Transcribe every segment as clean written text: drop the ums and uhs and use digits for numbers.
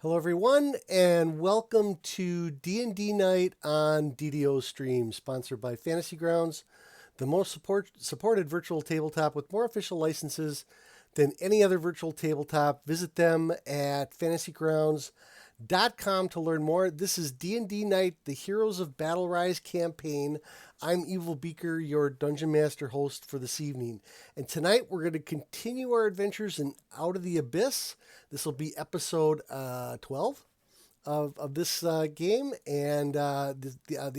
Hello, everyone, and welcome to D&D Night on DDOStream, sponsored by Fantasy Grounds, the most supported virtual tabletop with more official licenses than any other virtual tabletop. Visit them at fantasygrounds.com to learn more. This is D&D Night, the Heroes of Battlerise campaign. I'm Evilbeeker, your Dungeon Master host for this evening. And tonight we're going to continue our adventures in Out of the Abyss. This will be episode 12 of this game, and the Out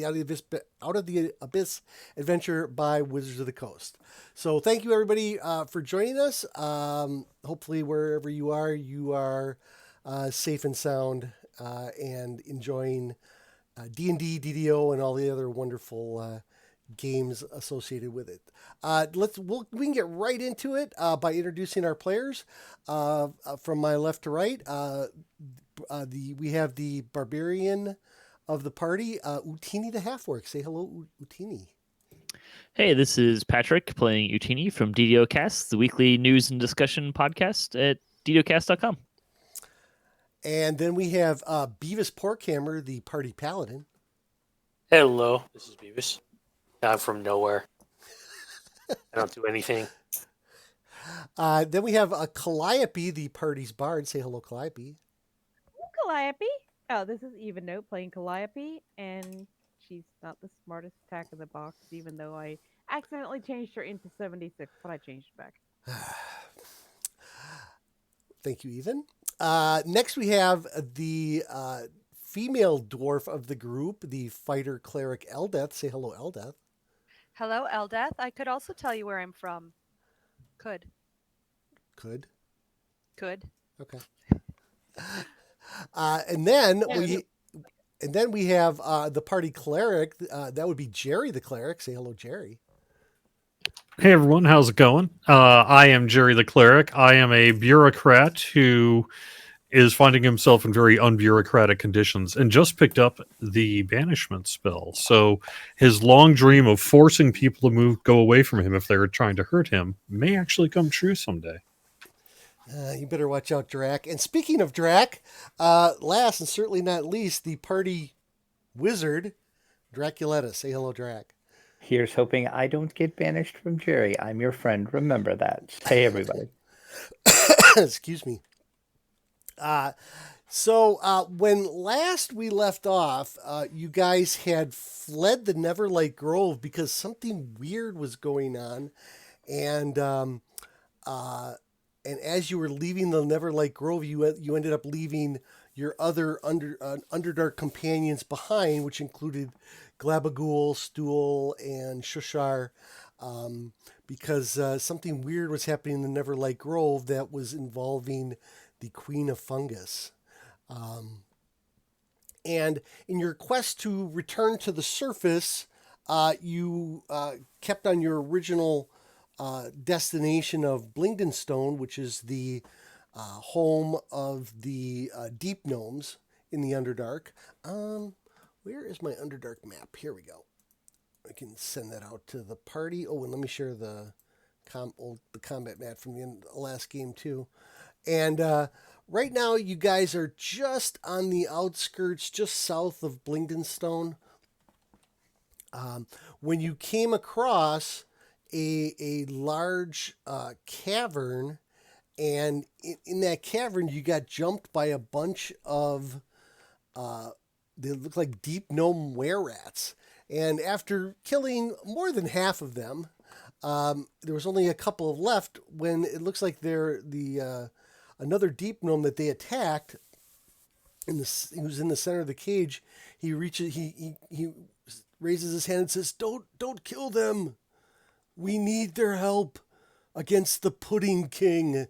of the Abyss adventure by Wizards of the Coast. So thank you, everybody, for joining us. Hopefully, wherever you are safe and sound and enjoying D&D, DDO, and all the other wonderful games associated with it. We can get right into it by introducing our players. From my left to right, we have the barbarian of the party, Utini the Half-Orc. Say hello, Utini. Hey, this is Patrick playing Utini from DDOcast, the weekly news and discussion podcast at DDOcast.com. And then we have Beavis Porkhammer, the party paladin. Hello, this is Beavis. I'm from nowhere. I don't do anything. Then we have Calliope, the party's bard. Say hello, Calliope. Calliope. Oh, this is Evennote playing Calliope, and she's not the smartest attack in the box, even though I accidentally changed her into 76, but I changed it back. Thank you, Even. Next, we have the female dwarf of the group, the Fighter Cleric Eldeth. Say hello, Eldeth. Hello, Eldeth. I could also tell you where I'm from. Could. Okay. And then we have the party cleric. That would be Jerry the cleric. Say hello, Jerry. Hey everyone, how's it going? I am Jerry the Cleric. I am a bureaucrat who is finding himself in very unbureaucratic conditions and just picked up the banishment spell. So his long dream of forcing people to go away from him if they're trying to hurt him may actually come true someday. You better watch out, Drac. And speaking of Drac, last and certainly not least, the party wizard, Draculetta. Say hello, Drac. Here's hoping I don't get banished from Jerry. I'm your friend. Remember that. Hey, everybody. Excuse me. So when last we left off, you guys had fled the Neverlight Grove because something weird was going on. And as you were leaving the Neverlight Grove, you ended up leaving your other Underdark companions behind, which included Glabagool, Stool, and Shushar, because something weird was happening in the Neverlight Grove that was involving the Queen of Fungus. And in your quest to return to the surface, you kept on your original destination of Blingdenstone, which is the home of the deep gnomes in the Underdark. Where is my Underdark map? Here we go. I can send that out to the party. Oh, and let me share the combat map from the last game too. And right now, you guys are just on the outskirts, just south of Blingdenstone. When you came across a large cavern, and in that cavern, you got jumped by a bunch of they look like deep gnome were-rats. And after killing more than half of them, there was only a couple left when it looks like they're another deep gnome that they attacked. He was in the center of the cage. He reaches, he raises his hand and says, "Don't kill them. We need their help against the Pudding King."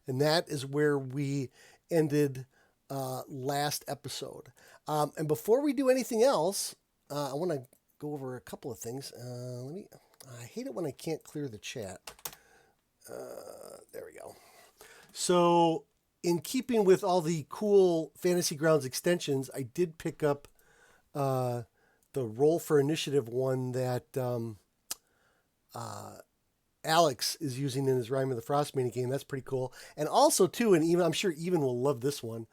And that is where we ended last episode. And before we do anything else, I want to go over a couple of things. I hate it when I can't clear the chat. There we go. So, in keeping with all the cool Fantasy Grounds extensions, I did pick up the Roll for Initiative one that Alex is using in his Rime of the Frost mini game. That's pretty cool. And also, too, and even I'm sure Even will love this one.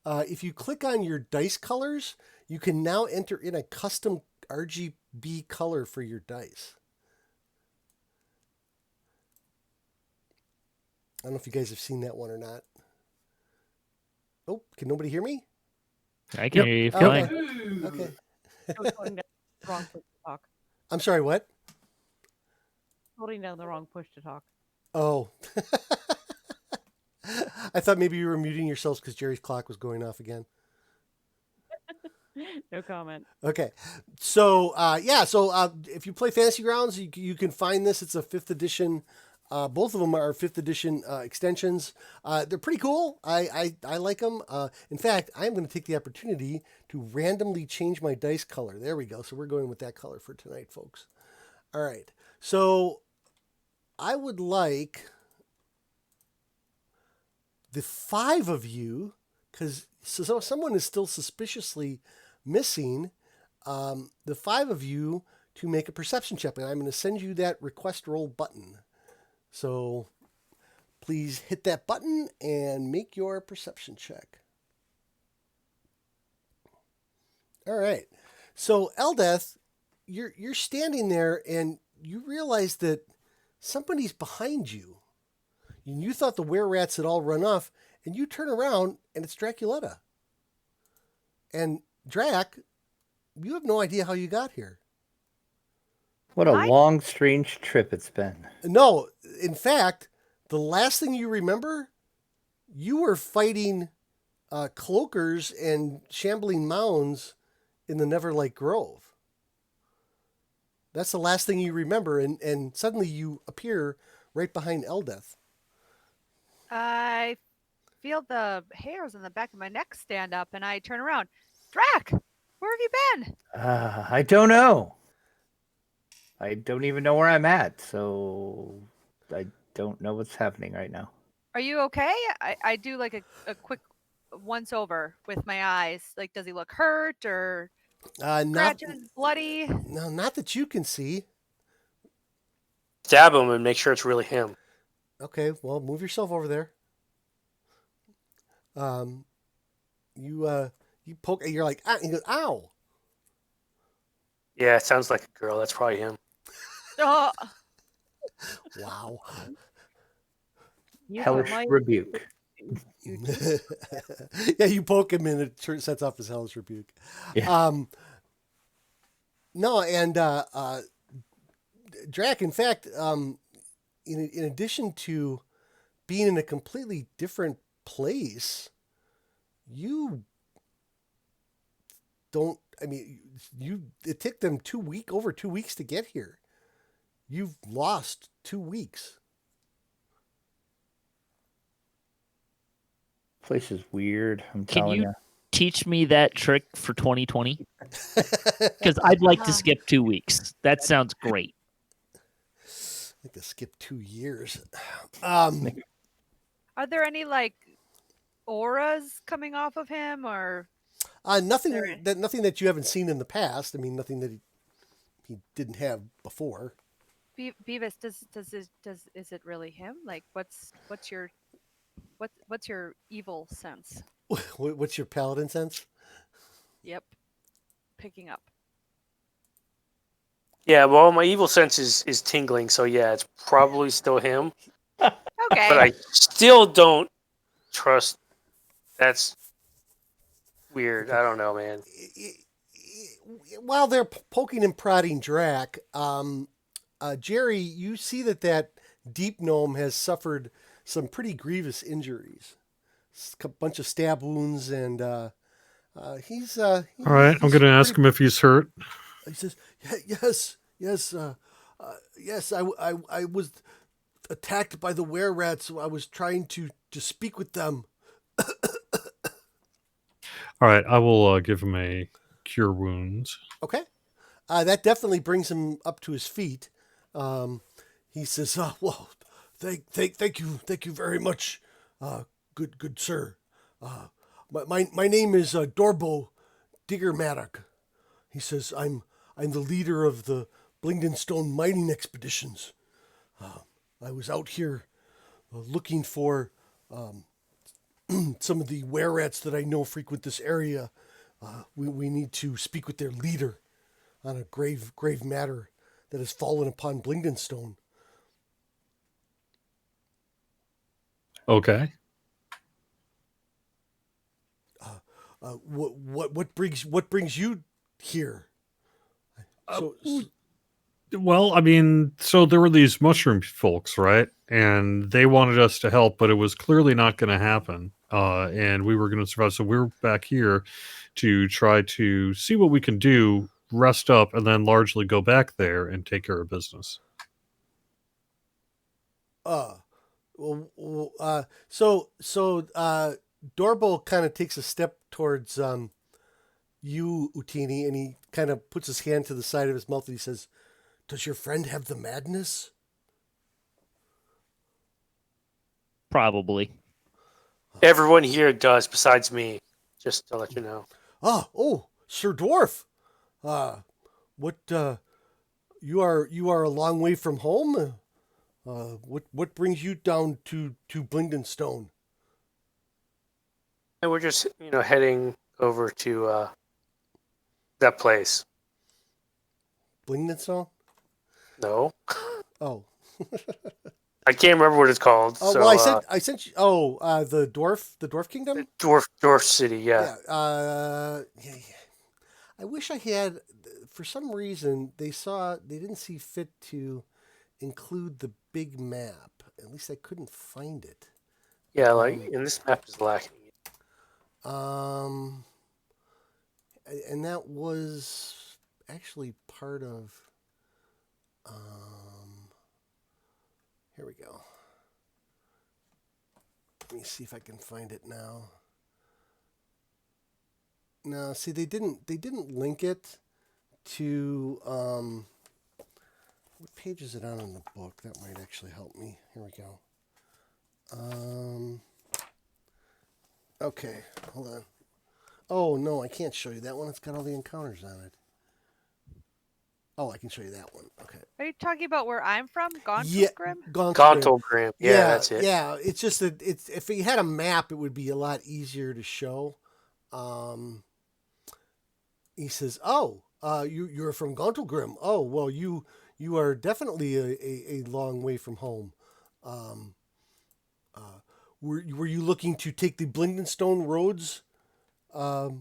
if you click on your dice colors, you can now enter in a custom RGB color for your dice. I don't know if you guys have seen that one or not. Oh, can nobody hear me? I can Yep. hear you Oh, fine. okay. I was holding down the wrong push to talk. I'm sorry, what? Holding down the wrong push to talk. Oh. I thought maybe you were muting yourselves because Jerry's clock was going off again. No comment. Okay. So, if you play Fantasy Grounds, you can find this. It's a 5th edition. Both of them are 5th edition extensions. They're pretty cool. I like them. In fact, I'm going to take the opportunity to randomly change my dice color. There we go. So we're going with that color for tonight, folks. All right. So I would like the 5 of you, because so someone is still suspiciously missing, the 5 of you to make a perception check. And I'm going to send you that request roll button. So please hit that button and make your perception check. All right. So Eldeth, you're standing there and you realize that somebody's behind you. And you thought the were-rats had all run off, and you turn around and it's Draculetta. And Drac, you have no idea how you got here. What a Hi. long, strange trip it's been. No, in fact, the last thing you remember, you were fighting cloakers and shambling mounds in the Neverlight Grove. That's the last thing you remember, and suddenly you appear right behind Eldeth. I feel the hairs on the back of my neck stand up, and I turn around. Drac, where have you been? I don't know. I don't even know where I'm at, so I don't know what's happening right now. Are you okay? I do like a quick once over with my eyes. Like, does he look hurt or Not scratches, bloody? no, not that you can see. Stab him and make sure it's really him. Okay, well, move yourself over there. You poke. You're like, ah, he goes, ow. Yeah, it sounds like a girl. That's probably him. Oh, Wow. You Hellish might- rebuke. Yeah, you poke him and it sets off his hellish rebuke. Yeah. No, and Drac, in fact, in addition to being in a completely different place, you don't. I mean, it took them over 2 weeks to get here. You've lost 2 weeks. Place is weird. I'm Can telling you you. teach me that trick for 2020? Because I'd like to Ah. skip 2 weeks. That sounds great. I think to skip 2 years. are there any like auras coming off of him, or Nothing There- that you haven't seen in the past. I mean, nothing that he didn't have before. Beavis? Is it really him? Like, what's your evil sense? What's your paladin sense? Yep, picking up. Yeah, well, my evil sense is tingling, so yeah, it's probably still him. Okay. But I still don't trust. That's weird. I don't know, man. While they're poking and prodding Drac, Jerry, you see that deep gnome has suffered some pretty grievous injuries. A bunch of stab wounds, and he's All right, I'm going to ask him if he's hurt. He says, yes, I was attacked by the were-rats, so I was trying to speak with them. All right, I will give him a cure wounds. Okay. That definitely brings him up to his feet. He says, well, thank you very much, good sir. My name is Dorbo Diggermaddock. He says, I'm the leader of the Blingden Stone mining expeditions. I was out here looking for some of the were-rats that I know frequent this area. We need to speak with their leader on a grave matter that has fallen upon Blingdenstone. Okay. What brings you here? Well, I mean, so there were these mushroom folks, right? And they wanted us to help, but it was clearly not going to happen. And we were going to survive. So we're back here to try to see what we can do, rest up, and then largely go back there and take care of business. Dorbo kind of takes a step towards you, Utini, and he kind of puts his hand to the side of his mouth and he says, "Does your friend have the madness?" Probably. Everyone here does, besides me. Just to let you know. Sir Dwarf. You are a long way from home. What brings you down to Blingdenstone? And we're just, heading over to that place. Blingdenstone? No, Oh. I can't remember what it's called. Oh, so, well, I sent you. The dwarf kingdom. Dwarf City. Yeah. Yeah. I wish I had. For some reason, they didn't see fit to include the big map. At least I couldn't find it. Yeah, and this map is lacking. And that was actually part of. Here we go. Let me see if I can find it now. No, see, they didn't link it to. What page is it on in the book? That might actually help me. Here we go. Okay, hold on. Oh no, I can't show you that one. It's got all the encounters on it. Oh, I can show you that one. Okay. Are you talking about where I'm from? Yeah, Grim? Gauntlgrim. Yeah, that's it. Yeah, it's just that if you had a map, it would be a lot easier to show. He says, you're from Gauntlgrim. Oh, well, you are definitely a long way from home. Were you looking to take the Blingdenstone roads up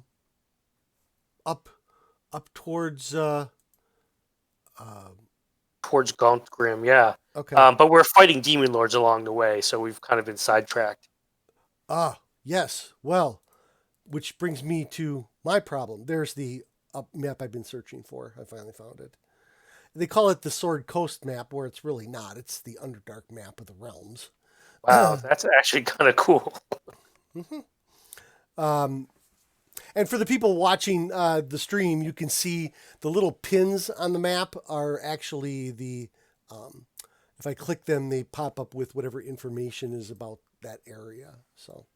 towards Towards Gauntlgrim, yeah. Okay. But we're fighting demon lords along the way, so we've kind of been sidetracked. Yes. Well, which brings me to my problem. There's the map I've been searching for. I finally found it. They call it the Sword Coast map, where it's really not. It's the Underdark map of the realms. Wow, that's actually kind of cool. And for the people watching the stream, you can see the little pins on the map are actually the. If I click them, they pop up with whatever information is about that area. So,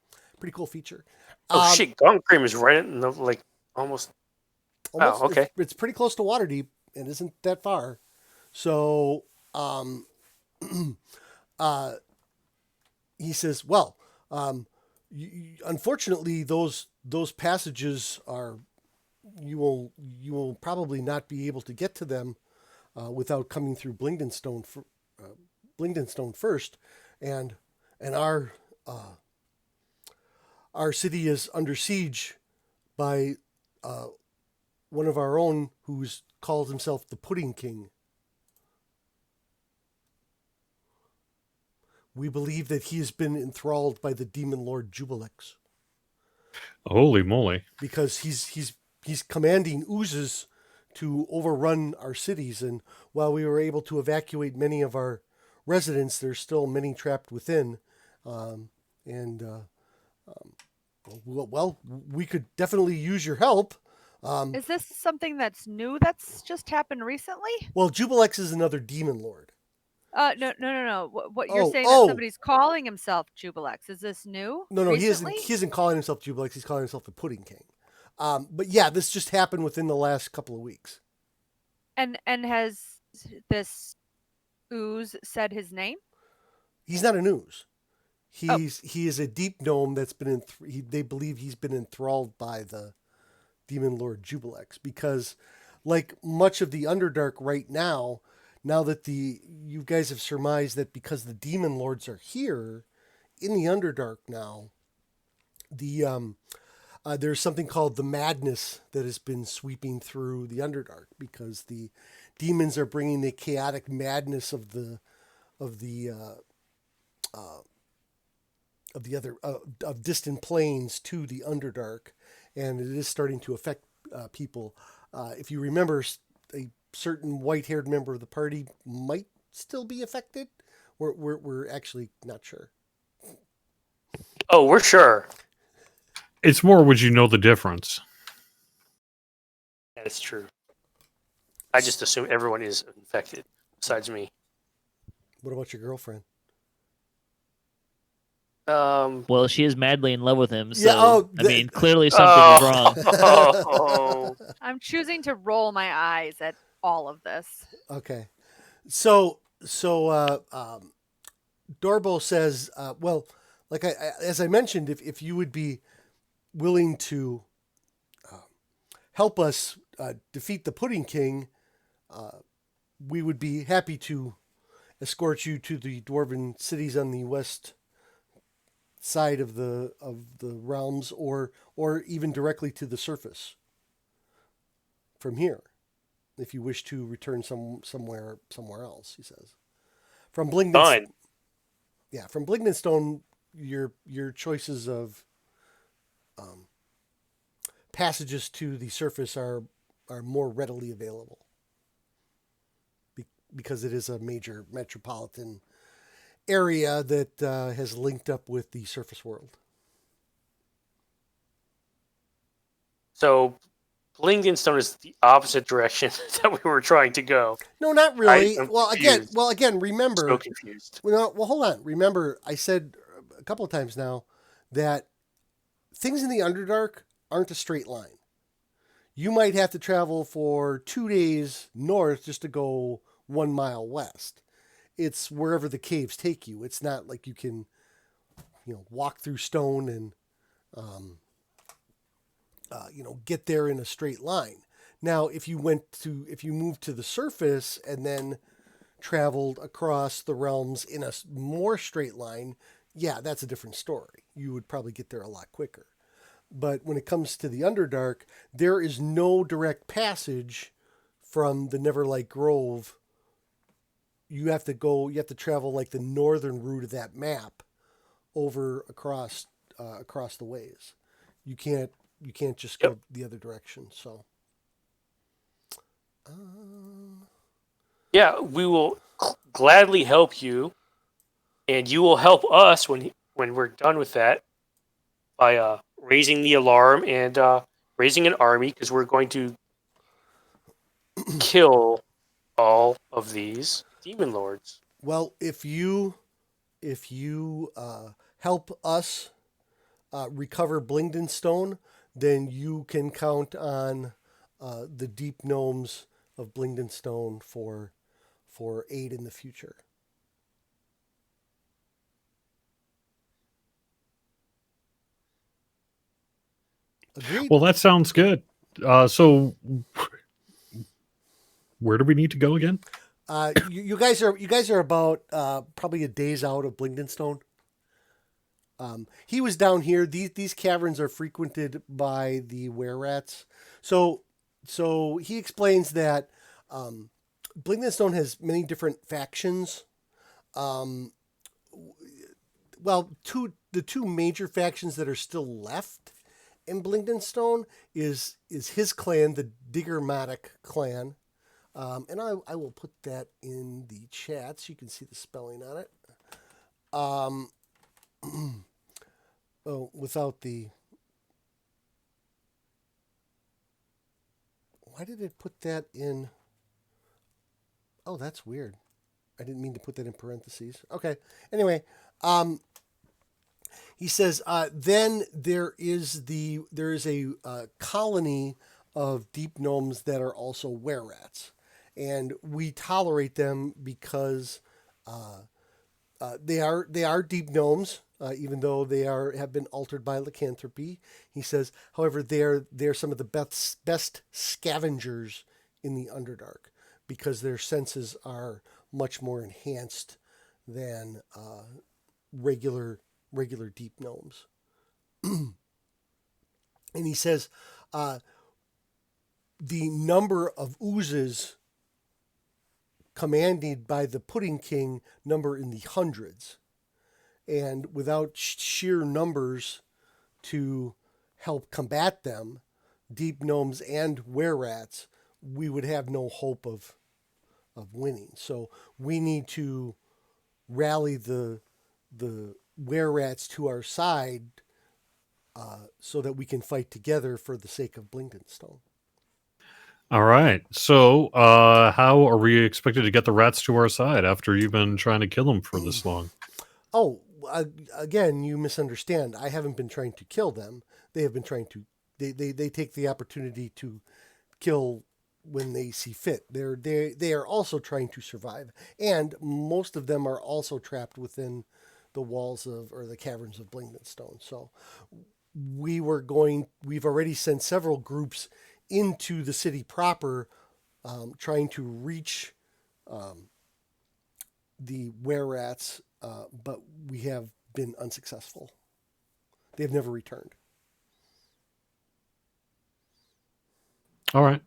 pretty cool feature. Oh shit, Gauntlgrim is right in the almost. Oh, okay. It's pretty close to Waterdeep and isn't that far. So, he says, "Well, unfortunately, those passages are you will probably not be able to get to them without coming through Blingdenstone first, and our city is under siege by one of our own who's called himself the Pudding King. We believe that he has been enthralled by the demon lord Jubilex. Holy moly! Because he's commanding oozes to overrun our cities, and while we were able to evacuate many of our residents, there's still many trapped within. Well, we could definitely use your help. Is this something that's new that's just happened recently? Well, Jubilex is another demon lord. No. What you're saying that somebody's calling himself Jubilex. Is this new? No, recently? he isn't calling himself Jubilex. He's calling himself the Pudding King. But yeah, this just happened within the last couple of weeks. And has this ooze said his name? He's not an ooze. He is a deep gnome that's been they believe he's been enthralled by the Demon Lord Jubilex, because like much of the Underdark right now that you guys have surmised that because the Demon Lords are here in the Underdark now, there's something called the madness that has been sweeping through the Underdark, because the demons are bringing the chaotic madness of distant planes to the Underdark, and it is starting to affect people. If you remember, a certain white-haired member of the party might still be affected. We're actually not sure. Oh, we're sure. It's more, would you know the difference? That is true. I just assume everyone is infected, besides me. What about your girlfriend? Well, she is madly in love with him, so Yeah, I mean, clearly something is wrong. Oh. I'm choosing to roll my eyes at all of this. Okay. So Dorbo says, well, like as I mentioned, if you would be willing to help us defeat the Pudding King, we would be happy to escort you to the dwarven cities on the west side of the realms, or even directly to the surface from here, if you wish to return somewhere else. He says, from Blingden, Fine. yeah, from Blingdenstone, your choices of passages to the surface are more readily available, because it is a major metropolitan area that has linked up with the surface world. So, Blingdenstone is the opposite direction that we were trying to go. No, not really. I'm Well, confused. again, remember. So confused. Well, hold on. Remember, I said a couple of times now that things in the Underdark aren't a straight line. You might have to travel for 2 days north just to go 1 mile west. It's wherever the caves take you. It's not like you can, walk through stone and, get there in a straight line. Now, if you moved to the surface and then traveled across the realms in a more straight line, yeah, that's a different story. You would probably get there a lot quicker. But when it comes to the Underdark, there is no direct passage from the Neverlight Grove. You have to travel like the northern route of that map over across the ways. You can't just go the other direction. So, Yeah, we will gladly help you, and you will help us when we're done with that by raising the alarm and raising an army, because we're going to kill all of these demon lords. well, if you help us recover Blingdenstone, then you can count on the deep gnomes of Blingdenstone for aid in the future. Agreed. Well, that sounds good. So, where do we need to go again? You guys are about probably a day's out of Blingdenstone. He was down here. These caverns are frequented by the were-rats. So he explains that Blingdenstone has many different factions. The two major factions that are still left in Blingdenstone is his clan, the Diggermatic clan. And I will put that in the chat so you can see the spelling on it. Without the... Why did it put that in... Oh, that's weird. I didn't mean to put that in parentheses. Okay. Anyway, he says, then there is a colony of deep gnomes that are also were-rats. And we tolerate them because they are deep gnomes, even though they have been altered by lycanthropy. He says, however, they're some of the best scavengers in the Underdark because their senses are much more enhanced than regular deep gnomes. And he says the number of oozes commanded by the Pudding King number in the hundreds. And without sheer numbers to help combat them, deep gnomes and were-rats, we would have no hope of winning. So we need to rally the were-rats to our side so that we can fight together for the sake of Blingdenstone. All right. So, how are we expected to get the rats to our side after you've been trying to kill them for this long? Oh, again, you misunderstand. I haven't been trying to kill them. They have been trying to. They take the opportunity to kill when they see fit. They are also trying to survive, and most of them are also trapped within the walls or the caverns of Blingdenstone. So we've already sent several groups into the city proper, trying to reach the were-rats, but we have been unsuccessful. They've never returned. All right.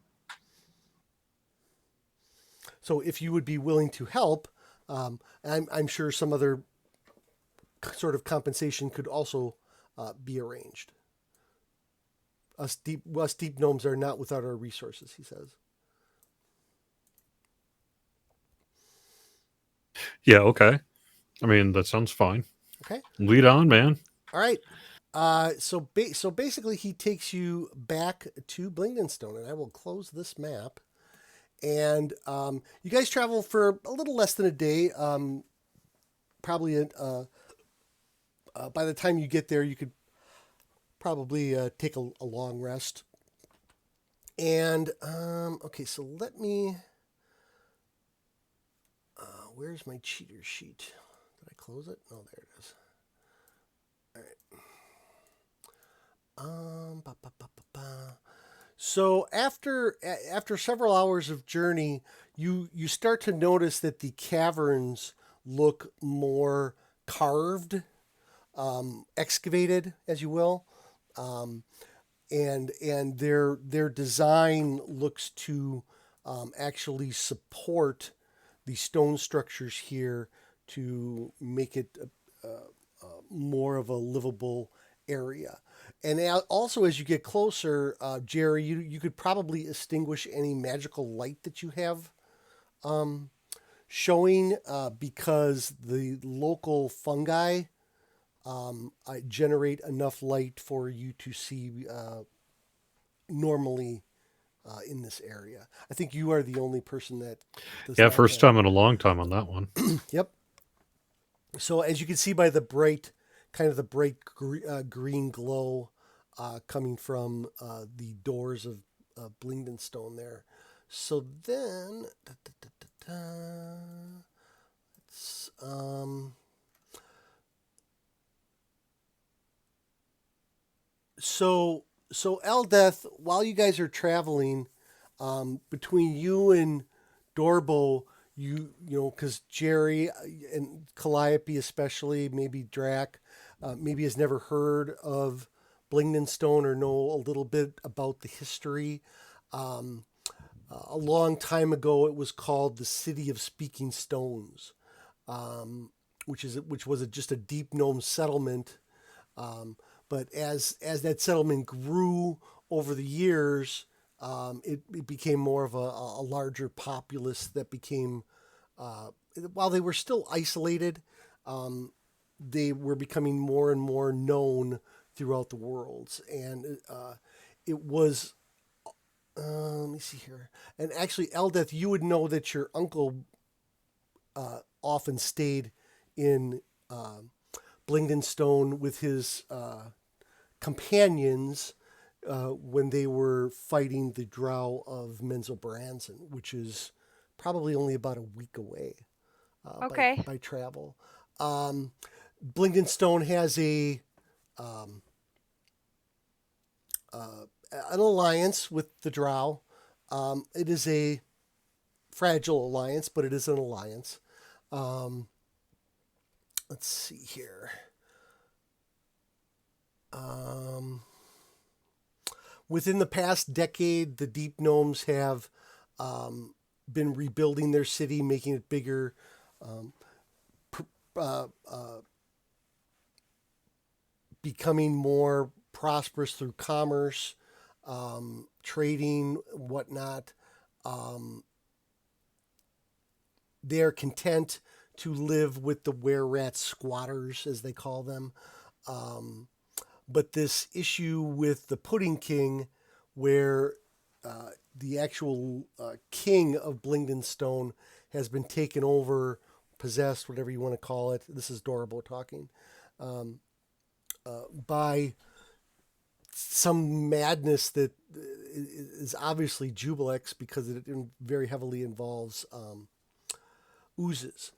So if you would be willing to help, I'm sure some other sort of compensation could also be arranged. Us deep gnomes are not without our resources, he says. Yeah, okay. I mean, that sounds fine. Okay. Lead on, man. All right. So basically, he takes you back to Blingdenstone, and I will close this map. And you guys travel for a little less than a day. Probably by the time you get there, you could probably take a long rest. And okay, so let me. Where's my cheater sheet? Did I close it? Oh, there it is. All right. So after several hours of journey, you start to notice that the caverns look more carved, excavated, as you will, and their design looks to actually support the stone structures here to make it more of a livable area. And also, as you get closer, Jerry, you could probably extinguish any magical light that you have showing because the local fungi generate enough light for you to see normally in this area. I think you are the only person that does Yeah, not first have- time in a long time on that one. Yep. So as you can see by the bright green glow coming from the doors of Blingdenstone there. So then, so Eldeth, while you guys are traveling, between you and Dorbo, you know, because Jerry and Calliope especially, maybe Drac, maybe has never heard of Blingdenstone or know a little bit about the history. A long time ago, it was called the City of Speaking Stones, which was just a deep gnome settlement. But as that settlement grew over the years, it became more of a larger populace that became, while they were still isolated, they were becoming more and more known throughout the worlds. And it was, let me see here. And actually, Eldeth, you would know that your uncle often stayed in Blingdenstone with his companions when they were fighting the Drow of Menzoberranzan, which is probably only about a week away Okay. by travel. Blingdenstone has an alliance with the Drow. It is a fragile alliance, but it is an alliance. Let's see here. Within the past decade, the Deep Gnomes have been rebuilding their city, making it bigger, becoming more prosperous through commerce, trading, whatnot. They are content to live with the were-rat squatters, as they call them. But this issue with the Pudding King, where the actual king of Blingdenstone has been taken over, possessed, whatever you want to call it. This is Dorabo talking. By some madness that is obviously Jubilex, because it very heavily involves oozes.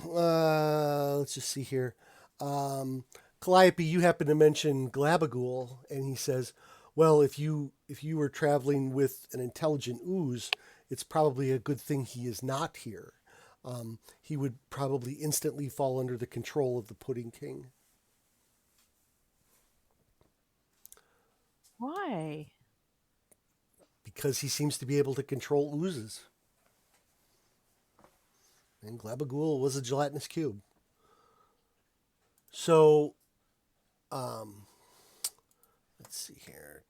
Let's just see here. Calliope, you happen to mention Glabagool, and he says, well, if you were traveling with an intelligent ooze, it's probably a good thing he is not here. He would probably instantly fall under the control of the Pudding King. Why? Because he seems to be able to control oozes. And Glabagool was a gelatinous cube. So, let's see here.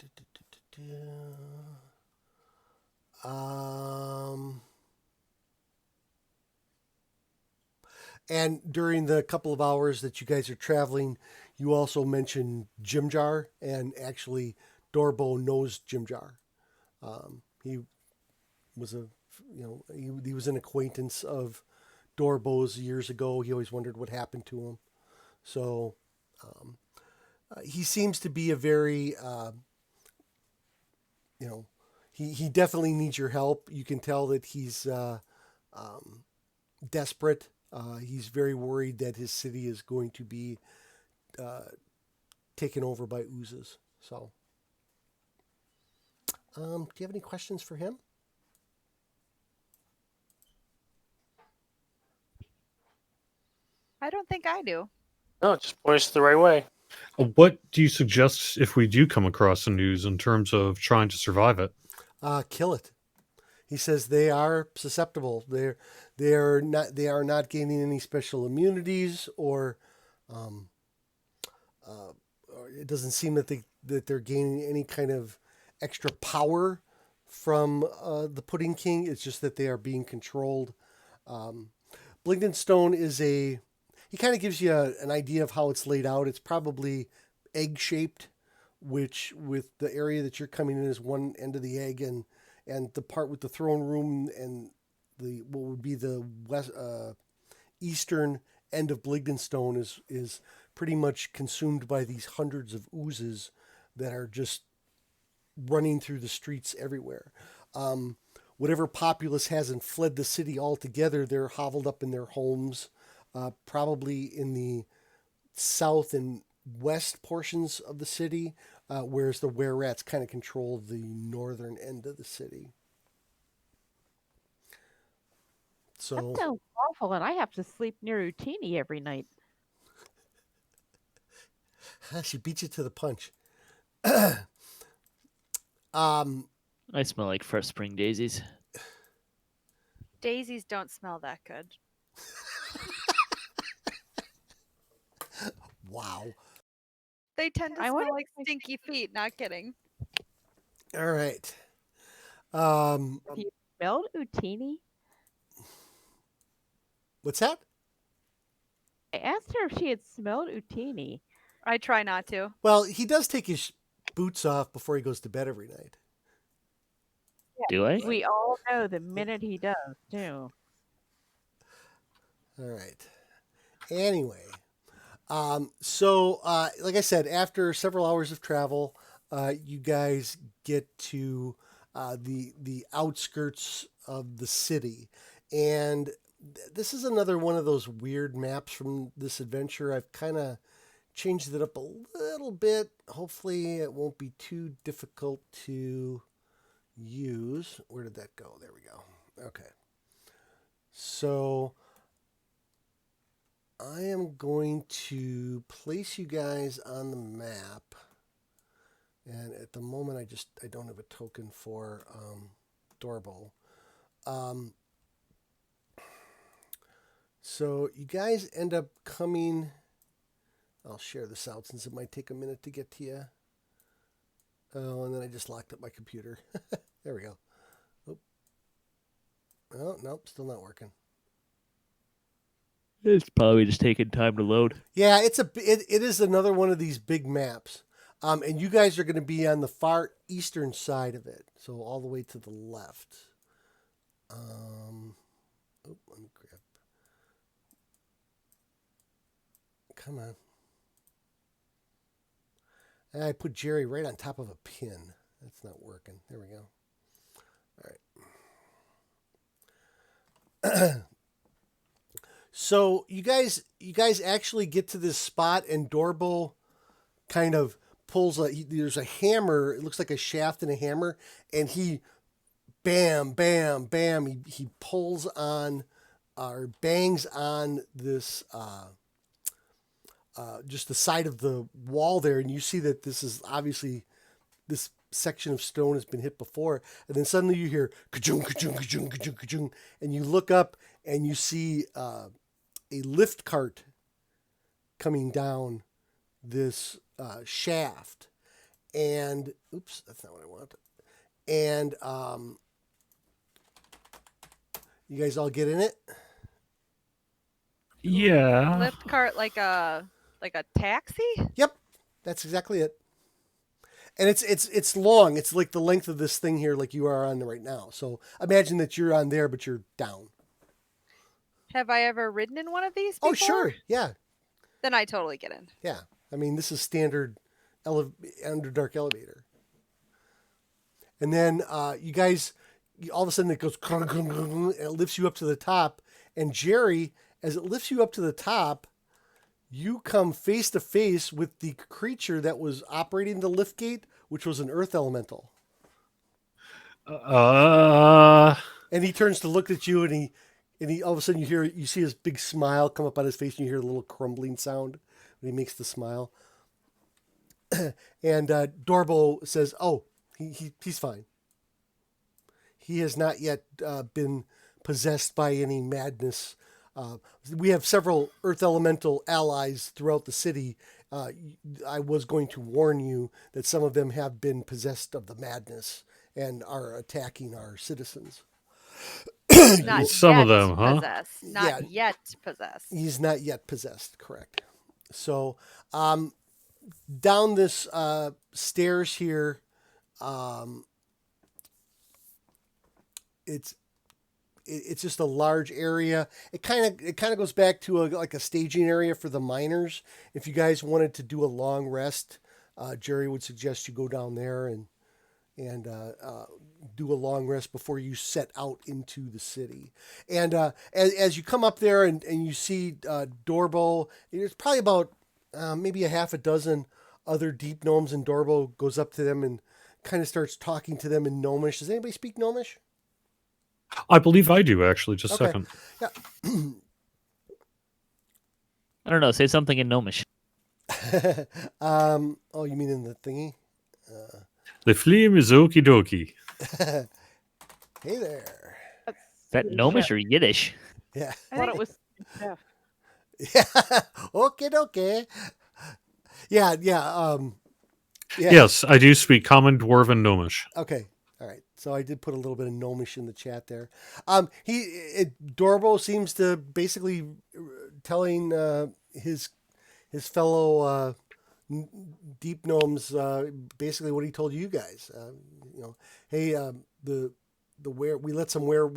And during the couple of hours that you guys are traveling, you also mentioned Jimjar, and actually Dorbo knows Jimjar. He was he was an acquaintance of Dorbo's years ago. He always wondered what happened to him. So he seems to be a very, he definitely needs your help. You can tell that he's desperate. He's very worried that his city is going to be taken over by oozes. So, do you have any questions for him? I don't think I do. No, just point us the right way. What do you suggest if we do come across the news in terms of trying to survive it? Kill it. He says they are susceptible. They are not gaining any special immunities, or it doesn't seem that they're gaining any kind of extra power from the Pudding King. It's just that they are being controlled. Blingdenstone is he kind of gives you an idea of how it's laid out. It's probably egg-shaped, which with the area that you're coming in is one end of the egg, and the part with the throne room and what would be the west eastern end of Blingdenstone is pretty much consumed by these hundreds of oozes that are just running through the streets everywhere. Whatever populace hasn't fled the city altogether, they're hoveled up in their homes, probably in the south and west portions of the city, whereas the were-rats kind of control the northern end of the city. So That sounds awful, and I have to sleep near Utini every night. she beat you to the punch. I smell like fresh spring daisies. Daisies don't smell that good. Wow. They tend to I smell wonder like if I stinky feet. Not kidding. All right. You smelled Utini? What's that? I asked her if she had smelled Utini. I try not to. Well, he does take his boots off before he goes to bed every night. Do I? We all know the minute he does, too. All right. Anyway, so like I said, after several hours of travel, you guys get to the outskirts of the city, and this is another one of those weird maps from this adventure. I've kind of changed it up a little bit. Hopefully it won't be too difficult to use. Where did that go? There we go. Okay. So I am going to place you guys on the map. And at the moment, I don't have a token for Doorbell. So you guys end up coming. I'll share this out since it might take a minute to get to you. Oh, and then I just locked up my computer. There we go. Oop. Oh, nope, still not working. It's probably just taking time to load. Yeah, it is another one of these big maps. And you guys are going to be on the far eastern side of it, so all the way to the left. Let me grab. Come on. And I put Jerry right on top of a pin. That's not working. There we go. All right. So you guys actually get to this spot, and Doorbell kind of pulls there's a hammer. It looks like a shaft and a hammer, and he, bam, bam, bam. He pulls on, or bangs on this, just the side of the wall there, and you see that this is obviously this section of stone has been hit before, and then suddenly you hear ka-chung, ka-chung, ka-chung, ka-chung, ka-chung, and you look up and you see a lift cart coming down this shaft, and oops, that's not what I want. And you guys all get in it? Yeah. Lift cart like a taxi? Yep, that's exactly it. And it's long. It's like the length of this thing here, like you are on right now. So imagine that you're on there, but you're down. Have I ever ridden in one of these before? Oh, sure. Yeah. Then I totally get in. Yeah. I mean, this is standard Underdark elevator. And then you guys, all of a sudden it goes, and it lifts you up to the top. And Jerry, as it lifts you up to the top, you come face to face with the creature that was operating the lift gate, which was an earth elemental. And he turns to look at you, and he all of a sudden you see his big smile come up on his face, and you hear a little crumbling sound when he makes the smile. And Doorbell says, "Oh, he's fine. He has not yet been possessed by any madness. We have several earth elemental allies throughout the city. I was going to warn you that some of them have been possessed of the madness and are attacking our citizens." Not Some yet of them, huh? possessed. Not yet possessed. He's not yet possessed, correct. So down this stairs here, it's just a large area. It kind of goes back to like a staging area for the miners. If you guys wanted to do a long rest, Jerry would suggest you go down there and do a long rest before you set out into the city. And as you come up there and you see Doorbell, there's probably about maybe a half a dozen other deep gnomes, and Doorbell goes up to them and kind of starts talking to them in Gnomish. Does anybody speak Gnomish? I believe I do, actually. Just a Okay. second. Yeah. I don't know. Say something in Gnomish. Oh, you mean in the thingy? The flame is okie dokie. Hey there. Is that Gnomish or Yiddish? Yeah. I thought it was Jeff. Yeah. Okay. Yeah. Yeah. Yes, I do speak Common, Dwarven, Gnomish. Okay. All right. So I did put a little bit of Gnomish in the chat there. Doorbell seems to basically telling his fellow deep gnomes basically what he told you guys. Hey, we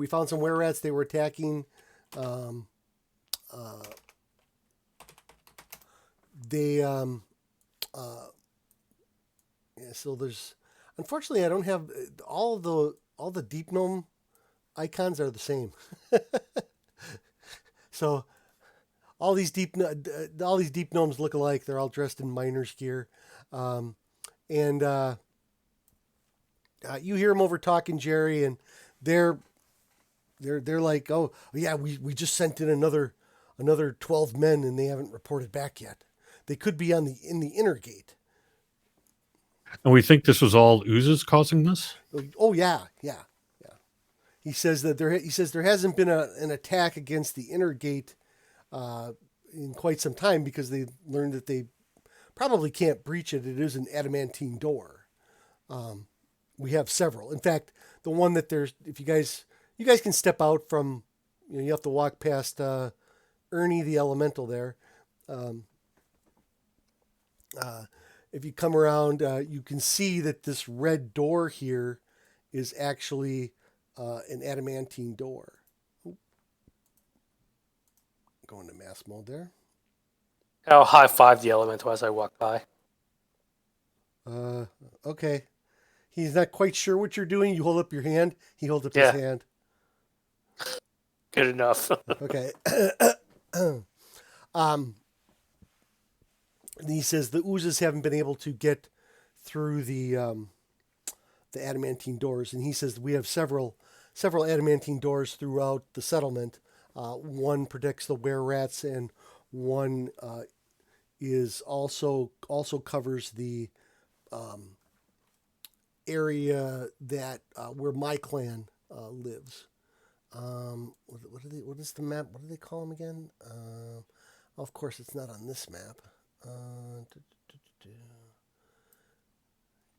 found some were rats. They were attacking. So there's, unfortunately, I don't have all the deep gnome icons are the same. So all these deep gnomes look alike. They're all dressed in miner's gear, and you hear them over talking, Jerry, and they're like, oh yeah, we just sent in another 12 men, and they haven't reported back yet. They could be in the inner gate. And we think this was all oozes causing this? Oh yeah. He says that there hasn't been an attack against the inner gate in quite some time because they learned that they probably can't breach it. It is an adamantine door. We have several. In fact, the one that there's, if you guys can step out from, you have to walk past Ernie the Elemental there. If you come around, you can see that this red door here is actually an adamantine door. Go into mass mode there. I'll high five the elemental as I walk by. Okay. He's not quite sure what you're doing. You hold up your hand. He holds up his hand. Good enough. Okay. He says the oozes haven't been able to get through the adamantine doors, and he says we have several adamantine doors throughout the settlement. One protects the were-rats, and one is also covers the area that where my clan lives. What is the map? What do they call them again? Of course, it's not on this map.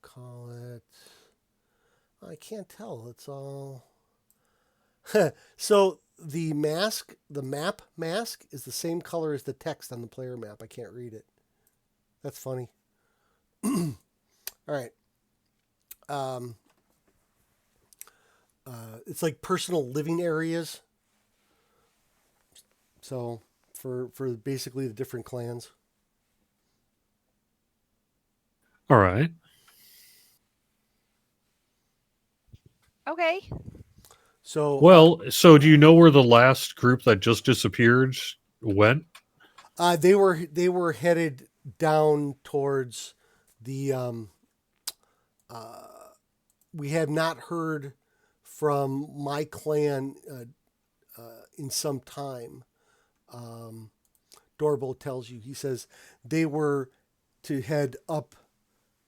Call it. I can't tell. It's all. So the map mask is the same color as the text on the player map. I can't read it. That's funny. All right. It's like personal living areas. So for basically the different clans. All right. Okay. So so do you know where the last group that just disappeared went? they were headed down towards the. We have not heard from my clan in some time. Dorbo tells you. He says they were to head up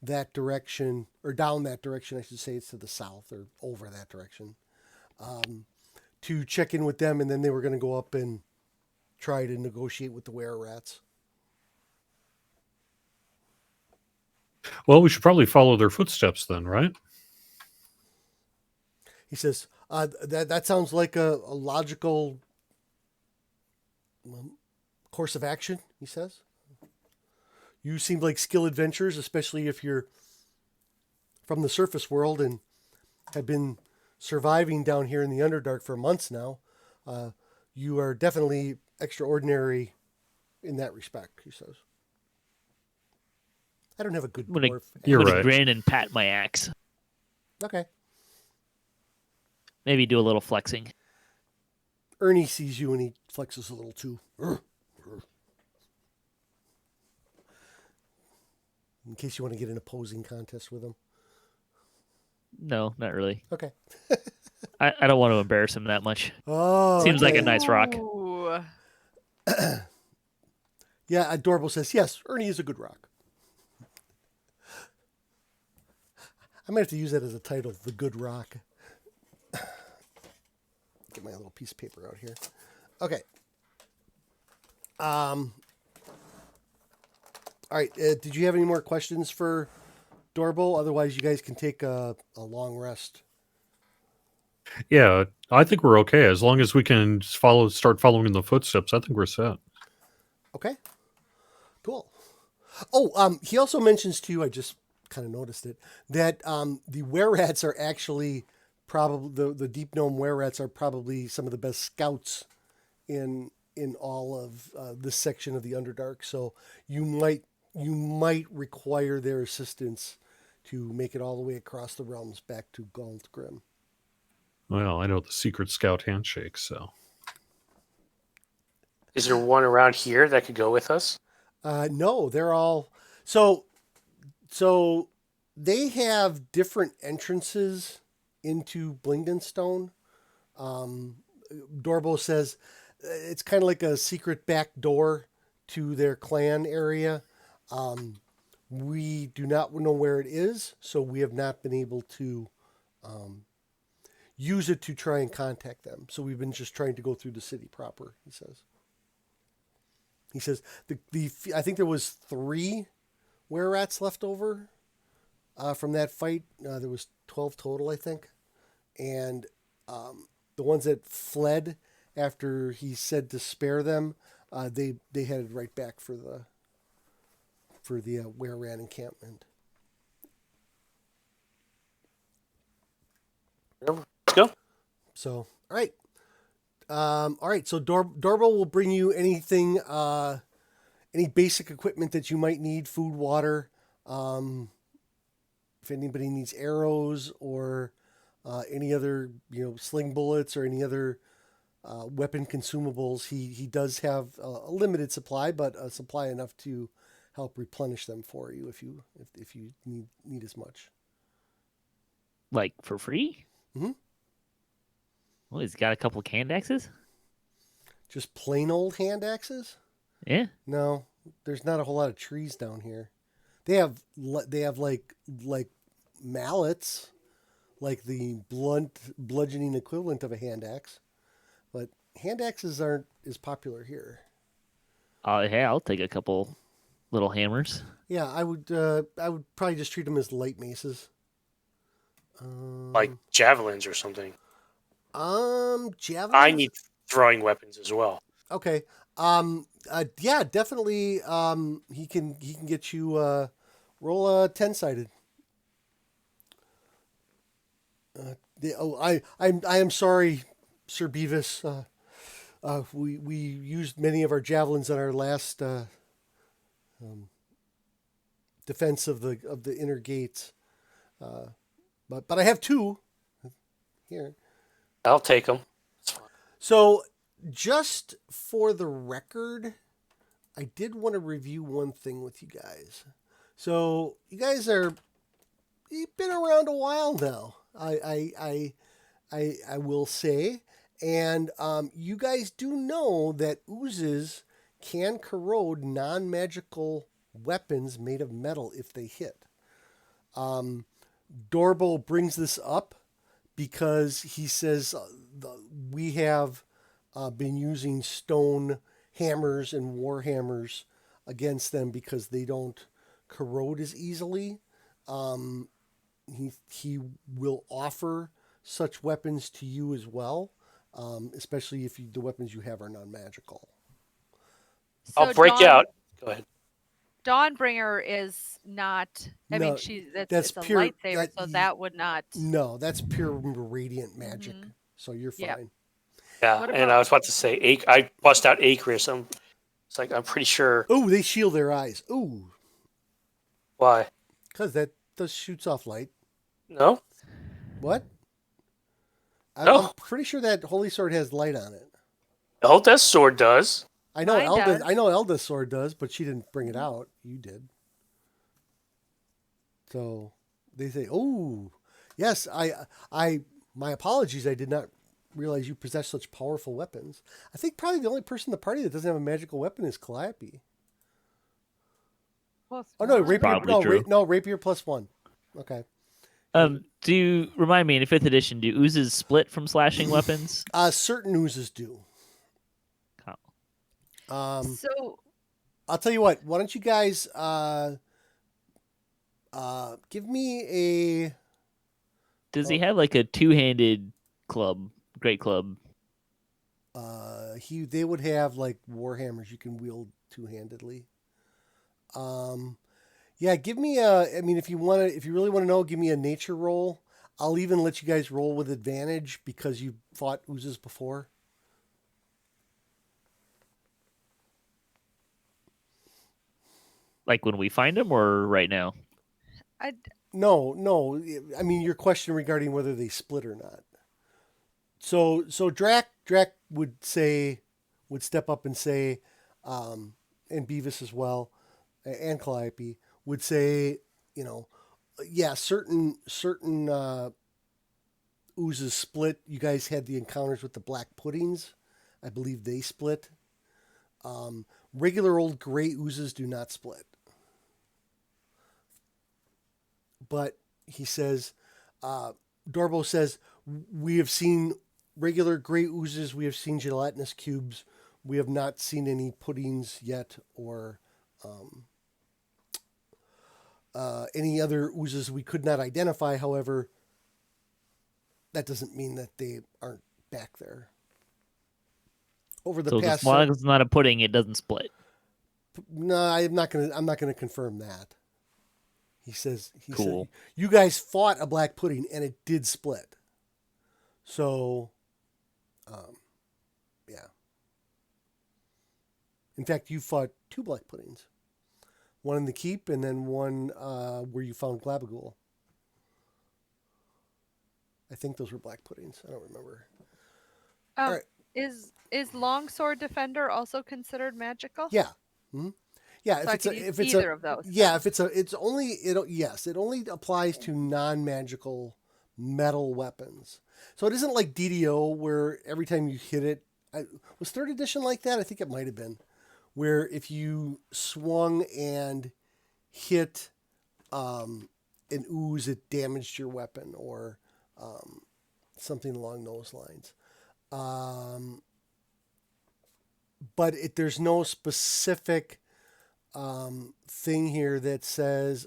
that direction, or down that direction, I should say. It's to the south or over that direction, to check in with them, and then they were going to go up and try to negotiate with the were-rats. Well, we should probably follow their footsteps then, right? He says, that sounds like a logical course of action, he says. You seem like skilled adventurers, especially if you're from the surface world and have been surviving down here in the Underdark for months now. You are definitely extraordinary in that respect, he says. I don't have a good dwarf. You're right. Grin and pat my axe. Okay. Maybe do a little flexing. Ernie sees you and he flexes a little too. In case you want to get an opposing contest with him. No, not really. Okay. I don't want to embarrass him that much. Oh, Seems like a nice rock. Ooh. Yeah, Adorable says, yes, Ernie is a good rock. I might have to use that as a title, The Good Rock. Get my little piece of paper out here. Okay. All right. Did you have any more questions for Dorbo? Otherwise, you guys can take a long rest. Yeah, I think we're okay. As long as we can start following in the footsteps, I think we're set. Okay. Cool. Oh, he also mentions too, I just kind of noticed it, that the were-rats are actually probably, the deep gnome were-rats are probably some of the best scouts in all of this section of the Underdark. So you might require their assistance to make it all the way across the realms back to Grim. Well, I know the secret scout handshake, so. Is there one around here that could go with us? No, they're all so. They have different entrances into Blingdenstone. Dorbo says it's kind of like a secret back door to their clan area. We do not know where it is, so we have not been able to use it to try and contact them. So we've been just trying to go through the city proper, he says. He says I think there was 3 were-rats left over from that fight. There was 12 total, I think. And the ones that fled after he said to spare them, they headed right back for the were-rat encampment. Let's go. So, all right. All right. So Dorbo will bring you anything, any basic equipment that you might need, food, water. If anybody needs arrows or any other, sling bullets or any other weapon consumables, he does have a limited supply, but a supply enough to help replenish them for you if you need as much. Like for free? Mm-hmm. Well, he's got a couple canned axes. Just plain old hand axes? Yeah. No, there's not a whole lot of trees down here. They have like mallets, like the bludgeoning equivalent of a hand axe, but hand axes aren't as popular here. Hey, I'll take a couple little hammers. Yeah, I would probably just treat them as light maces. Like javelins or something. Javelins? I need throwing weapons as well. Okay. Yeah, definitely. He can get you roll a 10-sided. I am sorry, Sir Beavis. We used many of our javelins on our last defense of the inner gates. But I have 2 here. I'll take them. So, just for the record, I did want to review one thing with you guys. So, you guys you've been around a while now. I will say, and you guys do know that oozes can corrode non-magical weapons made of metal if they hit. Dorbo brings this up because he says we have been using stone hammers and war hammers against them because they don't corrode as easily. He will offer such weapons to you as well, especially if the weapons you have are non-magical. I'll break out. Go ahead. Dawnbringer is not. I No, mean, that's it's a pure- lightsaber, so that would not. No, that's pure radiant magic, so you're Yep. fine. Yeah, What and about- I was about to say, I bust out Acris. I'm pretty sure. Oh, they shield their eyes. Ooh, Why? because that does shoots off light. No? What? No. I'm pretty sure that holy sword has light on it. Eldeth's sword does. I know Mine does. Eldeth's sword does, but she didn't bring it out. You did. So they say, "Oh, yes, my apologies. I did not realize you possess such powerful weapons." I think probably the only person in the party that doesn't have a magical weapon is Calliope. Plus Oh no, one. rapier. Probably true. Rapier +1. Okay. Do you remind me in 5th edition? Do oozes split from slashing weapons? Certain oozes do. Oh. So I'll tell you what. Why don't you guys give me a? Does he have like a 2-handed club, great club? They would have like warhammers you can wield 2-handedly. Yeah, give me a. I mean, if you really want to know, give me a nature roll. I'll even let you guys roll with advantage because you fought oozes before. Like when we find him, or right now? No. I mean, your question regarding whether they split or not. So Drac would say would step up and say, and Beavis as well, and Calliope would say, yeah, certain oozes split. You guys had the encounters with the black puddings. I believe they split. Regular old gray oozes do not split. But he says, Dorbo says, we have seen regular gray oozes. We have seen gelatinous cubes. We have not seen any puddings yet or any other oozes we could not identify. However, that doesn't mean that they aren't back there. Over the So past, as long as it's not a pudding, it doesn't split. no, I'm not gonna confirm that. He says, Cool. You guys fought a black pudding and it did split. So, yeah. In fact, you fought 2 black puddings. One in the keep and then one where you found Glabagool. I think those were black puddings. I don't remember. All right. Is Longsword Defender also considered magical? Yeah. Mm-hmm. Yeah, So if it's either of those. Yeah, if it only applies to non-magical metal weapons. So it isn't like DDO where every time you hit it, was 3rd edition like that? I think it might have been, where if you swung and hit an ooze, it damaged your weapon or something along those lines. But there's no specific thing here that says,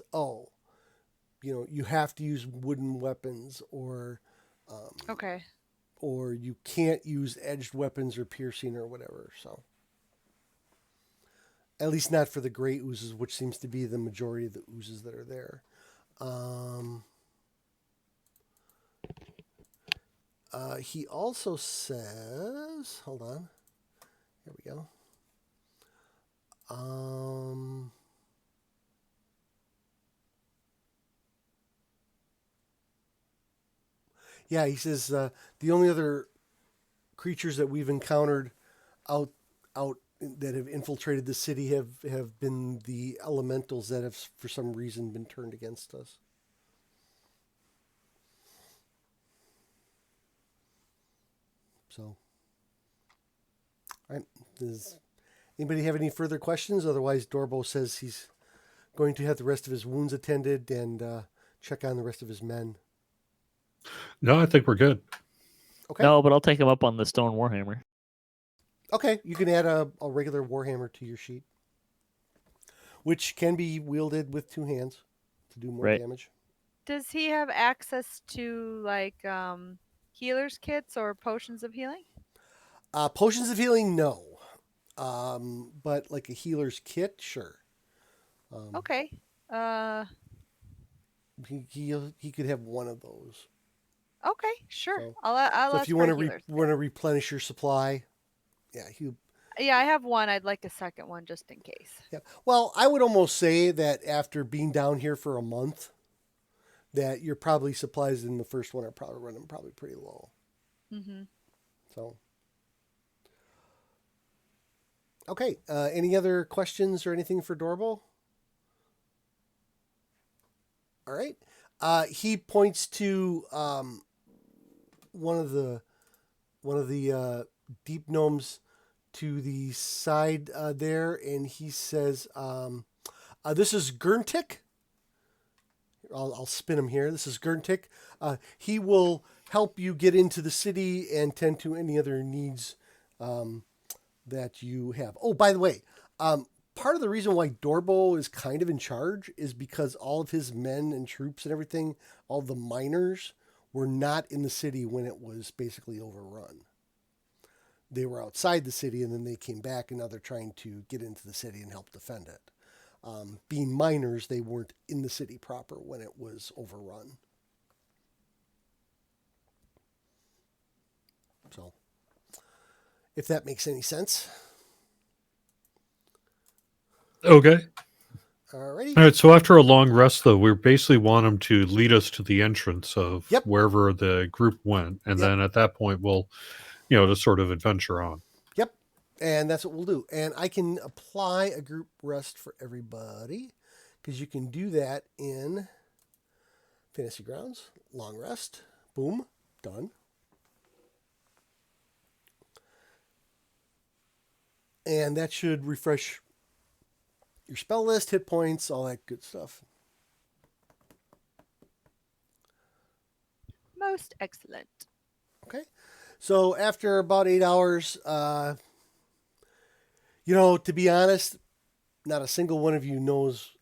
you have to use wooden weapons or Okay. or you can't use edged weapons or piercing or whatever. So at least not for the gray oozes, which seems to be the majority of the oozes that are there. He also says, hold on, here we go. Yeah, he says the only other creatures that we've encountered out that have infiltrated the city have been the elementals that have for some reason been turned against us. So, all right. Does anybody have any further questions? Otherwise, Dorbo says he's going to have the rest of his wounds attended and check on the rest of his men. No, I think we're good. Okay. No, but I'll take him up on the stone warhammer. Okay, you can add a regular warhammer to your sheet, which can be wielded with 2 hands to do more damage. Does he have access to like healer's kits or potions of healing? Potions of healing, no. But like a healer's kit, sure. Okay. He could have one of those. Okay, sure. So, I'll so ask if you for want healer's to replenish your supply, Yeah, I have one. I'd like a second one just in case. Yeah. Well, I would almost say that after being down here for a month, that your probably supplies in the first one are probably running pretty low. Mm-hmm. So, okay. Any other questions or anything for Dorbo? All right. He points to one of the deep gnomes to the side there, and he says, "This is Gurntik." I'll spin him here. This is Gurntik. He will help you get into the city and tend to any other needs that you have. Oh, by the way, part of the reason why Dorbo is kind of in charge is because all of his men and troops and everything, all the miners, were not in the city when it was basically overrun. They were outside the city and then they came back and now they're trying to get into the city and help defend it. Being miners, they weren't in the city proper when it was overrun. So, if that makes any sense. Okay. Alrighty. All right. So after a long rest, though, we basically want him to lead us to the entrance of wherever the group went, and then at that point, we'll, just sort of adventure on. Yep. And that's what we'll do. And I can apply a group rest for everybody because you can do that in Fantasy Grounds. Long rest. Boom. Done. And that should refresh your spell list, hit points, all that good stuff. Most excellent. Okay. So after about 8 hours, to be honest, not a single one of you knows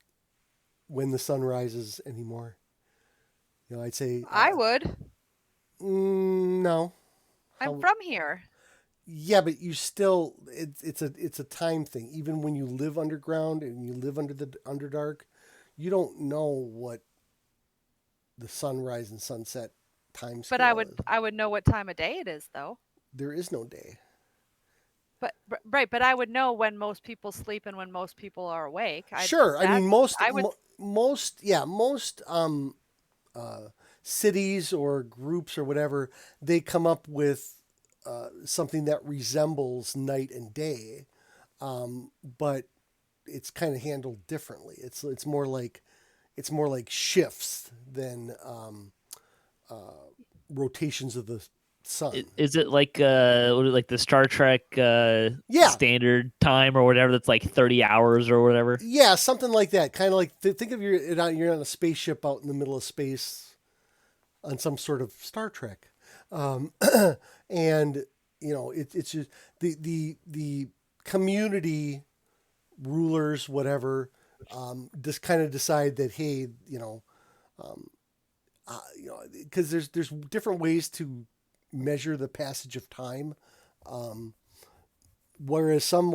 when the sun rises anymore. I'd say I would. no. I'm from here. Yeah, but you still it's a time thing. Even when you live underground and you live under the Underdark, you don't know what the sunrise and sunset time scale But I would know what time of day it is, though. There is no day. But right, but I would know when most people sleep and when most people are awake. Sure, I mean most cities or groups or whatever, they come up with something that resembles night and day, but it's kind of handled differently. It's more like shifts than rotations of the sun. Is it like the Star Trek standard time or whatever? That's like 30 hours or whatever. Yeah, something like that. Kind of like think of you're on a spaceship out in the middle of space on some sort of Star Trek. And it's just the community rulers, whatever, just kind of decide that, hey, because there's different ways to measure the passage of time. Whereas some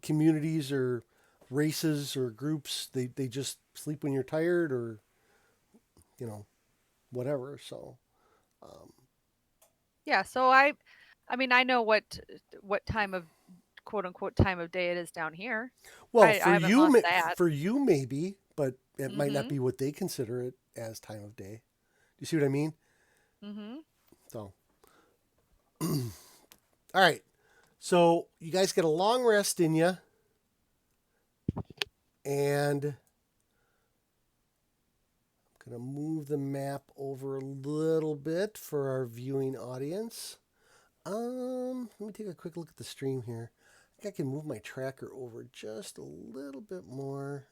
communities or races or groups, they just sleep when you're tired or whatever. So, yeah. So I mean, I know what time of quote unquote time of day it is down here. Well, for you maybe, but it might not be what they consider it as time of day. Do you see what I mean? Mm-hmm. So, all right. So you guys get a long rest in you, and I'm gonna move the map over a little bit for our viewing audience. Let me take a quick look at the stream here. I think I can move my tracker over just a little bit more.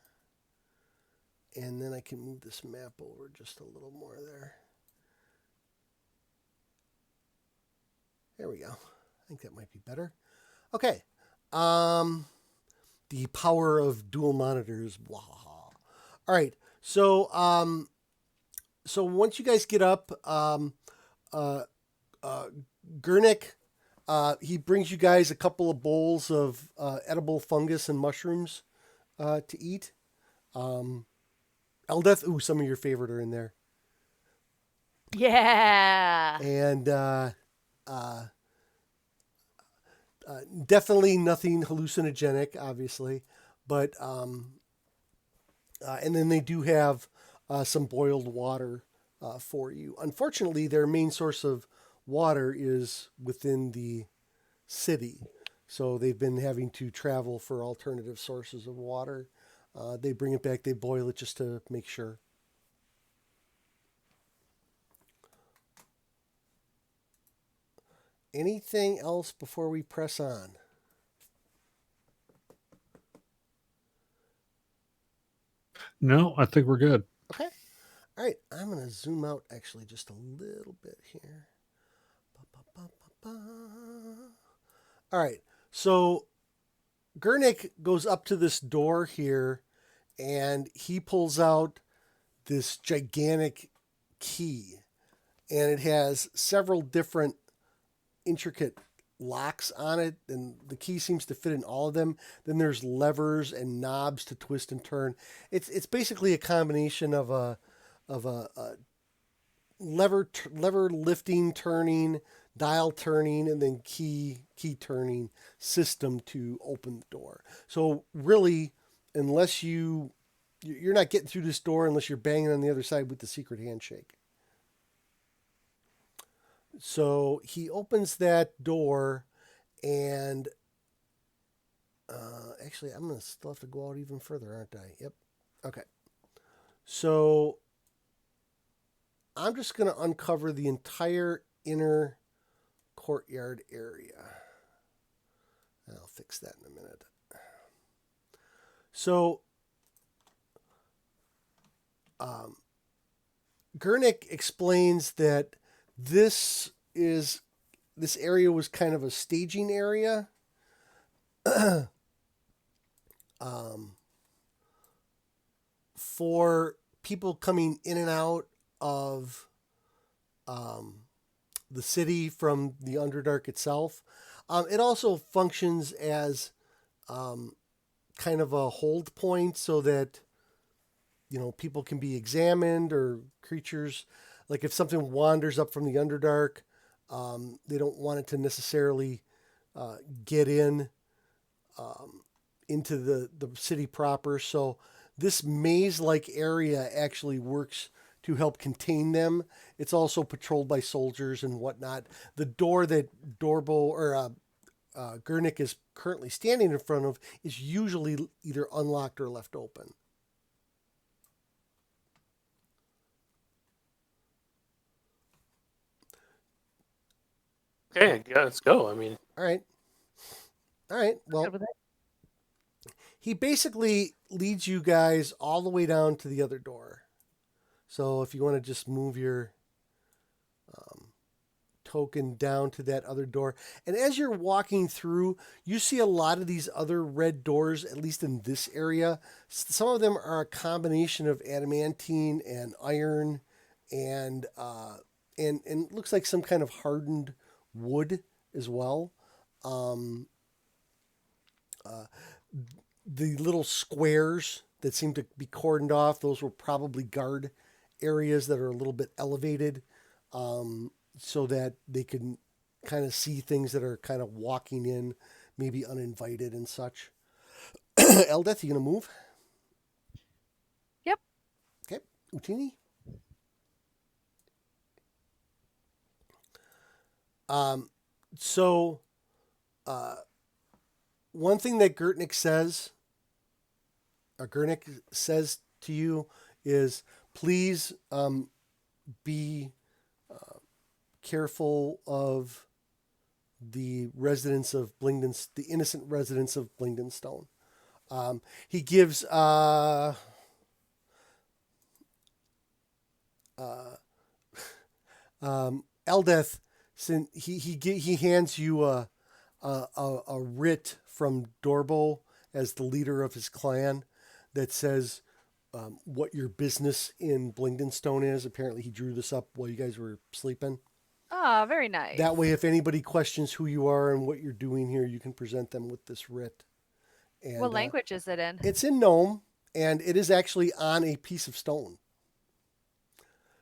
And then I can move this map over just a little more there. There we go. I think that might be better. Okay. The power of dual monitors. Blah. All right. So once you guys get up, Gurnik, he brings you guys a couple of bowls of edible fungus and mushrooms to eat. Eldeth, ooh, some of your favorite are in there. Yeah. And definitely nothing hallucinogenic, obviously, but and then they do have some boiled water for you. Unfortunately, their main source of water is within the city, so they've been having to travel for alternative sources of water. They bring it back, they boil it just to make sure. Anything else before we press on? No, I think we're good. Okay. All right. I'm going to zoom out actually just a little bit here. All right. So Gurnik goes up to this door here and he pulls out this gigantic key. And it has several different intricate locks on it, and the key seems to fit in all of them. Then there's levers and knobs to twist and turn. It's basically a combination of a lever lifting, turning, dial turning, and then key turning system to open the door. So really, unless you're not getting through this door unless you're banging on the other side with the secret handshake. So he opens that door, and actually, I'm going to still have to go out even further, aren't I? Yep. Okay. So I'm just going to uncover the entire inner courtyard area. I'll fix that in a minute. So, Gurnik explains that this area was kind of a staging area. For people coming in and out of the city from the Underdark itself. It also functions as kind of a hold point so that people can be examined, or creatures, like if something wanders up from the Underdark, they don't want it to necessarily get into the city proper. So this maze-like area actually works to help contain them. It's also patrolled by soldiers and whatnot. The door that Gurnik is currently standing in front of is usually either unlocked or left open. Okay, yeah, let's go. I mean, All right. Well, Good with it. he basically leads you guys all the way down to the other door. So if you want to just move your token down to that other door. And as you're walking through, you see a lot of these other red doors, at least in this area. Some of them are a combination of adamantine and iron and looks like some kind of hardened wood as well. The little squares that seem to be cordoned off, those were probably guard areas that are a little bit elevated, so that they can kind of see things that are kind of walking in, maybe uninvited and such. Eldeth, you gonna move? Yep. Okay. Utini? So, one thing that Gurnik says to you is, please be careful of the residents of the innocent residents of Blingdenstone. He gives Eldeth, he hands you a writ from Dorbo as the leader of his clan that says what your business in Blingdenstone is. Apparently, he drew this up while you guys were sleeping. Ah, very nice. That way, if anybody questions who you are and what you're doing here, you can present them with this writ. And, what language is it in? It's in Gnome, and it is actually on a piece of stone.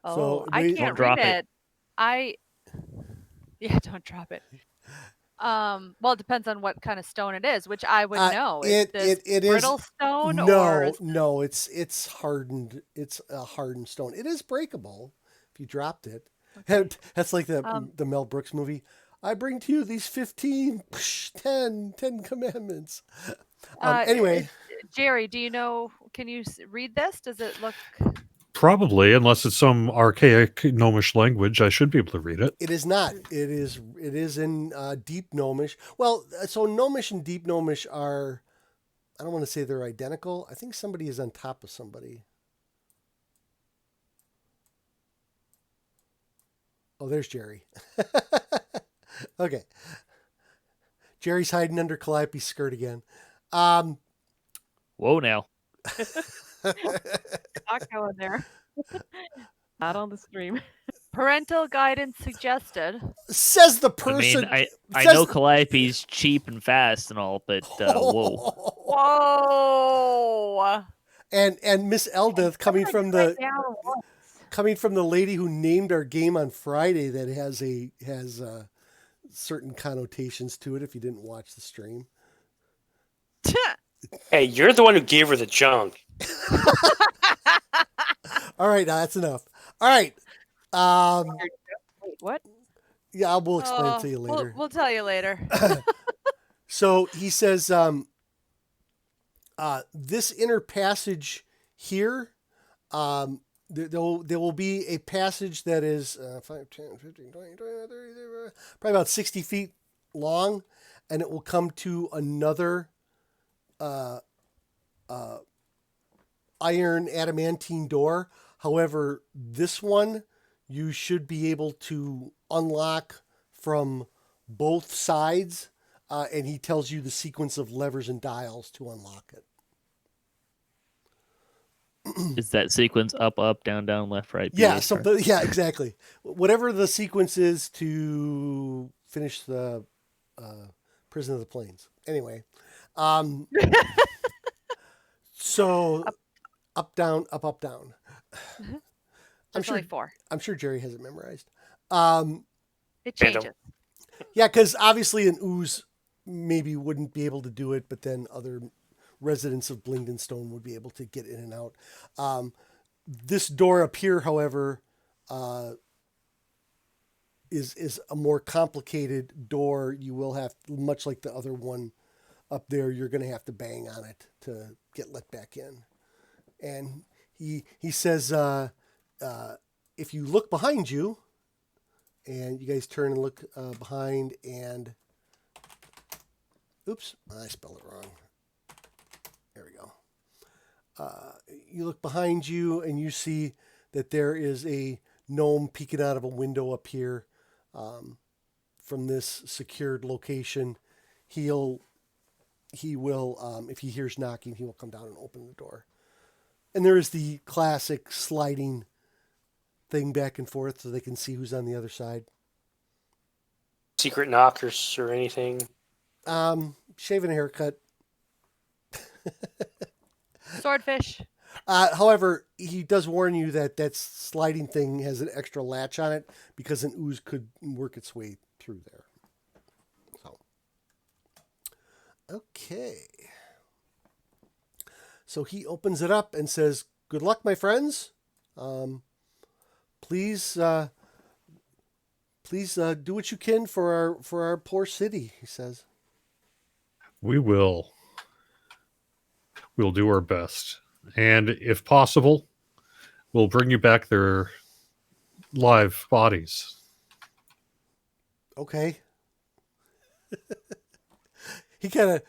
Oh, so I wait- can't Don't drop read it. Yeah, don't drop it. Well, it depends on what kind of stone it is, which I would know. It this is brittle stone, or no, is no. It's hardened. It's a hardened stone. It is breakable if you dropped it. That's like the Mel Brooks movie. I bring to you these 10 commandments. Anyway, Jerry, do you know? Can you read this? Does it look? Probably, unless it's some archaic gnomish language, I should be able to read it. it is not. It is in Deep Gnomish. Well, so Gnomish and Deep Gnomish are, I don't want to say they're identical. I think somebody is on top of somebody. Oh, there's Jerry. Okay. Jerry's hiding under Calliope's skirt again. Whoa, now. Not going there. Not on the stream. Parental guidance suggested. Says the person. I says know the- Calliope's cheap and fast and all, but whoa. Whoa! And Miss Eldeth coming from the lady who named our game on Friday that has certain connotations to it. If you didn't watch the stream, hey, you're the one who gave her the junk. all right, now that's enough. All right, Wait, what? Yeah, we'll explain it to you We'll, later. we'll tell you later. So he says, this inner passage here, there will be a passage that is 5, 10, 15, 20, 30, probably about 60 feet long, and it will come to another iron adamantine door. However, this one you should be able to unlock from both sides, and he tells you the sequence of levers and dials to unlock it. Is that sequence up, up, down, down, left, right? Yeah, BH, something. Yeah, exactly. Whatever the sequence is to finish the Prison of the Plains. Anyway, so up, down, up, up, down. There's only 4. I'm sure Jerry has it memorized. It Random. changes. Yeah, because obviously an ooze maybe wouldn't be able to do it, but then other residents of Blingdenstone would be able to get in and out. This door up here, however, is a more complicated door. You will have, much like the other one up there, you're going to have to bang on it to get let back in. And he says, if you look behind you, and you guys turn and look behind, and oops, I spelled it wrong. There we go. You look behind you, and you see that there is a gnome peeking out of a window up here from this secured location. He will, if he hears knocking, he will come down and open the door. And there is the classic sliding thing back and forth so they can see who's on the other side. Secret knockers or anything? Shave and a haircut. Swordfish. However, he does warn you that sliding thing has an extra latch on it because an ooze could work its way through there. So, okay. So he opens it up and says, "Good luck, my friends. Please do what you can for our poor city," he says. We will. We'll do our best. And if possible, we'll bring you back their live bodies. Okay. He kind of,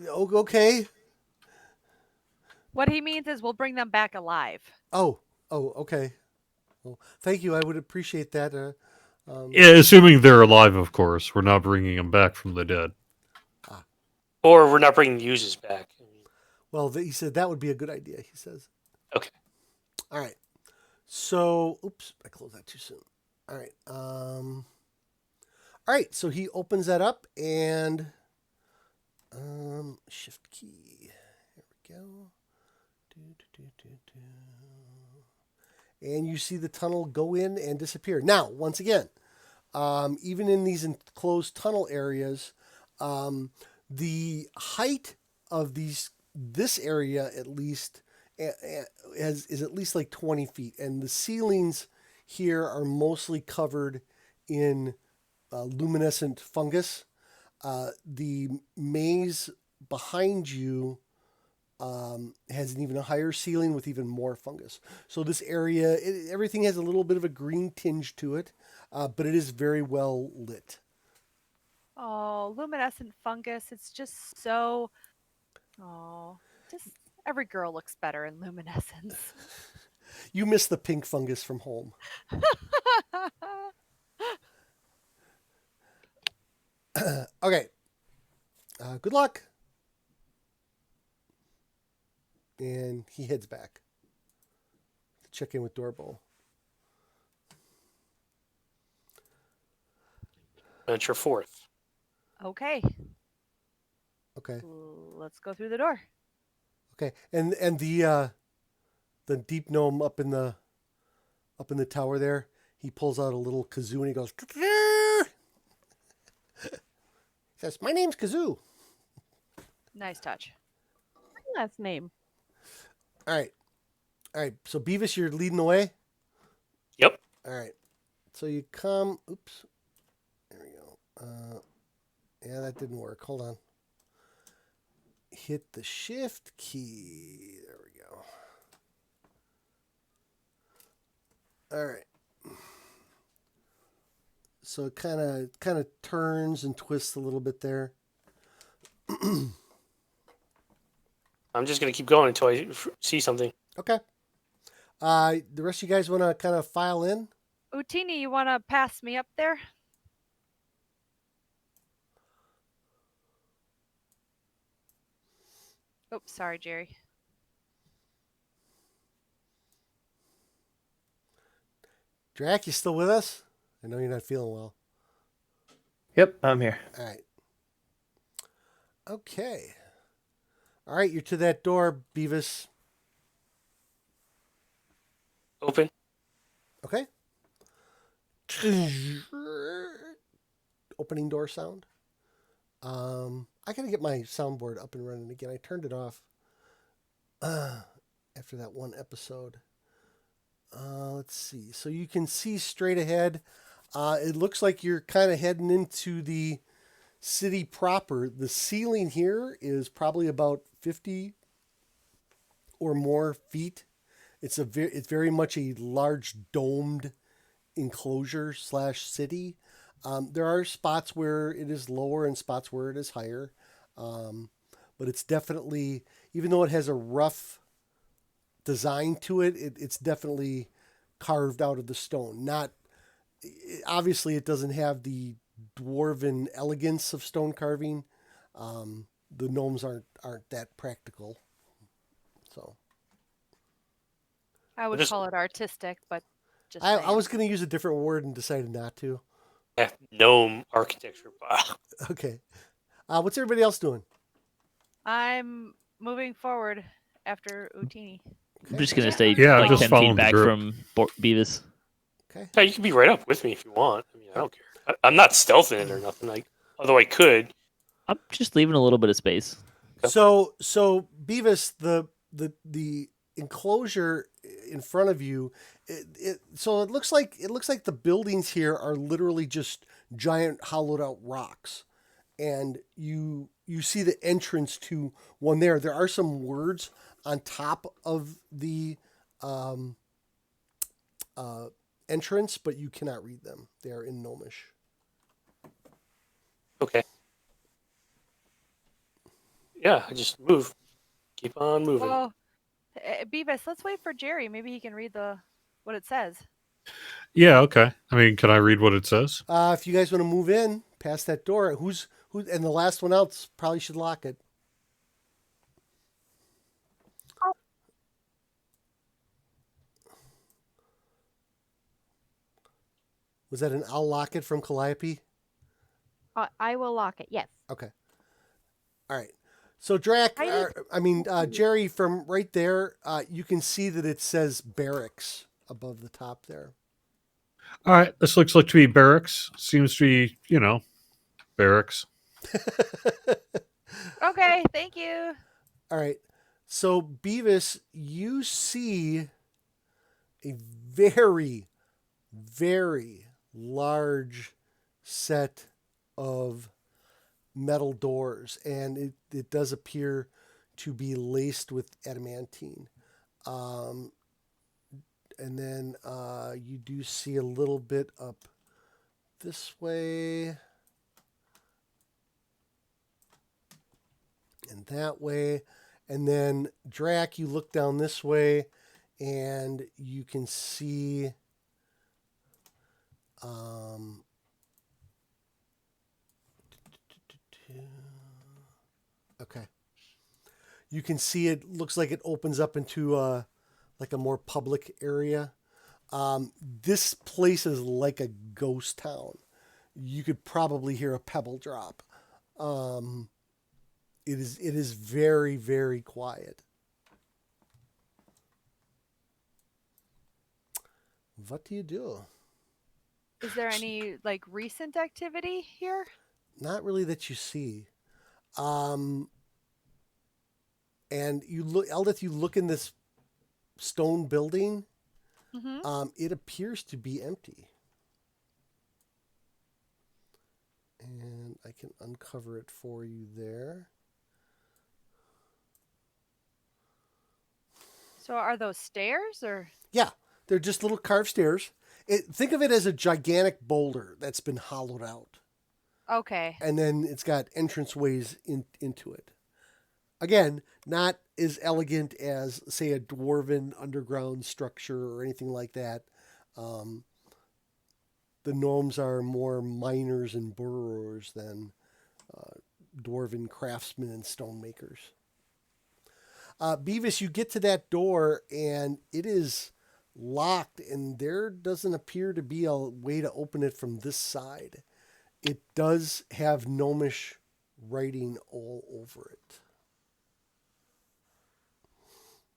okay. What he means is we'll bring them back alive. Oh, okay. Well, thank you. I would appreciate that. Yeah, assuming they're alive, of course. We're not bringing them back from the dead. Or we're not bringing users back. Well, he said that would be a good idea, he says. Okay. All right. So, oops, I closed that too soon. All right. All right. So he opens that up and shift key. Here we go. And you see the tunnel go in and disappear. Now, once again, even in these enclosed tunnel areas, the height of this area at least is at least like 20 feet, and the ceilings here are mostly covered in luminescent fungus. The maze behind you has an even higher ceiling with even more fungus. So this area, everything has a little bit of a green tinge to it, but it is very well lit. Oh, luminescent fungus. It's just so... Oh, just every girl looks better in luminescence. You miss the pink fungus from home. Okay. Good luck. And he heads back to check in with Dorbo. Venture forth. Okay, Okay. let's go through the door. Okay. And the deep gnome up in the tower there, he pulls out a little kazoo and he goes, he says, "My name's Cazu." Nice touch. Last name. All right. So Beavis, you're leading the way. Yep. All right. So you come. Oops. There we go. Yeah, that didn't work. Hold on. Hit the shift key. There we go. All right. So it kind of turns and twists a little bit there. I'm just gonna keep going until I see something. Okay. The rest of you guys want to kind of file in? Utini, you want to pass me up there? Oops, sorry, Jerry. Drac, you still with us? I know you're not feeling well. Yep, I'm here. All right. Okay. All right, you're to that door, Beavis. Open. Okay. Opening door sound. I gotta get my soundboard up and running again. I turned it off after that one episode. Let's see. So you can see straight ahead. It looks like you're kind of heading into the city proper. The ceiling here is probably about 50 or more feet. It's very much a large domed enclosure / city. There are spots where it is lower and spots where it is higher. But it's definitely, even though it has a rough design to it, it's definitely carved out of the stone. Obviously it doesn't have the dwarven elegance of stone carving. The gnomes aren't that practical. So I would Just- call it artistic, but just I saying. was going to use a different word and decided not to. Yeah, gnome architecture. Okay. What's everybody else doing? I'm moving forward after Utini. I'm just gonna stay Yeah, like just 10 following feet the back group. from Beavis. Okay. Yeah, you can be right up with me if you want. I mean, I don't care. I'm not stealthing it or nothing. Although I could. I'm just leaving a little bit of space. So Beavis, the enclosure in front of you, so it looks like the buildings here are literally just giant hollowed out rocks, and you see the entrance to one there. There are some words on top of the entrance, but you cannot read them. They are in Gnomish. Okay. Yeah, I just move. Keep on moving. Well, Beavis, let's wait for Jerry. Maybe he can read what it says. Yeah, okay. I mean, can I read what it says? If you guys want to move in past that door, who and the last one out probably should lock it. Was that an "I'll lock it" from Calliope? I will lock it. Yes. Okay. All right. So Drac, Jerry, from right there, you can see that it says barracks above the top there. All right, this looks like to be barracks. Seems to be, barracks. Okay, thank you. All right. So Beavis, you see a very, very large set of metal doors, and it does appear to be laced with adamantine. And then you do see a little bit up this way and that way. And then Drac, you look down this way and you can see okay. You can see it looks like it opens up into like a more public area. This place is like a ghost town. You could probably hear a pebble drop. It is very, very quiet. What do you do? Is there any recent activity here? Not really that you see. And you look, Eldeth, you look in this stone building. Mm-hmm. It appears to be empty. And I can uncover it for you there. So are those stairs or? Yeah, they're just little carved stairs. Think of it as a gigantic boulder that's been hollowed out. Okay. And then it's got entranceways into it. Again, not as elegant as, say, a dwarven underground structure or anything like that. The gnomes are more miners and burrowers than dwarven craftsmen and stonemakers. Beavis, you get to that door and it is locked, and there doesn't appear to be a way to open it from this side. It does have gnomish writing all over it.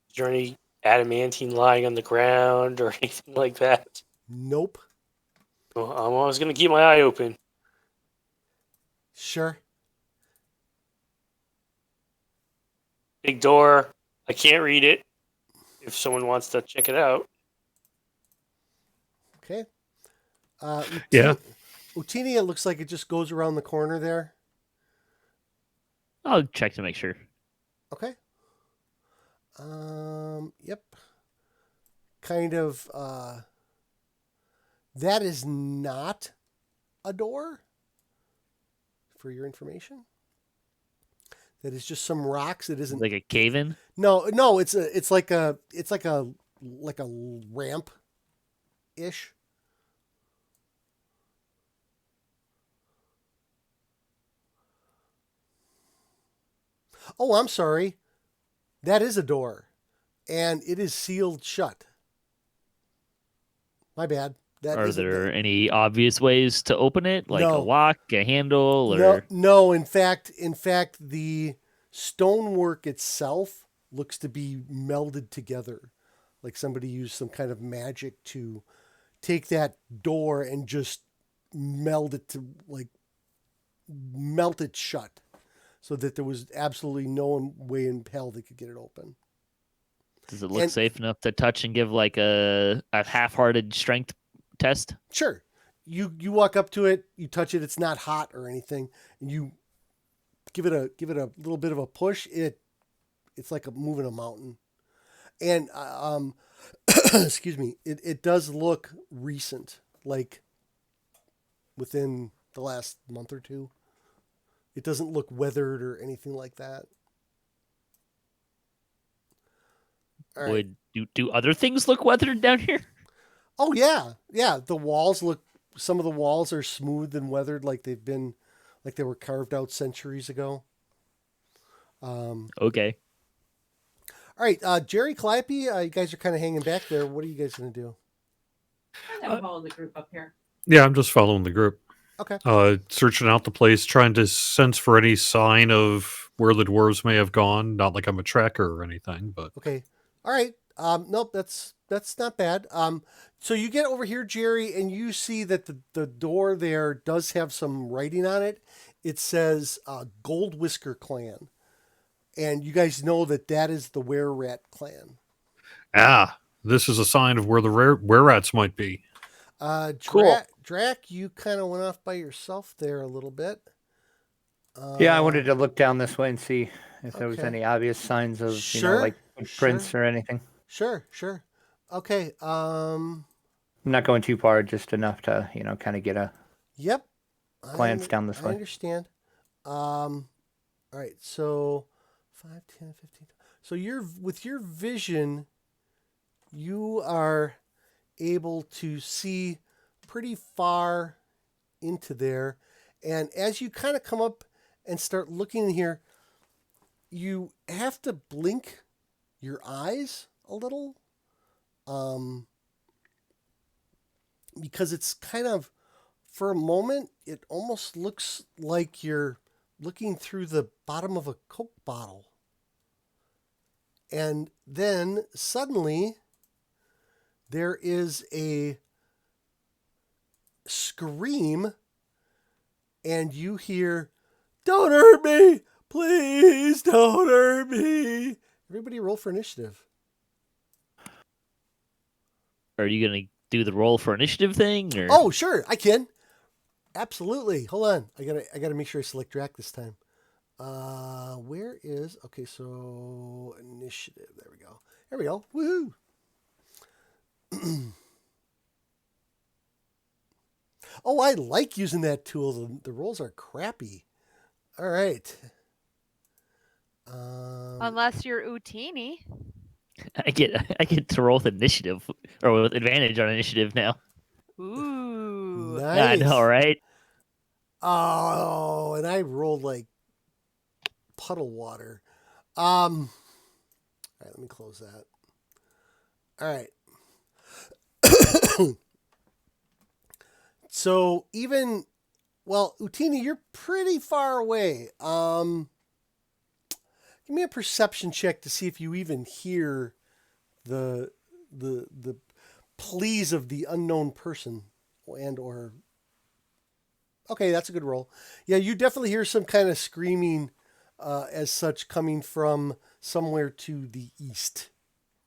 Is there any adamantine lying on the ground or anything like that? Nope. Well, I'm always going to keep my eye open. Sure. Big door. I can't read it. If someone wants to check it out. Okay. Yeah. Utini, it looks like it just goes around the corner there. I'll check to make sure. Okay. Yep. Kind of, that is not a door, for your information. That is just some rocks. It isn't Like a cave in? No, it's like a ramp ish. Oh, I'm sorry. That is a door, and it is sealed shut. My bad. That Are isn't there any obvious ways to open it? Like No. a lock, a handle, or No. In fact, the stonework itself looks to be melded together, like somebody used some kind of magic to take that door and just melt it shut, so that there was absolutely no way in hell they could get it open. does it look And- safe enough to touch and give like a half-hearted strength test? Sure. You walk up to it, you touch it, it's not hot or anything, and you give it a little bit of a push. It's like moving a mountain. And excuse me, it does look recent, like within the last month or two. It doesn't look weathered or anything like that. All right. Would do other things look weathered down here? Oh yeah. Some of the walls are smooth and weathered, like they were carved out centuries ago. Okay. All right, Jerry, Calliope, you guys are kind of hanging back there. What are you guys going to do? I'm following the group up here. Yeah, I'm just following the group. Okay. Searching out the place, trying to sense for any sign of where the dwarves may have gone. Not like I'm a tracker or anything, but Okay. All right. Nope, that's not bad. So you get over here, Jerry, and you see that the door there does have some writing on it. It says Gold Whisker Clan. And you guys know that is the Were-Rat clan. this is a sign of where the were-rats might be. Cool. Drac, you kind of went off by yourself there a little bit. Yeah, I wanted to look down this way and see if there was okay. any obvious signs of, Sure, like footprints or anything. Sure. Okay. I'm not going too far, just enough to, kind of get a Yep. glance down this I way. understand. All right. So 5, 10, 15. So with your vision, you are able to see pretty far into there. And as you kind of come up and start looking in here, you have to blink your eyes a little. Because it's kind of, for a moment, it almost looks like you're looking through the bottom of a Coke bottle. And then suddenly there is a scream, and you hear, "Don't hurt me! Please don't hurt me!" Everybody roll for initiative. Are you gonna do the roll for initiative thing? Or Oh, sure, I can. Absolutely. Hold on. I gotta make sure I select Drac this time. Where is okay? So initiative. There we go. There we go. Woohoo! Oh, I like using that tool. The rolls are crappy. All right. Unless you're Utini. I get to roll with initiative or with advantage on initiative now. Ooh. Nice. I know, right? Oh, and I rolled like puddle water. All right, let me close that. All right. So Utini, you're pretty far away. Give me a perception check to see if you even hear the pleas of the unknown person or. Okay, that's a good roll. Yeah, you definitely hear some kind of screaming as such coming from somewhere to the east.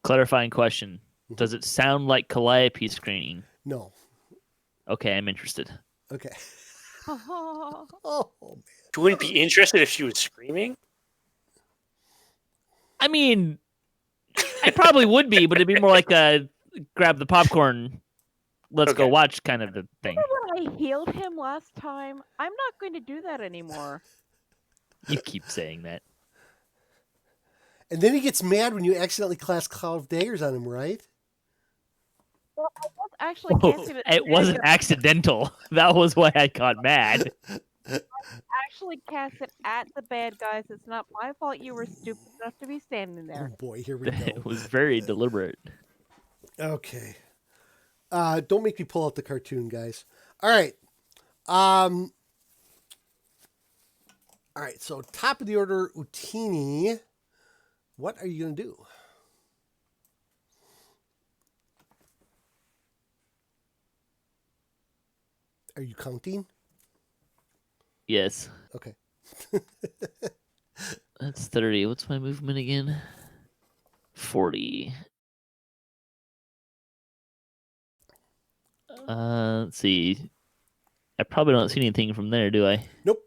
Clarifying question. Does it sound like Calliope screaming? No. Okay, I'm interested. Okay. Oh, Oh, man. You wouldn't be interested if she was screaming? I mean, I probably would be, but it'd be more like a grab the popcorn, let's go Okay. watch kind of the thing. Remember when I healed him last time? I'm not going to do that anymore. You keep saying that. And then he gets mad when you accidentally cast Cloud of Daggers on him, right? Well, I was actually Whoa, casting it wasn't accidental. That was why I got mad. actually cast it at the bad guys. It's not my fault you were stupid enough to be standing Oh there. boy, here we It go. was very deliberate. Okay. Don't make me pull out the cartoon, guys. All right. All right, so top of the order, Utini. What are you going to do? Are you counting? Yes. Okay. That's 30. What's my movement again? 40. Let's see. I probably don't see anything from there, do I? Nope.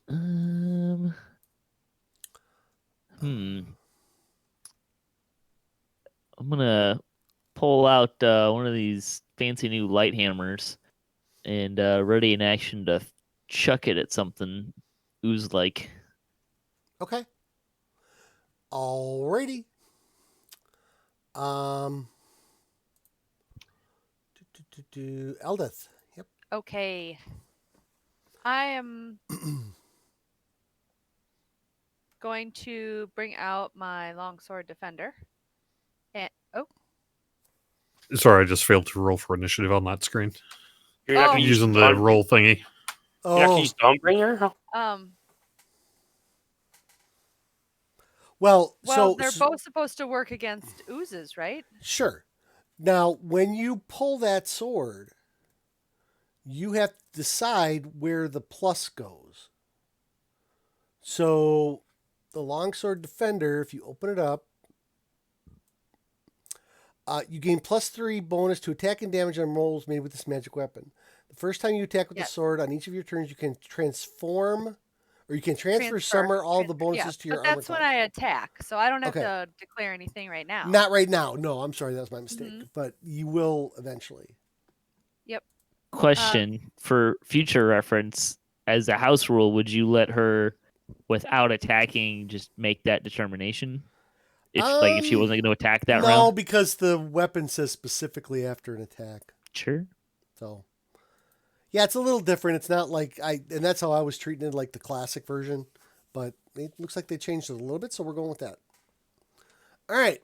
I'm gonna pull out one of these fancy new light hammers and ready in action to chuck it at something ooze like. Okay. Alrighty. Eldeth. Yep. okay. I am going to bring out my longsword defender. And Sorry, I just failed to roll for initiative on that screen. You're not Oh. going to use Using the roll thingy. You're not going Oh, to use Dawnbringer? well, well, they're both supposed to work against oozes, right? Sure. Now, when you pull that sword, you have to decide where the plus goes. So, the longsword defender, if you open it up, you gain +3 bonus to attack and damage on rolls made with this magic weapon. The first time you attack with the sword, on each of your turns, you can transform, or you can transfer some or all the bonuses to your but armor that's when class. I attack, so I don't have Okay. to declare anything right now. Not right now. No, I'm sorry, that was my mistake. But you will eventually. Yep. Question for future reference: as a house rule, would you let her, without attacking, just make that determination? If she wasn't going to attack that no, round? because the weapon says specifically after an attack. Sure. So, yeah, it's a little different. It's not like and that's how I was treating it, like the classic version. But it looks like they changed it a little bit, so we're going with that. All right.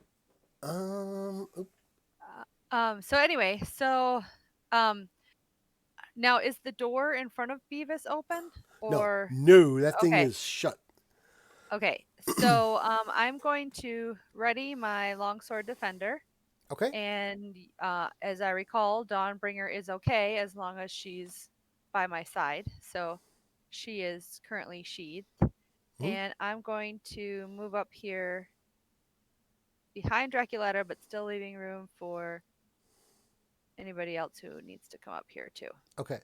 So anyway, now is the door in front of Beavis open? Or No, that thing Okay. is shut. Okay, so I'm going to ready my longsword defender, Okay. and as I recall, Dawnbringer is okay as long as she's by my side. So she is currently sheathed, and I'm going to move up here behind Draculetta, but still leaving room for anybody else who needs to come up here too. Okay.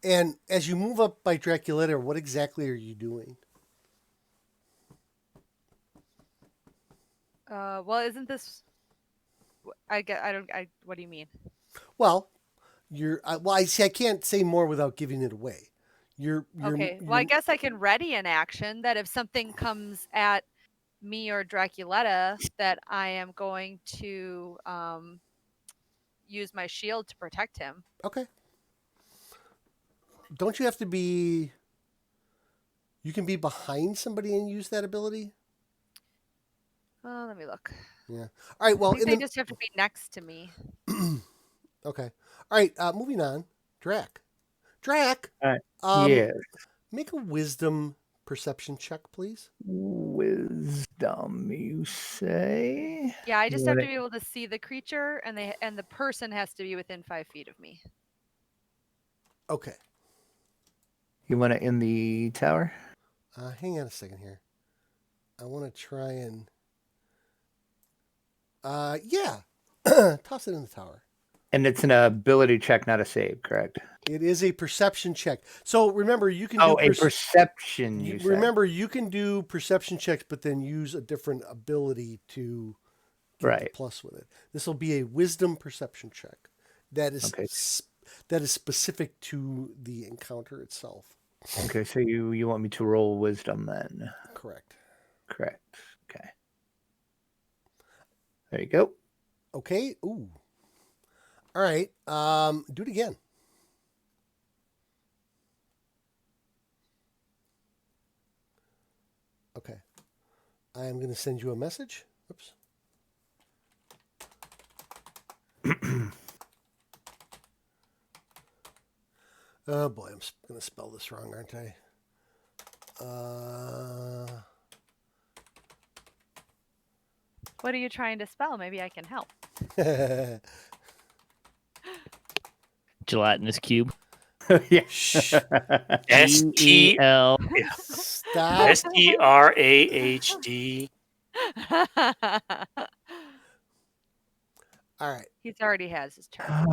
And as you move up by Draculetta, what exactly are you doing? Well, isn't this? I get. I don't. I. What do you mean? Well, I see. I can't say more without giving it away. Okay. Well, I guess I can ready an action that if something comes at me or Draculetta, that I am going to use my shield to protect him. Okay. Don't you have to be? You can be behind somebody and use that ability. Let me look. Yeah. All right. Well, I think they just have to be next to me. Okay. All right. Moving on. Drac. Yes. Make a wisdom perception check, please. Wisdom, you say? Yeah, I just You have to wanna- be able to see the creature, and the person has to be within 5 feet of me. Okay. You want it in the tower? Hang on a second here. I want to try and. Yeah. Toss it in the tower. And it's an ability check, not a save, correct? It is a perception check. So remember, you can Oh, do a perception, you said. remember, you can do perception checks, but then use a different ability to get the Right. plus with it. This will be a wisdom perception check that is Okay. that is specific to the encounter itself. Okay, so you want me to roll wisdom then? Correct. Correct. Okay. There you go. Okay. Ooh. All right. Do it again. Okay. I am going to send you a message. Oops. Oh boy, I'm going to spell this wrong, aren't I? What are you trying to spell? Maybe I can help. Gelatinous cube. Yeah. E-L. Stop. STRAHD. All right. He's already has his turn.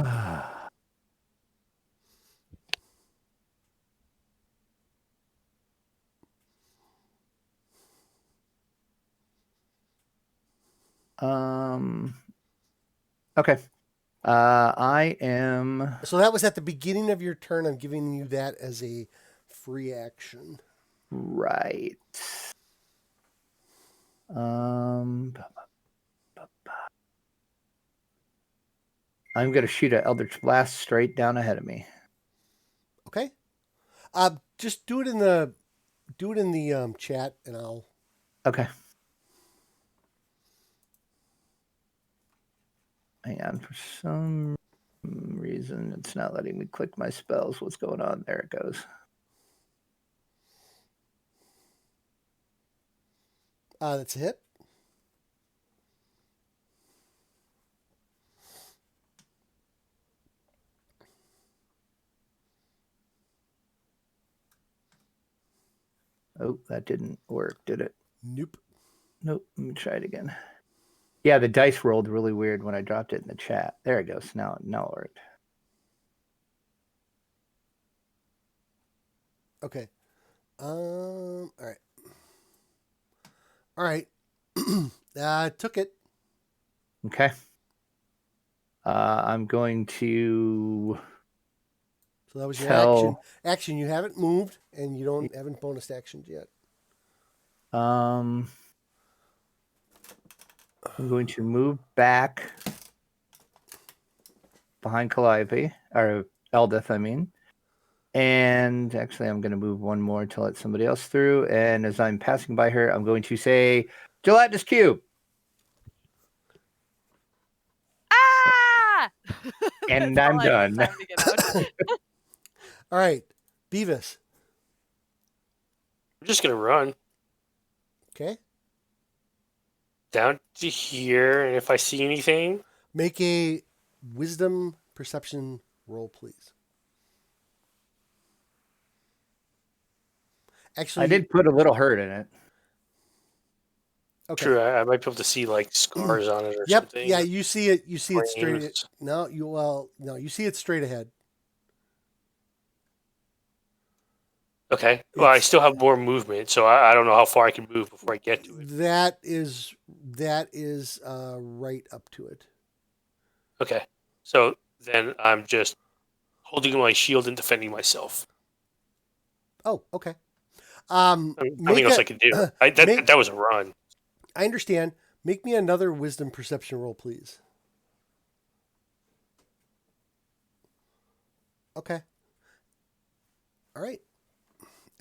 Okay. I am. So that was at the beginning of your turn. I'm giving you that as a free action. Right. I'm going to shoot an Eldritch Blast straight down ahead of me. Okay. Just do it in the chat, and I'll. Okay. Hang on. For some reason, it's not letting me click my spells. What's going on? There it goes. That's a hit. Oh, that didn't work, did it? Nope. Nope. Let me try it again. Yeah, the dice rolled really weird when I dropped it in the chat. There it goes. Now it worked. Okay. All right. All right. I took it. Okay. I'm going to. So that was your Tell- action. Action. You haven't moved, and you haven't bonus actioned yet. I'm going to move back behind Calliope, or Eldeth, I mean. And actually, I'm going to move one more to let somebody else through. And as I'm passing by her, I'm going to say, Gelatinous Cube. Ah! And That's I'm all I have done. time to get out. All right. Beavis. I'm just gonna run Okay. down to here, and if I see anything, Make a wisdom perception roll, please. Actually, I did put a little hurt in it. Okay. True, I might be able to see like scars on it or Yep. something. Yeah, you see it. You see it straight. Frames. No, you see it straight ahead. Okay. Well, I It's- still have more movement, so I don't know how far I can move before I get to it. That is right up to it. Okay. So then I'm just holding my shield and defending myself. Oh, okay. Nothing else I can do. That was a run. I understand. Make me another wisdom perception roll, please. Okay. All right.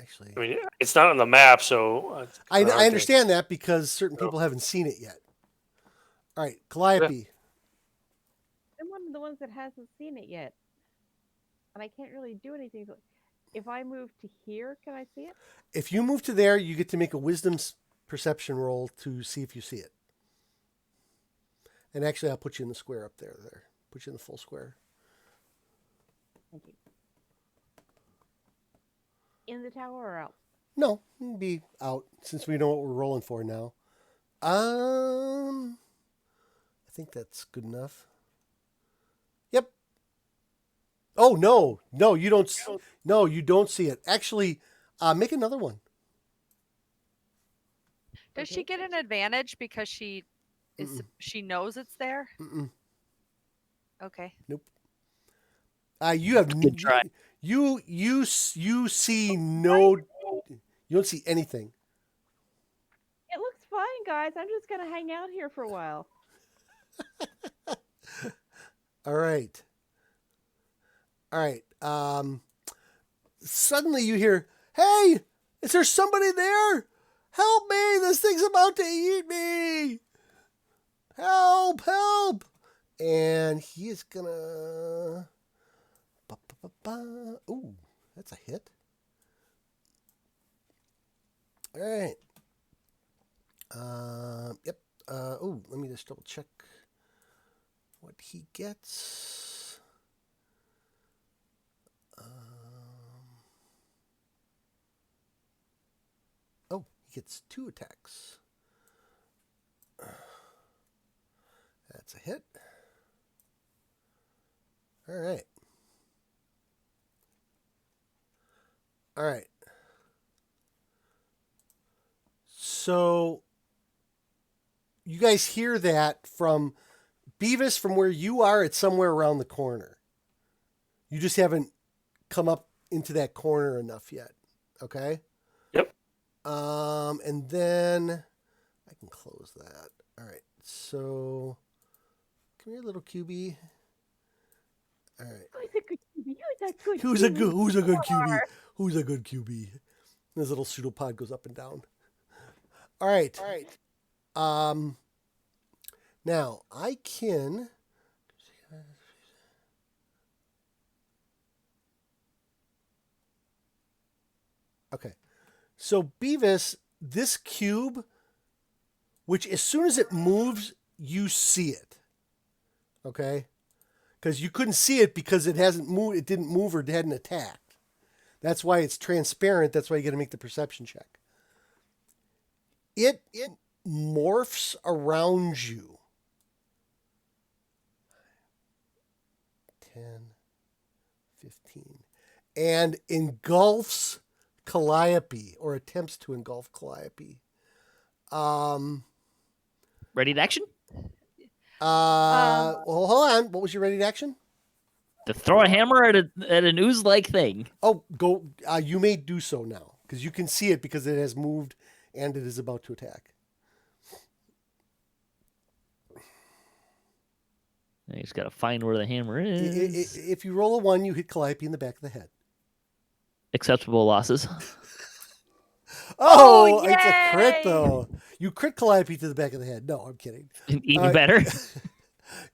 Actually, I mean, it's not on the map, so I understand that because certain people haven't seen it yet. All right, Calliope. I'm one of the ones that hasn't seen it yet, and I can't really do anything. So if I move to here, can I see it? If you move to there, you get to make a wisdom perception roll to see if you see it. And actually, I'll put you in the square up there. There, put you in the full square. Thank you. In the tower or out? No, be out since we know what we're rolling for now. I think that's good enough. Yep. Oh no, you don't. No, you don't see it. Actually, make another one. Does she get an advantage because she knows it's there? Mm-mm. Okay. Nope. You have Good try. You see no. You don't see anything. It looks fine, guys. I'm just gonna hang out here for a while. All right. Suddenly you hear, "Hey, is there somebody there? Help me! This thing's about to eat me! Help! Help!" And he is gonna. Ooh, that's a hit. All right. Yep. Let me just double check what he gets. He gets 2 attacks. That's a hit. All right. So you guys hear that from Beavis from where you are. It's somewhere around the corner. You just haven't come up into that corner enough yet. Okay? Yep. And then I can close that. All right. So come here, little QB. All right. Who's a good QB? Who's a good QB? Who's a good QB? This little pseudopod goes up and down. All right. Now I can. Okay. So Beavis, this cube, which as soon as it moves, you see it. Okay? Because you couldn't see it because it hasn't moved, it didn't move or it hadn't attacked. That's why it's transparent. That's why you got to make the perception check. It morphs around you. 10, 15. And engulfs Calliope, or attempts to engulf Calliope. Ready to action? Well, hold on. What was your ready to action? To throw a hammer at an ooze-like thing. Oh, go. You may do so now because you can see it because it has moved and it is about to attack. I just got to find where the hammer is. If you roll a 1, you hit Calliope in the back of the head. Acceptable losses. Oh, yay! it's a crit though. You crit Calliope to the back of the head. No, I'm kidding. Even better.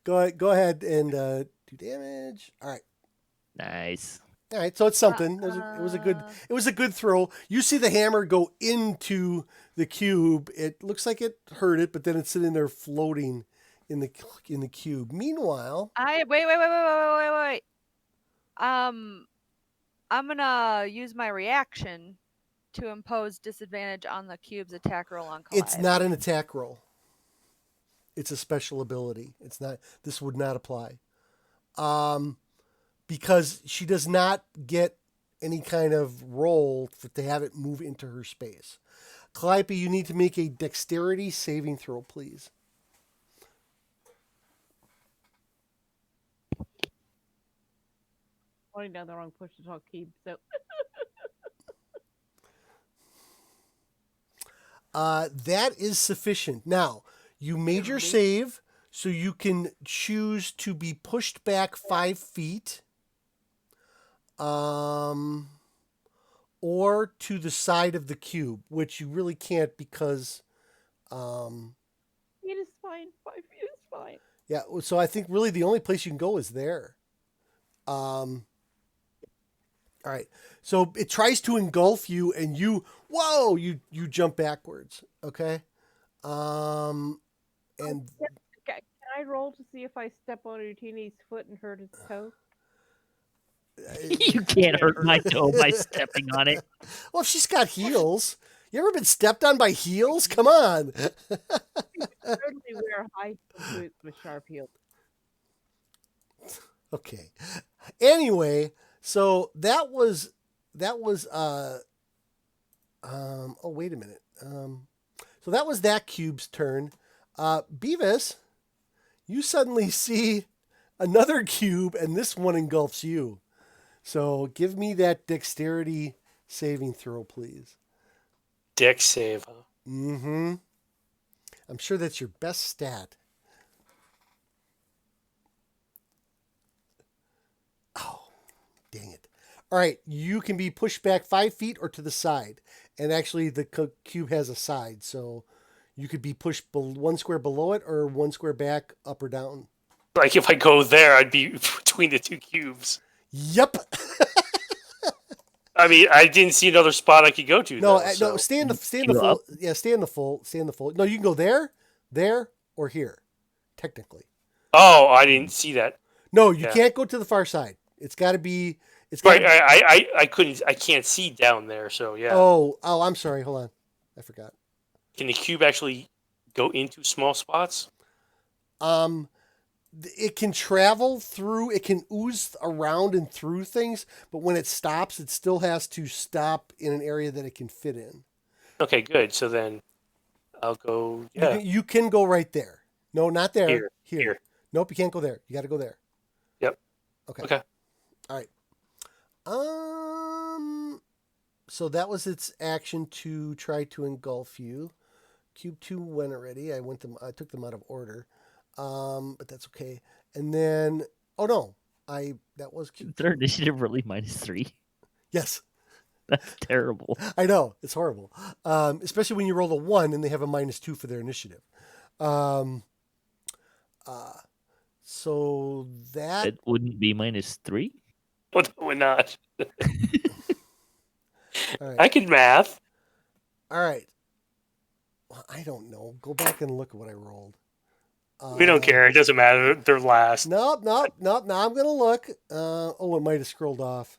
Go ahead and do damage. All right. Nice. All right, so it's something. It was a good throw. You see the hammer go into the cube. It looks like it hurt it, but then it's sitting there floating in the cube. Meanwhile, I'm gonna use my reaction to impose disadvantage on the cube's attack roll on Calliope. It's not an attack roll. It's a special ability. It's not. This would not apply. Because she does not get any kind of roll to have it move into her space. Calliope, you need to make a dexterity saving throw, please. Pointing down the wrong push to talk cube. So that is sufficient. Now, you made your save, so you can choose to be pushed back 5 feet. Or to the side of the cube, which you really can't because... it is fine. 5 feet is fine. Yeah, so I think really the only place you can go is there. All right. So it tries to engulf you, and you jump backwards. Okay. And Can I roll to see if I step on Utini's foot and hurt its toe? You can't hurt my toe by stepping on it. Well, if she's got heels, you ever been stepped on by heels? Come on. Totally wear high boots with sharp heels. Okay. Anyway, so that was oh, wait a minute. So that was that cube's turn. Beavis, you suddenly see another cube, and this one engulfs you. So give me that dexterity saving throw, please. Dex save, huh? Mm-hmm. I'm sure that's your best stat. Oh, dang it. All right, you can be pushed back 5 feet or to the side. And actually, the cube has a side, so you could be pushed 1 square below it or 1 square back, up or down. Like if I go there, I'd be between the two cubes. Yep. I mean, I didn't see another spot I could go to. No, though, so. no, stay in the full. Yeah, stay in the full. No, you can go there, or here, technically. Oh, I didn't see that. No, you can't go to the far side. It's got to be. It's right. I couldn't. I can't see down there. So yeah. Oh, I'm sorry. Hold on, I forgot. Can the cube actually go into small spots? It can travel through. It can ooze around and through things, but when it stops, it still has to stop in an area that it can fit in. Okay, good. So then, I'll go. Yeah. You can go right there. No, not there. Here. Nope, you can't go there. You got to go there. Yep. Okay. All right. So that was its action to try to engulf you. Cube 2 went already. I took them out of order. But that's okay. And then, oh no, that was cube. Their initiative really -3. Yes. That's terrible. I know, it's horrible. Especially when you roll a 1 and they have a -2 for their initiative. So that It wouldn't be -3. No, we're not. All right. I can math. All right. Well, I don't know. Go back and look at what I rolled. We don't care. It doesn't matter. They're last. Nope. Now I'm going to look. It might have scrolled off.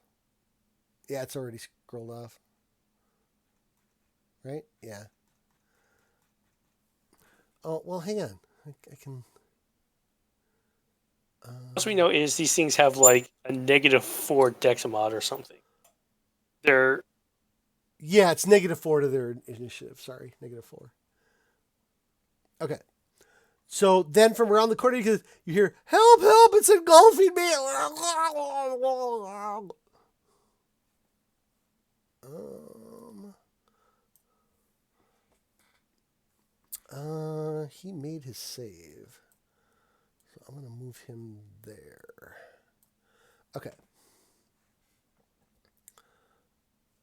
Yeah, it's already scrolled off. Right? Yeah. Oh, well, hang on. I can... What we know is these things have like a -4 dex mod or something. They're... Yeah, it's -4 to their initiative. Sorry, -4. Okay. So then from around the corner, you hear, help, it's engulfing me. He made his save. So I'm going to move him there. Okay.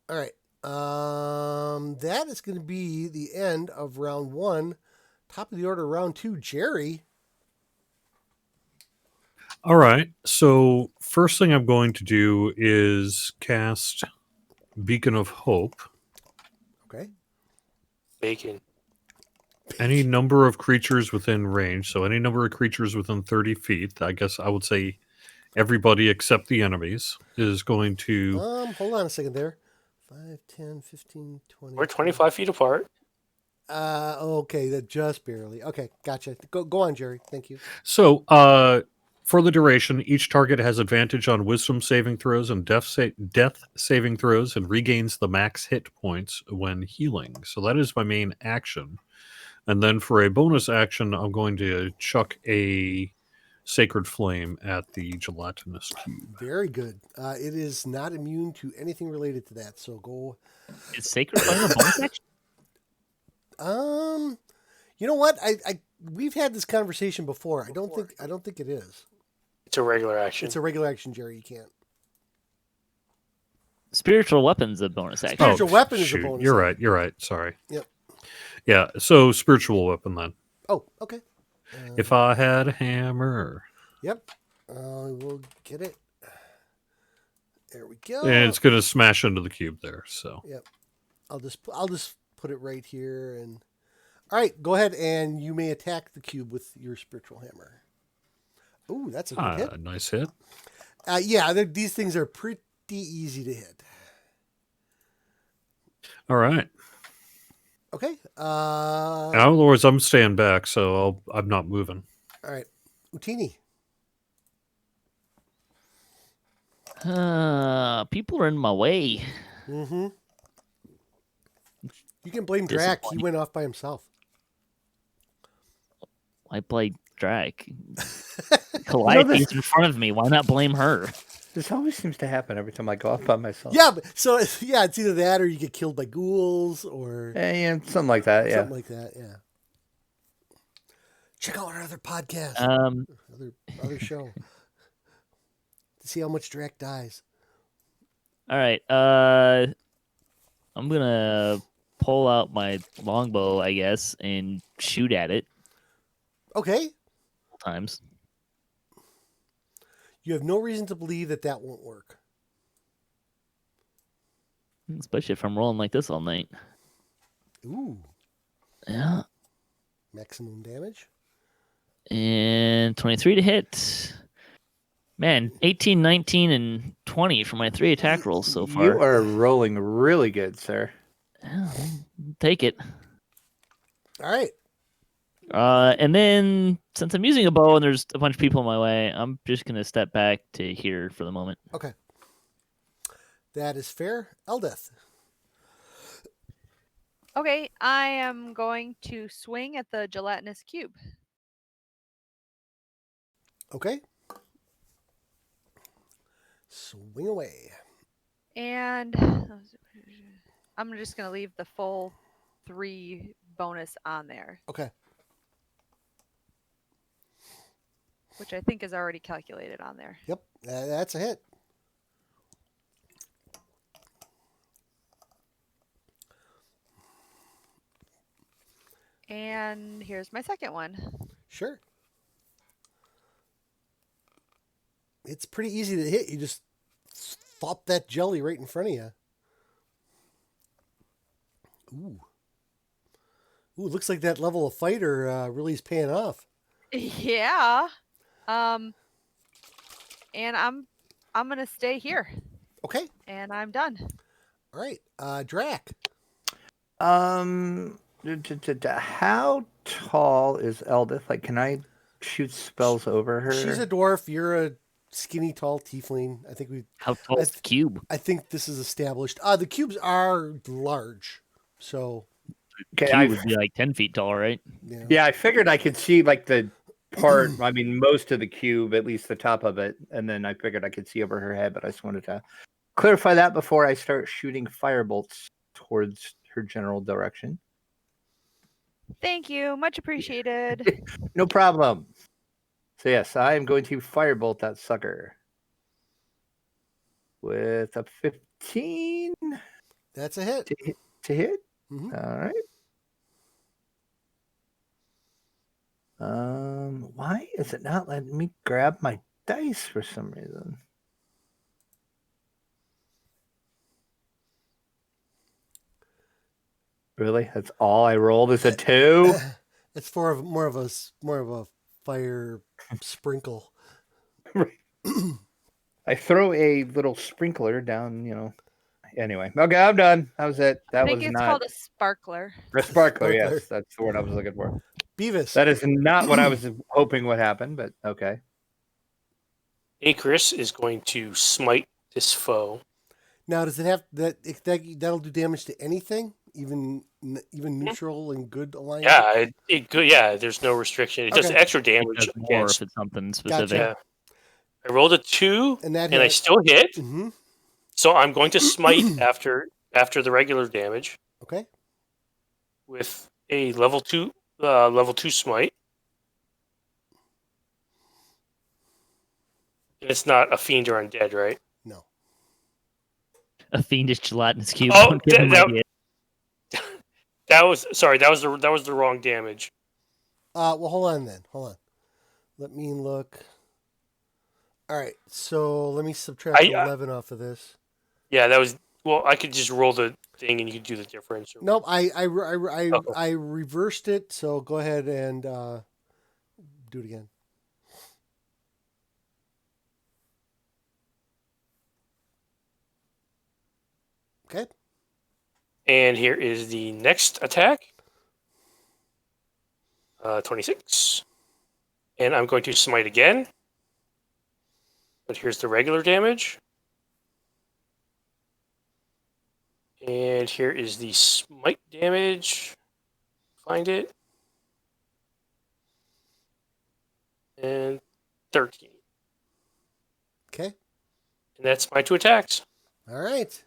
All right. That is going to be the end of round 1. Top of the order, round 2, Jerry. All right. So first thing I'm going to do is cast Beacon of Hope. Okay. Bacon. Any number of creatures within range. So any number of creatures within 30 feet. I guess I would say everybody except the enemies is going to... Hold on a second there. 5, 10, 15, 20. We're 25 feet apart. Okay, that just barely. Okay, gotcha. Go on, Jerry. Thank you. So, for the duration, each target has advantage on wisdom saving throws and death saving throws and regains the max hit points when healing. So that is my main action. And then for a bonus action, I'm going to chuck a Sacred Flame at the gelatinous cube. Very good. It is not immune to anything related to that. So go. Is Sacred Flame a bonus action? You know what? We've had this conversation before. I don't think it is. It's a regular action. It's a regular action, Jerry. You can't. Spiritual weapon's a bonus action. Spiritual weapon is a shoot. bonus You're action. right. You're right. Sorry. Yep. Yeah. So spiritual weapon then. Oh, okay. If I had a hammer. Yep. We'll get it. There we go. And it's going to smash into the cube there. So. Yep. I'll just put it right here and. All right, go ahead and you may attack the cube with your spiritual hammer. Ooh, that's a good hit. Nice hit. Yeah, these things are pretty easy to hit. All right. Okay. In other words, I'm staying back, so I'm not moving. All right, Utini. People are in my way. Mm-hmm. You can blame Drac. He went off by himself. I played Drac. Calliope's in front of me. Why not blame her? This always seems to happen every time I go off by myself. Yeah, it's either that or you get killed by ghouls or Yeah, something like that. Yeah. something like that. Yeah. Check out our other podcast, other show, to see how much Drac dies. All right. I'm gonna pull out my longbow, I guess, and shoot at it Okay. times. You have no reason to believe that won't work. Especially if I'm rolling like this all night. Ooh. Yeah. Maximum damage. And 23 to hit. Man, 18, 19, and 20 for my 3 attack rolls so far. You are rolling really good, sir. Yeah, take it. All right. And then, since I'm using a bow and there's a bunch of people in my way, I'm just going to step back to here for the moment. Okay. That is fair. Eldeth. Okay, I am going to swing at the gelatinous cube. Okay. Swing away. And I'm just going to leave the full 3 bonus on there, Okay. which I think is already calculated on there. Yep. That's a hit. And here's my second one. Sure. It's pretty easy to hit. You just flop that jelly right in front of you. Ooh. Ooh, looks like that level of fighter really is paying off. Yeah. And I'm gonna stay here. Okay. And I'm done. All right. Drac. How tall is Eldeth? Like, can I shoot spells over her? She's a dwarf. You're a skinny, tall tiefling. I think we. How tall is the cube? I think this is established. The cubes are large, so. The cube would be like 10 feet tall, right? Yeah, I figured I could see like the part. I mean, most of the cube, at least the top of it, and then I figured I could see over her head. But I just wanted to clarify that before I start shooting firebolts towards her general direction. Thank you. Much appreciated. No problem. So yes, I am going to firebolt that sucker with a 15. That's a hit. To hit? Mm-hmm. All right. Why is it not letting me grab my dice for some reason? Really? That's all I rolled is a 2? It's more of a fire sprinkle. I throw a little sprinkler down, Anyway, okay, I'm done. That was it. I That think was it's not called a sparkler. a sparkler. Sparkler. Yes, that's the word I was looking for. Beavis. That is not what I was hoping would happen, but okay. Icarus is going to smite this foe. Now, does it have that'll do damage to anything, even neutral and good alliance? Yeah, it good. Yeah, there's no restriction. It does Okay. extra It damage does more against. if it's something Gotcha. specific. Yeah. I rolled a 2, And that and I hit. still hit. Mm-hmm. So I'm going to smite after the regular damage Okay. with a level 2 smite. It's not a fiend or undead, right? No. A fiendish gelatinous cube. Oh, Don't give him idea. That was the wrong damage. Well, hold on then. Hold on. Let me look. All right. So let me subtract 11 off of this. Yeah, that was. Well, I could just roll the thing and you could do the difference. Nope. I reversed it. So go ahead and do it again. Okay. And here is the next attack. 26. And I'm going to smite again. But here's the regular damage. And here is the smite damage. Find it. And 13. Okay. And that's my 2 attacks. All right.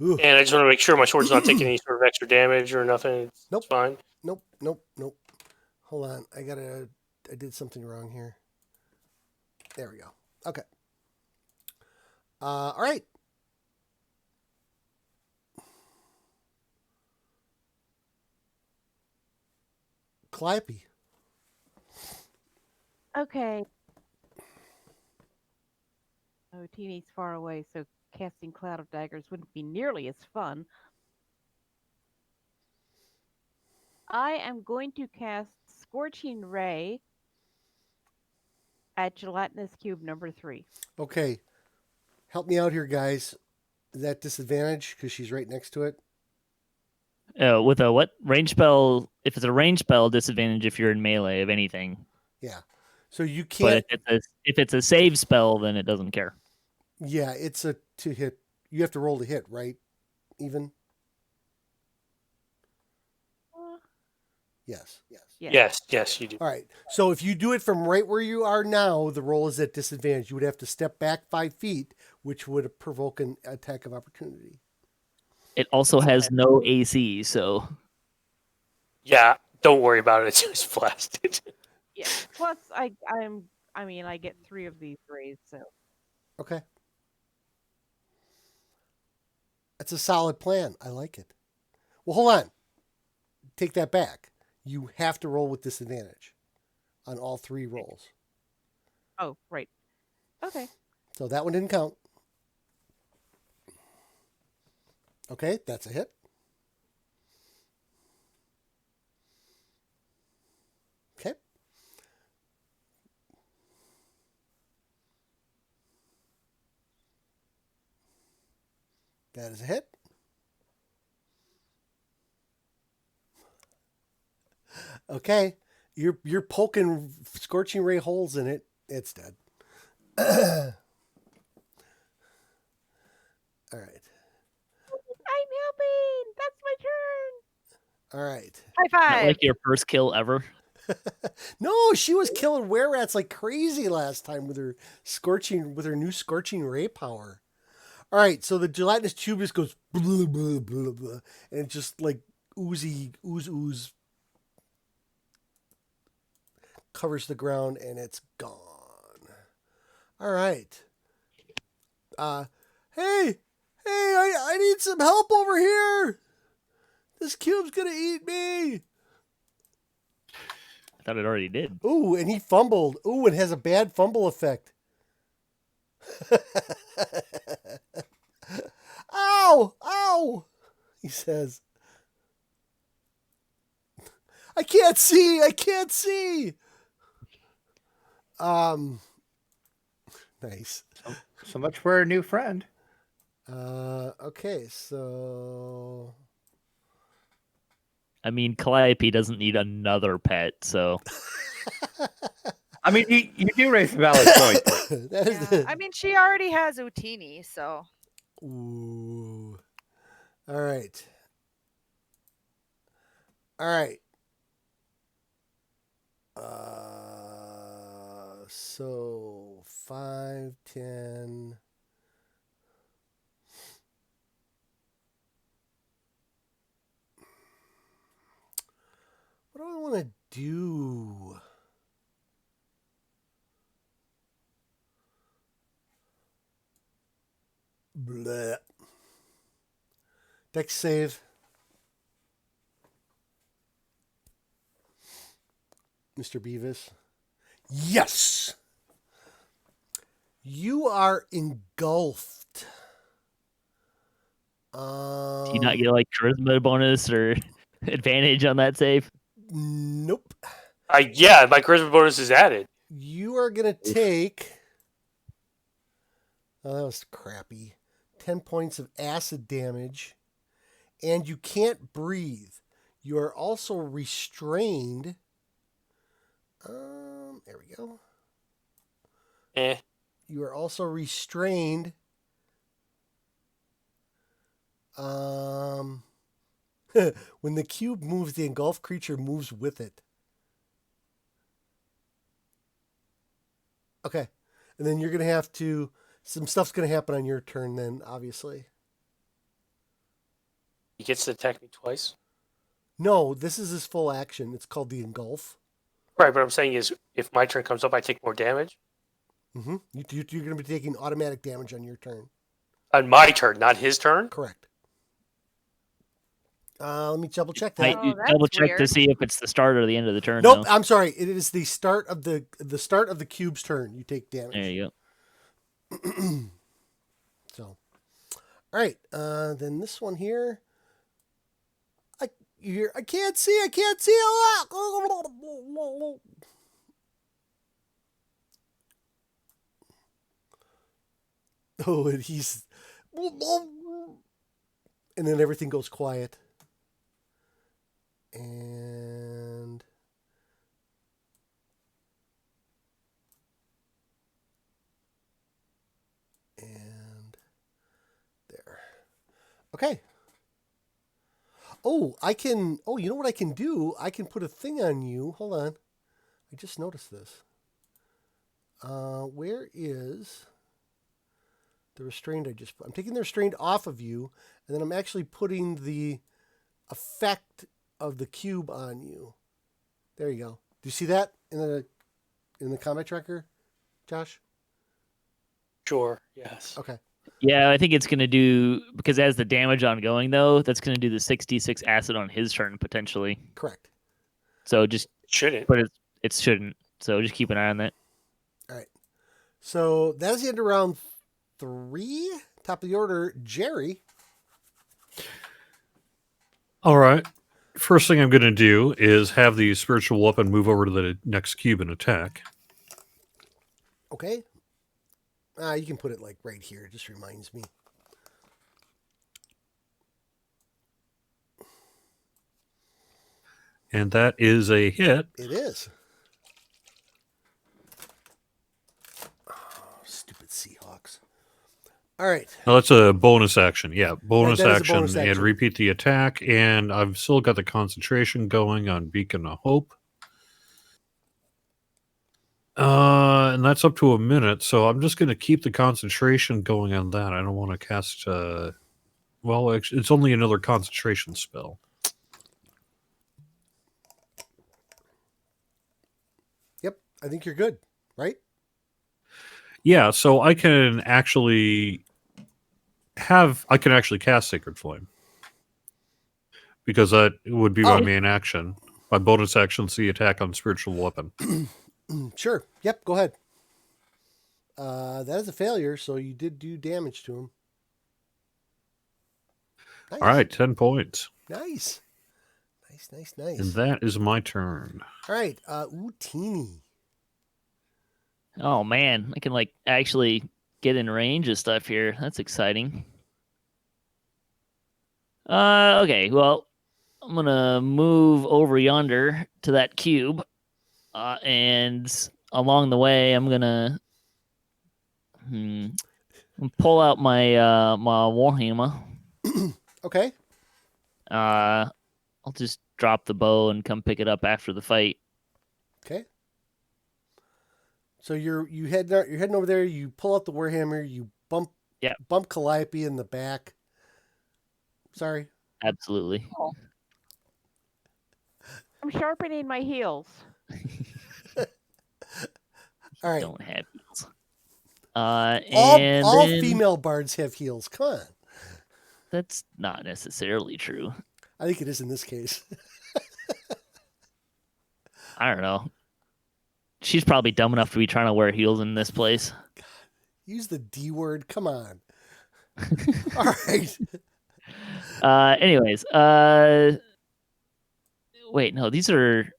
Ooh. And I just want to make sure my sword's not taking any sort of extra damage or nothing. Nope. It's fine. Nope. Hold on. I did something wrong here. There we go. Okay. All right. Calliope. Okay. Oh, Utini's far away, so casting Cloud of Daggers wouldn't be nearly as fun. I am going to cast Scorching Ray at Gelatinous Cube number 3. Okay. Help me out here, guys. Is that disadvantage because she's right next to it? With a what? Range spell, if it's a range spell, disadvantage if you're in melee of anything. Yeah. So you can't. But if it's a save spell, then it doesn't care. Yeah, it's a to hit. You have to roll to hit, right? Even? Yes. Yes, you do. All right. So if you do it from right where you are now, the roll is at disadvantage. You would have to step back 5 feet, which would provoke an attack of opportunity. It also has no AC, so Yeah, don't worry about it. It's just blasted. Yeah. Plus, I get 3 of these rays, so. Okay. That's a solid plan. I like it. Well, hold on. Take that back. You have to roll with disadvantage on all 3 rolls. Oh, right. Okay. So that one didn't count. Okay, that's a hit. Okay. That is a hit. Okay. You're poking scorching ray holes in it. It's dead. All right. I'm helping. That's my turn. All right. High not five. like your first kill ever. No, she was killing were rats like crazy last time with her new scorching ray power. All right, so the gelatinous tube just goes blah, blah, blah, blah, and it just like ooze covers the ground and it's gone. All right. Hey, I need some help over here. This cube's gonna eat me. I thought it already did. Ooh, and he fumbled. Ooh, it has a bad fumble effect. Ow! He says. I can't see. Nice. So much for our new friend. Okay, so I mean, Calliope doesn't need another pet, so I mean, you do raise a valid point. that is Yeah. the... I mean, she already has Utini, so Ooh. All right. All right. So 5, 10. What do I want to do? Bleh. Dex save. Mr. Beavis. Yes! You are engulfed. do you not get like charisma bonus or advantage on that save? Nope. Yeah, my charisma bonus is added. You are going to take... Oh, that was crappy. 10 points of acid damage. And you can't breathe. You are also restrained. There we go. You are also restrained. When the cube moves, the engulfed creature moves with it. Okay. And then you're going to have to... Some stuff's going to happen on your turn then, obviously. He gets to attack me twice. No, this is his full action. It's called the engulf. Right, but I'm saying is, if my turn comes up, I take more damage? Mm-hmm. You're going to be taking automatic damage on your turn. On my turn, not his turn? Correct. Let me double check that. Might you that's double check to weird. see if it's the start or the end of the turn. Nope, Though. I'm sorry. It is the start of the cube's turn. You take damage. There you go. So, all right. Then this one here. I can't see. I can't see. Oh, and he's... And then everything goes quiet. And... there. Okay. Oh, I can... Oh, you know what I can do? I can put a thing on you. Hold on. I just noticed this. Where is... the restrained I'm taking the restrained off of you, and then I'm actually putting the effect of the cube on you. There you go. Do you see that in the combat tracker, Josh? Sure, yes. Okay. Yeah, I think it's going to do, because as the damage ongoing, though, that's going to do the 66 acid on his turn, potentially. Correct. So just, Shouldn't. but it shouldn't. So just keep an eye on that. All right. So that is the end of round 3. Top of the order, Jerry. All right. First thing I'm going to do is have the spiritual weapon move over to the next cube and attack. Okay. You can put it like right here. It just reminds me. And that is a hit. It is. Oh, stupid Seahawks. All right. Now that's a bonus action. Yeah, bonus that is a action, bonus and action. repeat the attack. And I've still got the concentration going on Beacon of Hope. And that's up to a minute, so I'm just going to keep the concentration going on that. I don't want to cast... well, it's only another concentration spell. Yep. I think you're good, right? Yeah, so I can actually cast Sacred Flame. Because that would be my main action. My bonus action is the attack on Spiritual Weapon. Sure. Yep, go ahead. That is a failure, so you did do damage to him. Nice. All right, 10 points. Nice. Nice. And that is my turn. All right, Utini. Oh, man. I can, like, actually get in range of stuff here. That's exciting. Okay, well, I'm gonna move over yonder to that cube, and along the way, I'm gonna pull out my my warhammer. Okay. I'll just drop the bow and come pick it up after the fight. Okay. So you're heading over there. You pull out the warhammer. You bump Calliope in the back. Sorry. Absolutely. Oh. I'm sharpening my heels. All right. Don't have heels. All then... female bards have heels. Come on. That's not necessarily true. I think it is in this case. I don't know. She's probably dumb enough to be trying to wear heels in this place. God, use the D word. Come on. All right. Anyways, wait, no, these are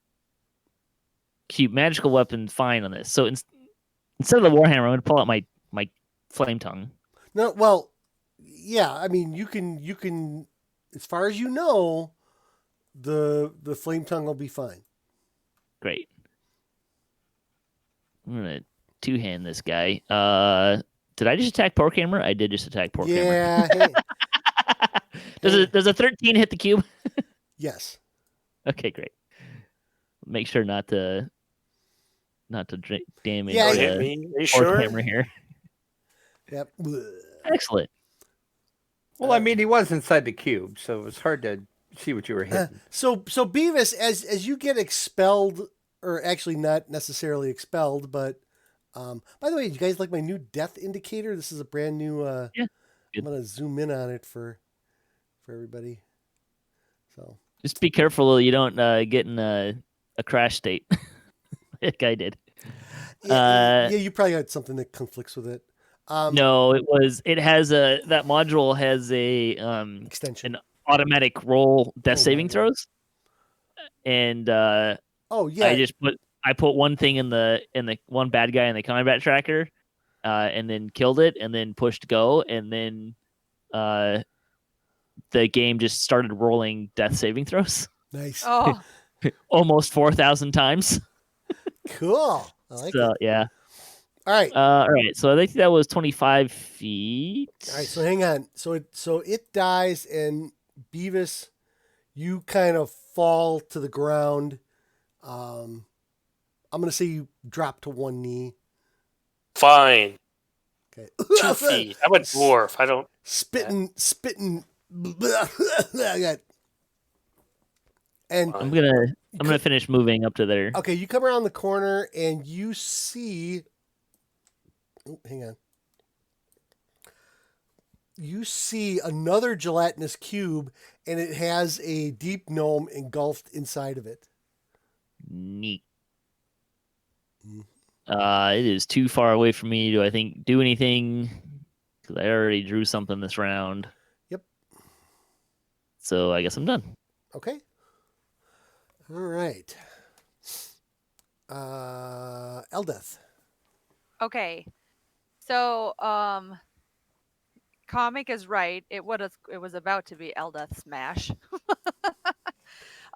cute magical weapons. Fine on this. So instead of the warhammer, I'm going to pull out my flame tongue. No, well, yeah. I mean, you can. As far as you know, the flame tongue will be fine. Great. I'm gonna two-hand this guy. Did I just attack Porkhammer? I did just attack Porkhammer. Yeah. Hey. Does a 13 hit the cube? Yes. Okay, great. Make sure not to damage hit me. Are you sure? Porkhammer here. Yep. Excellent. Well, I mean, he was inside the cube, so it was hard to see what you were hitting. So Beavis, as you get expelled, or actually not necessarily expelled, but by the way, you guys like my new death indicator? This is a brand new. Yeah. I'm gonna zoom in on it for everybody. So just be careful you don't get in a crash state. That guy did. Yeah, you probably had something that conflicts with it. No, it has that module has a extension, an automatic roll death saving throws, and I put one thing in the one bad guy in the combat tracker, and then killed it, and then pushed go, and then the game just started rolling death saving throws. Nice. Oh, almost 4,000 times. Cool. I like it. Yeah. All right. All right. So I think that was 25 feet. All right. So hang on. So it dies, and Beavis, you kind of fall to the ground. I'm gonna say you drop to one knee. Fine. Okay. 2 feet. I'm a dwarf. I don't spitting. And I'm gonna finish moving up to there. Okay, you come around the corner and you see. Oh, hang on. You see another gelatinous cube, and it has a deep gnome engulfed inside of it. Neat. It is too far away from me. Do I think do anything? Because I already drew something this round. Yep. So I guess I'm done. Okay. All right. Eldeth. okay. So, comic is right. It was about to be Eldeth smash.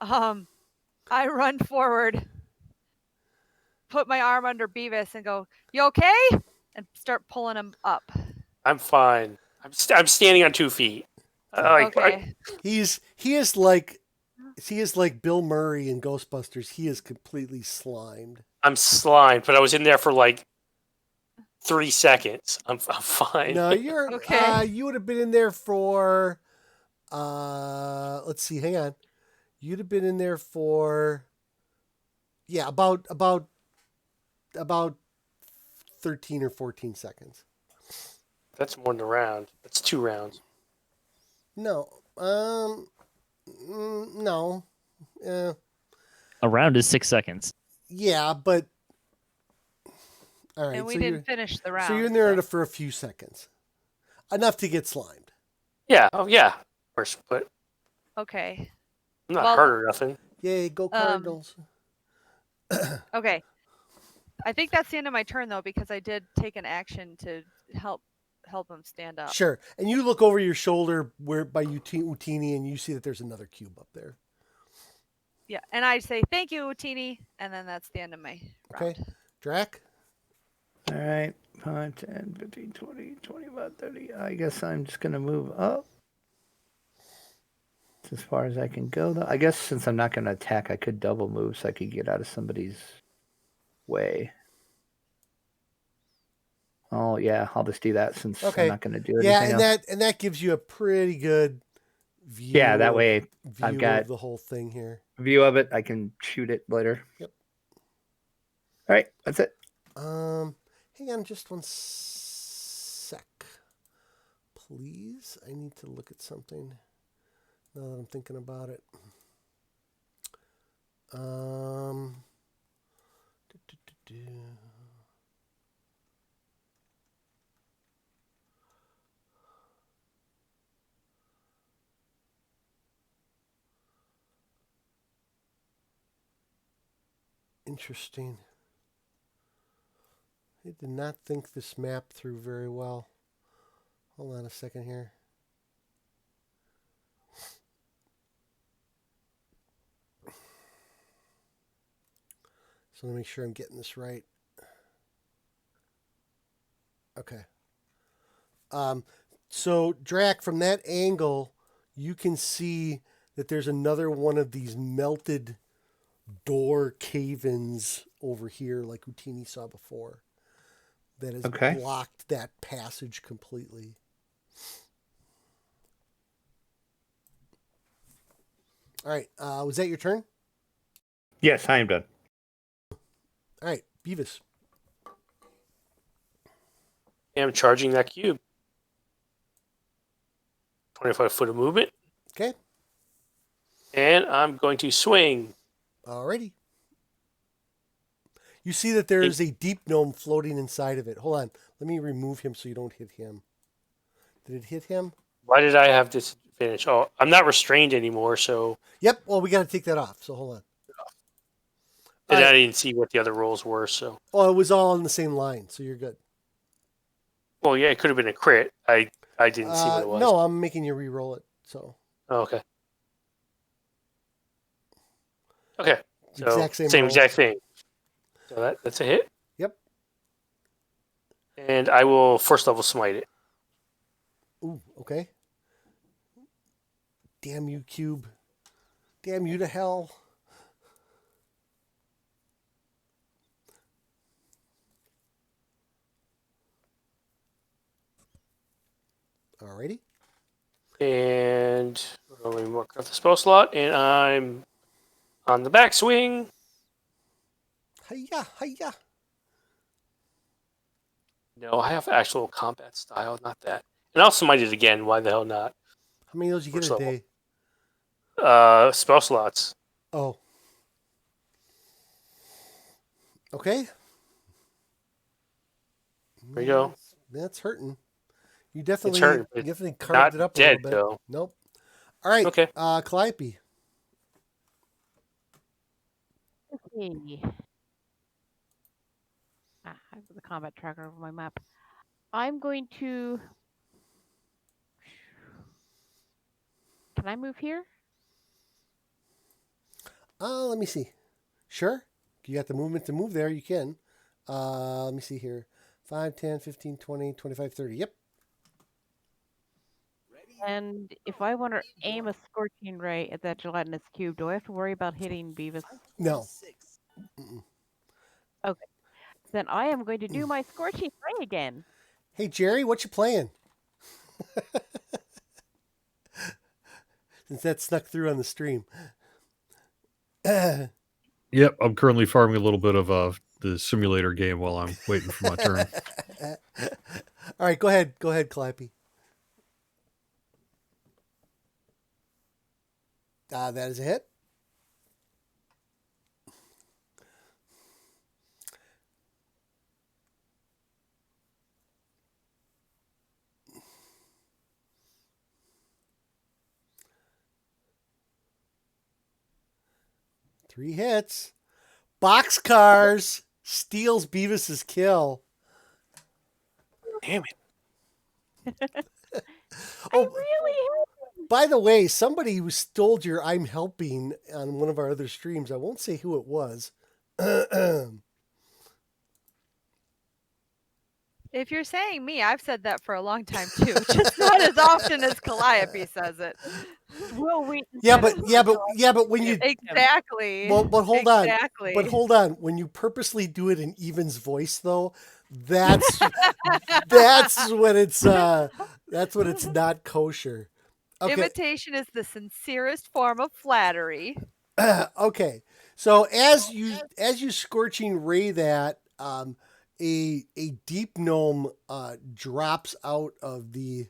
I run forward, put my arm under Beavis, and go, "You okay?" and start pulling him up. I'm fine. I'm standing on 2 feet. Okay. He is like Bill Murray in Ghostbusters. He is completely slimed. I'm slimed, but I was in there for like 3 seconds. I'm fine. No, you're Okay. You would have been in there for let's see, hang on. You'd have been in there for about 13 or 14 seconds. That's more than a round. That's 2 rounds. No. No. A round is 6 seconds. Yeah, but all right. And we didn't finish the round. So you're in there for a few seconds. Enough to get slimed. Yeah. Oh, yeah. Of course, but Okay. I'm not hurt or nothing. Yay, go Cardinals. Okay. I think that's the end of my turn, though, because I did take an action to help help him stand up. Sure. And you look over your shoulder where by Utini, and you see that there's another cube up there. Yeah, and I say thank you, Utini, and then that's the end of my round. Okay. Drac? All right. 5, 10, 15, 20, 25, 30. I guess I'm just going to move up. As far as I can go, though. I guess since I'm not going to attack, I could double move so I could get out of somebody's way. Oh, yeah. I'll just do that since I'm not going to do anything else. And that gives you a pretty good view. Yeah, that way I've got of the whole thing here. View of it. I can shoot it later. Yep. All right. That's it. Hang on just one sec. Please. I need to look at something now that I'm thinking about it. Interesting. I did not think this map through very well. Hold on a second here. So let me make sure I'm getting this right. Okay. So Drac, from that angle, you can see that there's another one of these melted door cave-ins over here, like Utini saw before, that has blocked that passage completely. All right. Was that your turn? Yes, I am done. All right, Beavis. I'm charging that cube. 25 foot of movement. Okay. And I'm going to swing. Alrighty. You see that there is a deep gnome floating inside of it. Hold on. Let me remove him so you don't hit him. Did it hit him? Why did I have disadvantage? Oh, I'm not restrained anymore, so... Yep, well, we got to take that off, so hold on. And I didn't see what the other rolls were, so... Oh, it was all on the same line, so you're good. Well, yeah, it could have been a crit. I didn't see what it was. No, I'm making you re-roll it, so... Oh, okay. Okay. So exact same roll. exact thing. So that's a hit. Yep. And I will first level smite it. Ooh, okay. Damn you, cube. Damn you to hell. Alrighty. And let me mark off the spell slot, and I'm on the backswing. Hiya, hiya. No, I have actual combat style, not that. And I'll smite it again. Why the hell not? How many of those you get First a level. day? Spell slots. Oh. Okay. There you go. That's hurting. You definitely, hurting, but definitely not carved it up dead, a little bit. though. Nope. All right. Okay. Calliope. Okay. I have the combat tracker over my map. I'm going to... Can I move here? Let me see. Sure. You got the movement to move there. You can. Let me see here. 5, 10, 15, 20, 25, 30. Yep. And if I want to aim a scorching ray at that gelatinous cube, do I have to worry about hitting Beavis? No. Okay. Then I am going to do my scorching ray again. Hey, Jerry, what you playing? Since that snuck through on the stream. Yep, I'm currently farming a little bit of the simulator game while I'm waiting for my turn. All right, go ahead. Go ahead, Calliope. That is a hit. Three hits. Boxcars steals Beavis's kill. Damn it. Oh, really by the way, somebody who stole your "I'm helping" on one of our other streams. I won't say who it was. If you're saying me, I've said that for a long time too, just not as often as Calliope says it. will we? Yeah, but when you Exactly. but hold on. Exactly. But hold on. When you purposely do it in Even's voice, though, that's that's when it's not kosher. Okay. Imitation is the sincerest form of flattery. Okay. So as you scorching ray that, a deep gnome drops out of the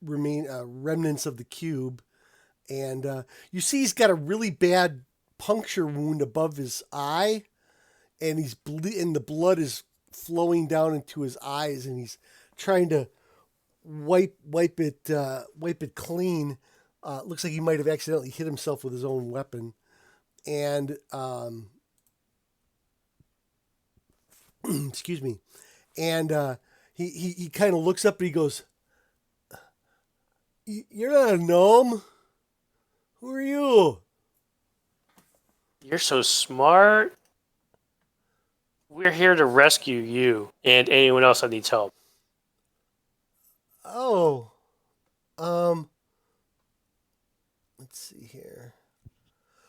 remnants of the cube, and you see he's got a really bad puncture wound above his eye, and and the blood is flowing down into his eyes, and he's trying to wipe it clean. Looks like he might have accidentally hit himself with his own weapon, and excuse me, and he kind of looks up and he goes, "You're not a gnome. Who are you?" You're so smart. We're here to rescue you and anyone else that needs help. Oh, let's see here.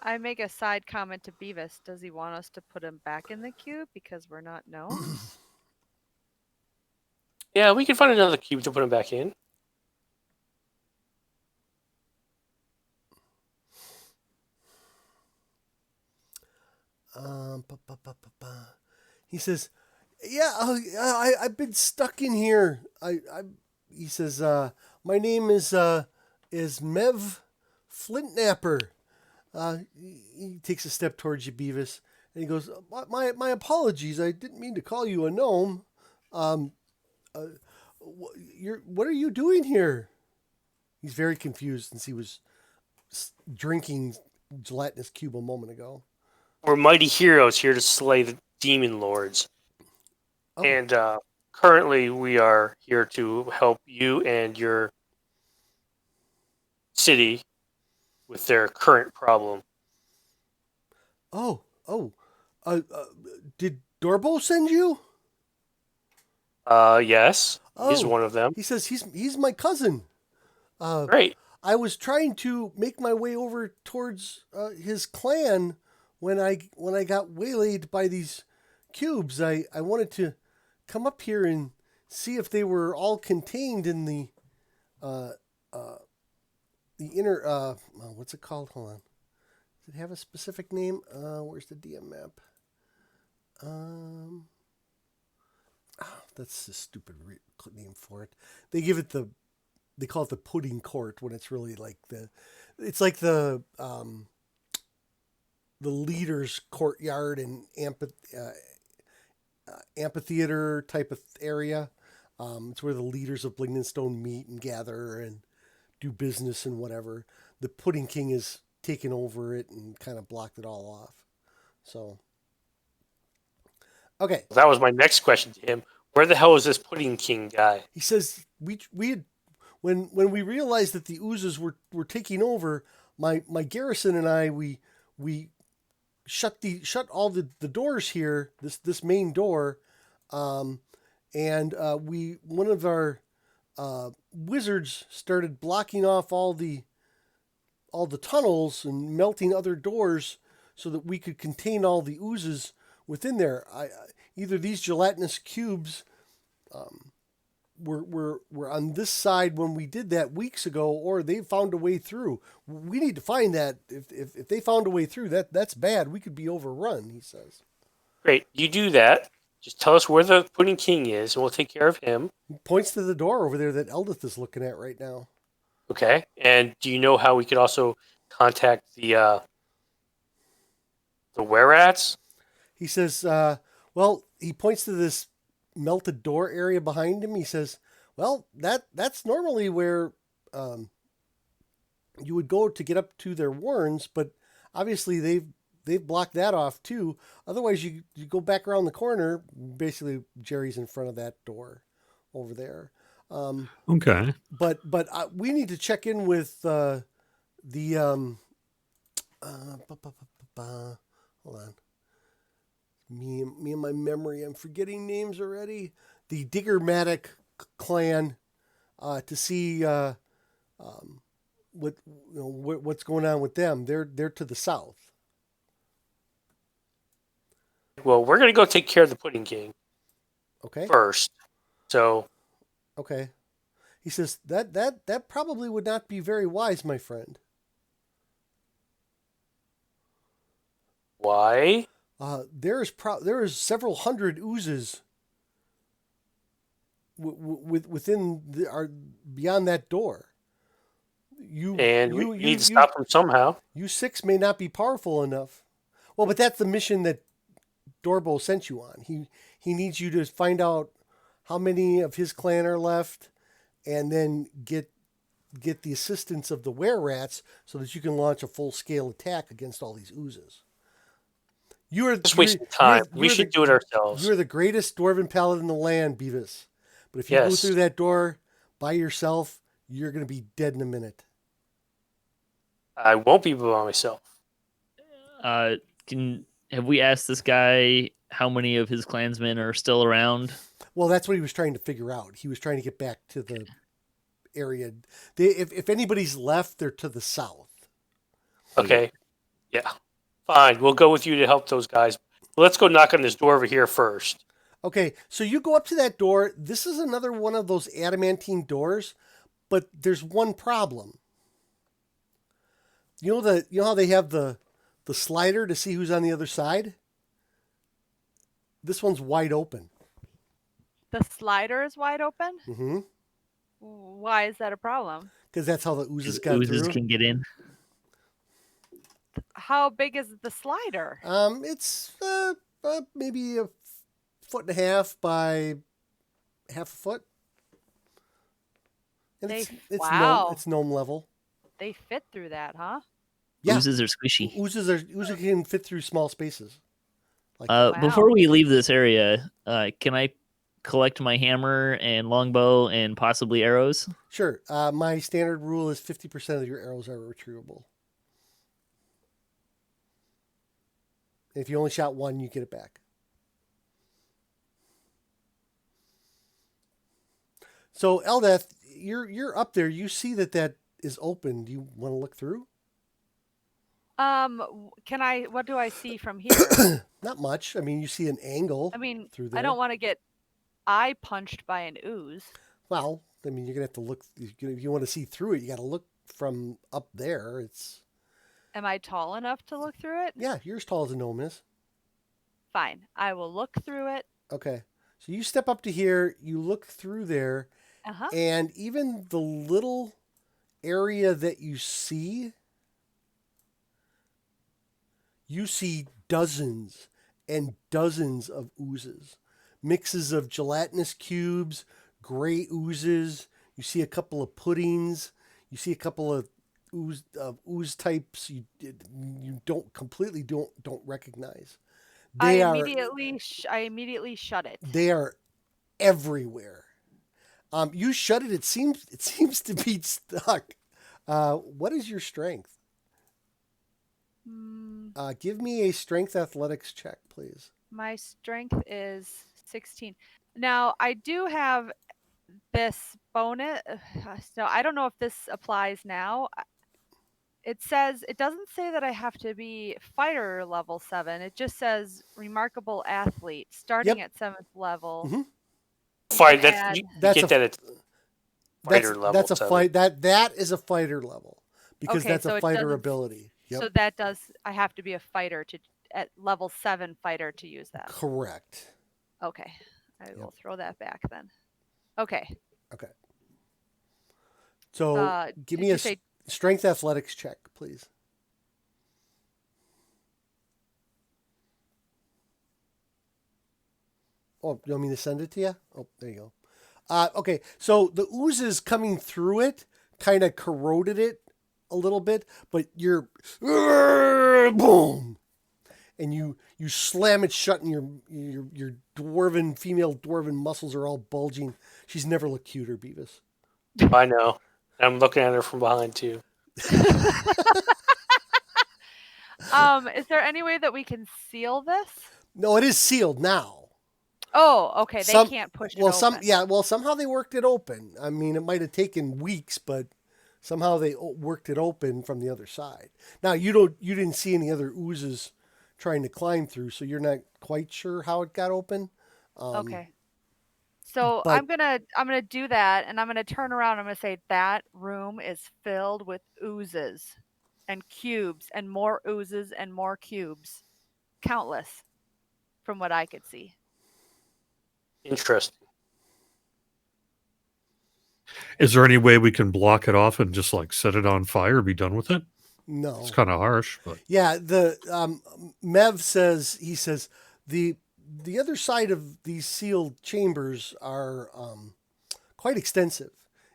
I make a side comment to Beavis. Does he want us to put him back in the cube because we're not gnomes? Yeah, we can find another cube to put him back in. He says, "Yeah, I've been stuck in here. He says, my name is Mev Flintnapper." He takes a step towards you, Beavis, and he goes, "My apologies. I didn't mean to call you a gnome. What are you doing here?" He's very confused since he was drinking gelatinous cube a moment ago. We're mighty heroes here to slay the demon lords. Oh. And currently we are here to help you and your city with their current problem. Did Dorbo send you? Yes, he's Oh. one of them. He says he's my cousin. Great. I was trying to make my way over towards his clan when I got waylaid by these cubes. I wanted to come up here and see if they were all contained in the inner what's it called? Hold on. Does it have a specific name? Where's the DM map? That's a stupid name for it. They call it the pudding court when it's really like the leader's courtyard and amphitheater type of area. It's where the leaders of Blingdenstone meet and gather and do business and whatever. The Pudding King has taken over it and kind of blocked it all off. So, okay. That was my next question to him. Where the hell is this Pudding King guy? He says we had when we realized that the oozes were taking over, my garrison and I we shut all the doors here, this main door, and one of our wizards started blocking off all the tunnels and melting other doors so that we could contain all the oozes within there. Either these gelatinous cubes were on this side when we did that weeks ago, or they found a way through. We need to find that. If they found a way through, that's bad. We could be overrun, he says. Great. You do that. Just tell us where the Pudding King is, and we'll take care of him. He points to the door over there that Eldeth is looking at right now. Okay. And do you know how we could also contact the were-rats? He says, well, he points to this melted door area behind him. He says, well, that's normally where you would go to get up to their warrens, but obviously they've they've blocked that off too. Otherwise, you go back around the corner. Basically, Jerry's in front of that door over there. Okay. But we need to check in with the hold on. Me and my memory. I'm forgetting names already. The Diggermatic clan to see what's going on with them. They're to the south. Well, we're gonna go take care of the Pudding King Okay. first. So Okay. He says that probably would not be very wise, my friend. why? There is several hundred oozes within beyond that door. We need to stop them somehow. You 6 may not be powerful enough. Well, but that's the mission that Dorbo sent you on. He needs you to find out how many of his clan are left, and then get the assistance of the were-rats so that you can launch a full-scale attack against all these oozes. Just wasting time. We should do it ourselves. You are the greatest dwarven paladin in the land, Beavis. But if you go through that door by yourself, you're going to be dead in a minute. I won't be by myself. Have we asked this guy how many of his clansmen are still around? Well, that's what he was trying to figure out. He was trying to get back to the area. If anybody's left, they're to the south. Okay. Yeah. Fine. We'll go with you to help those guys. Let's go knock on this door over here first. Okay, so you go up to that door. This is another one of those adamantine doors, but there's one problem. You know how they have the slider to see who's on the other side? This one's wide open. The slider is wide open? Mm-hmm. Why is that a problem? Because that's how the oozes got Oozes through. can get in. How big is the slider? It's maybe 1.5 feet by half a foot. And wow. It's gnome level. They fit through that, huh? Yeah. Oozes are squishy. Oozes can fit through small spaces. Before we leave this area, can I collect my hammer and longbow and possibly arrows? Sure. My standard rule is 50% of your arrows are retrievable. If you only shot one, you get it back. So, Eldeth, you're up there. You see that is open. Do you want to look through? What do I see from here? Not much. I mean, you see an angle. I mean, through there. I don't want to get eye punched by an ooze. Well, I mean, you're gonna have to look. If you want to see through it, you got to look from up there. Am I tall enough to look through it? Yeah, you're as tall as a gnome is. Fine, I will look through it. Okay, so you step up to here. You look through there, and even the little area that you see dozens and dozens of oozes, mixes of gelatinous cubes, gray oozes. You see a couple of puddings. You see a couple of ooze types you don't recognize. I immediately shut it. They are everywhere. You shut it. It seems to be stuck. What is your strength? Give me a strength athletics check, please. My strength is 16. Now, I do have this bonus. So I don't know if this applies now. It doesn't say that I have to be fighter level 7. It just says remarkable athlete starting at 7th level. Mm-hmm. Fight. That's fighter level. That's a 7. fight. That is a fighter level because that's so a fighter ability. Yep. So I have to be a fighter at level 7 fighter to use that. Correct. Okay. I will throw that back then. Okay. Okay. So give me a strength athletics check, please. Oh, you want me to send it to you? Oh, there you go. Okay, so the oozes coming through it kind of corroded it a little bit, but you're boom. and you slam it shut, and your female dwarven muscles are all bulging. She's never looked cuter, Beavis. I know. I'm looking at her from behind too. Is there any way that we can seal this? No, it is sealed now. Oh, okay. They can't push it open. Somehow they worked it open. I mean, it might have taken weeks, but somehow they worked it open from the other side. Now you didn't see any other oozes trying to climb through, so you're not quite sure how it got open. Okay. So I'm gonna do that, and I'm gonna turn around. I'm gonna say that room is filled with oozes and cubes, and more oozes and more cubes, countless, from what I could see. Interesting. Is there any way we can block it off and just like set it on fire, be done with it? No, It's kind of harsh, but yeah. The Mev says the other side of these sealed chambers are quite extensive.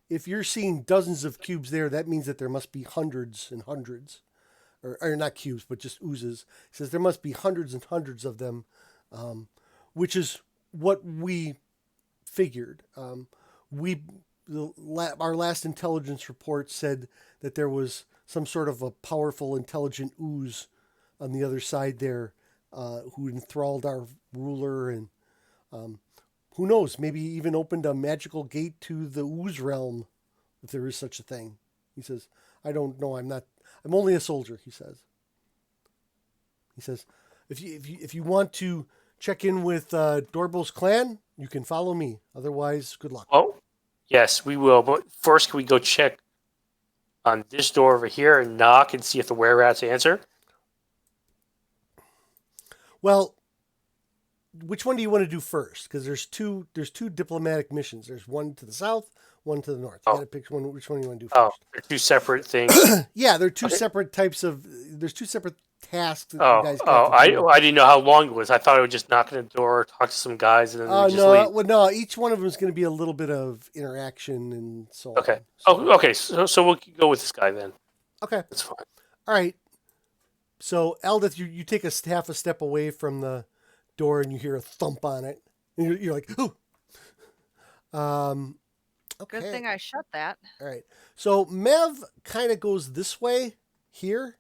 If you're seeing dozens of cubes there, that means that there must be hundreds and hundreds, or not cubes, but just oozes. He says there must be hundreds and hundreds of them, which is what we figured. Our last intelligence report said that there was some sort of a powerful, intelligent ooze on the other side there who enthralled our ruler, and who knows, maybe even opened a magical gate to the ooze realm, if there is such a thing. He says, I don't know. I'm only a soldier, he says. He says, if you want to check in with Dorbo's clan, you can follow me. Otherwise, good luck. Oh, yes, we will. But first, can we go check on this door over here and knock and see if the were-rats answer? Well, which one do you want to do first? Because there's two diplomatic missions. There's one to the south, one to the north. You got to pick one. Which one you want to do first? Oh, they're two separate things. Yeah, they're two separate types of. There's two separate tasks that you guys got to do. I didn't know how long it was. I thought I would just knock on the door, talk to some guys, and then just leave. Well, no. Each one of them is going to be a little bit of interaction and so Okay. on. Okay. So we'll go with this guy then. Okay. That's fine. All right. So Eldeth, you take half a step away from the door and you hear a thump on it, and you're like, "Ooh." Okay. Good thing I shut that. All right. So Mev kind of goes this way here.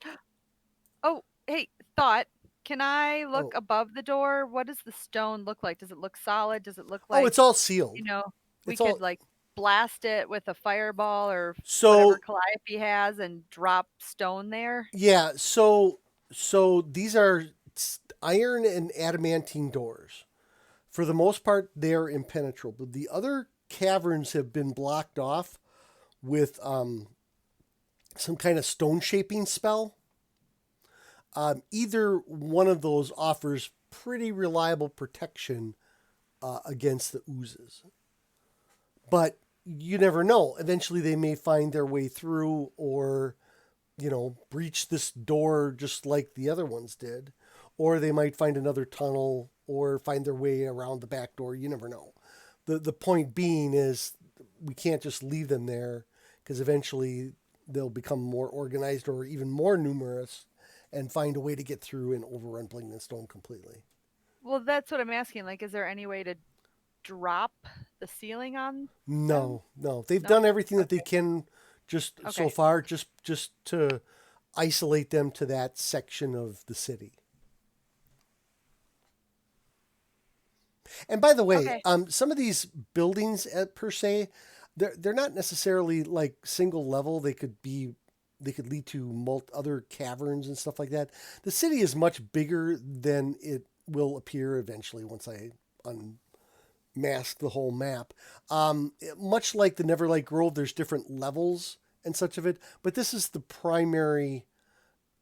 Oh, hey, thought. Can I look above the door? What does the stone look like? Does it look solid? Does it look like? Oh, it's all sealed. We could like blast it with a fireball or So whatever Calliope has and drop stone there. yeah. So these are iron and adamantine doors. For the most part, they're impenetrable. The other caverns have been blocked off with some kind of stone shaping spell. Either one of those offers pretty reliable protection against the oozes. But you never know. Eventually they may find their way through or, breach this door just like the other ones did. Or they might find another tunnel or find their way around the back door. You never know. The point being is we can't just leave them there because eventually they'll become more organized or even more numerous and find a way to get through and overrun Blingden Stone completely. Well, that's what I'm asking. Like, is there any way to drop the ceiling on? No. They've done everything that they can so far, just to isolate them to that section of the city. And by the way, some of these buildings per se, they're not necessarily like single level. They could lead to other caverns and stuff like that. The city is much bigger than it will appear eventually once I unmask the whole map. Much like the Neverlight Grove, there's different levels and such of it, but this is the primary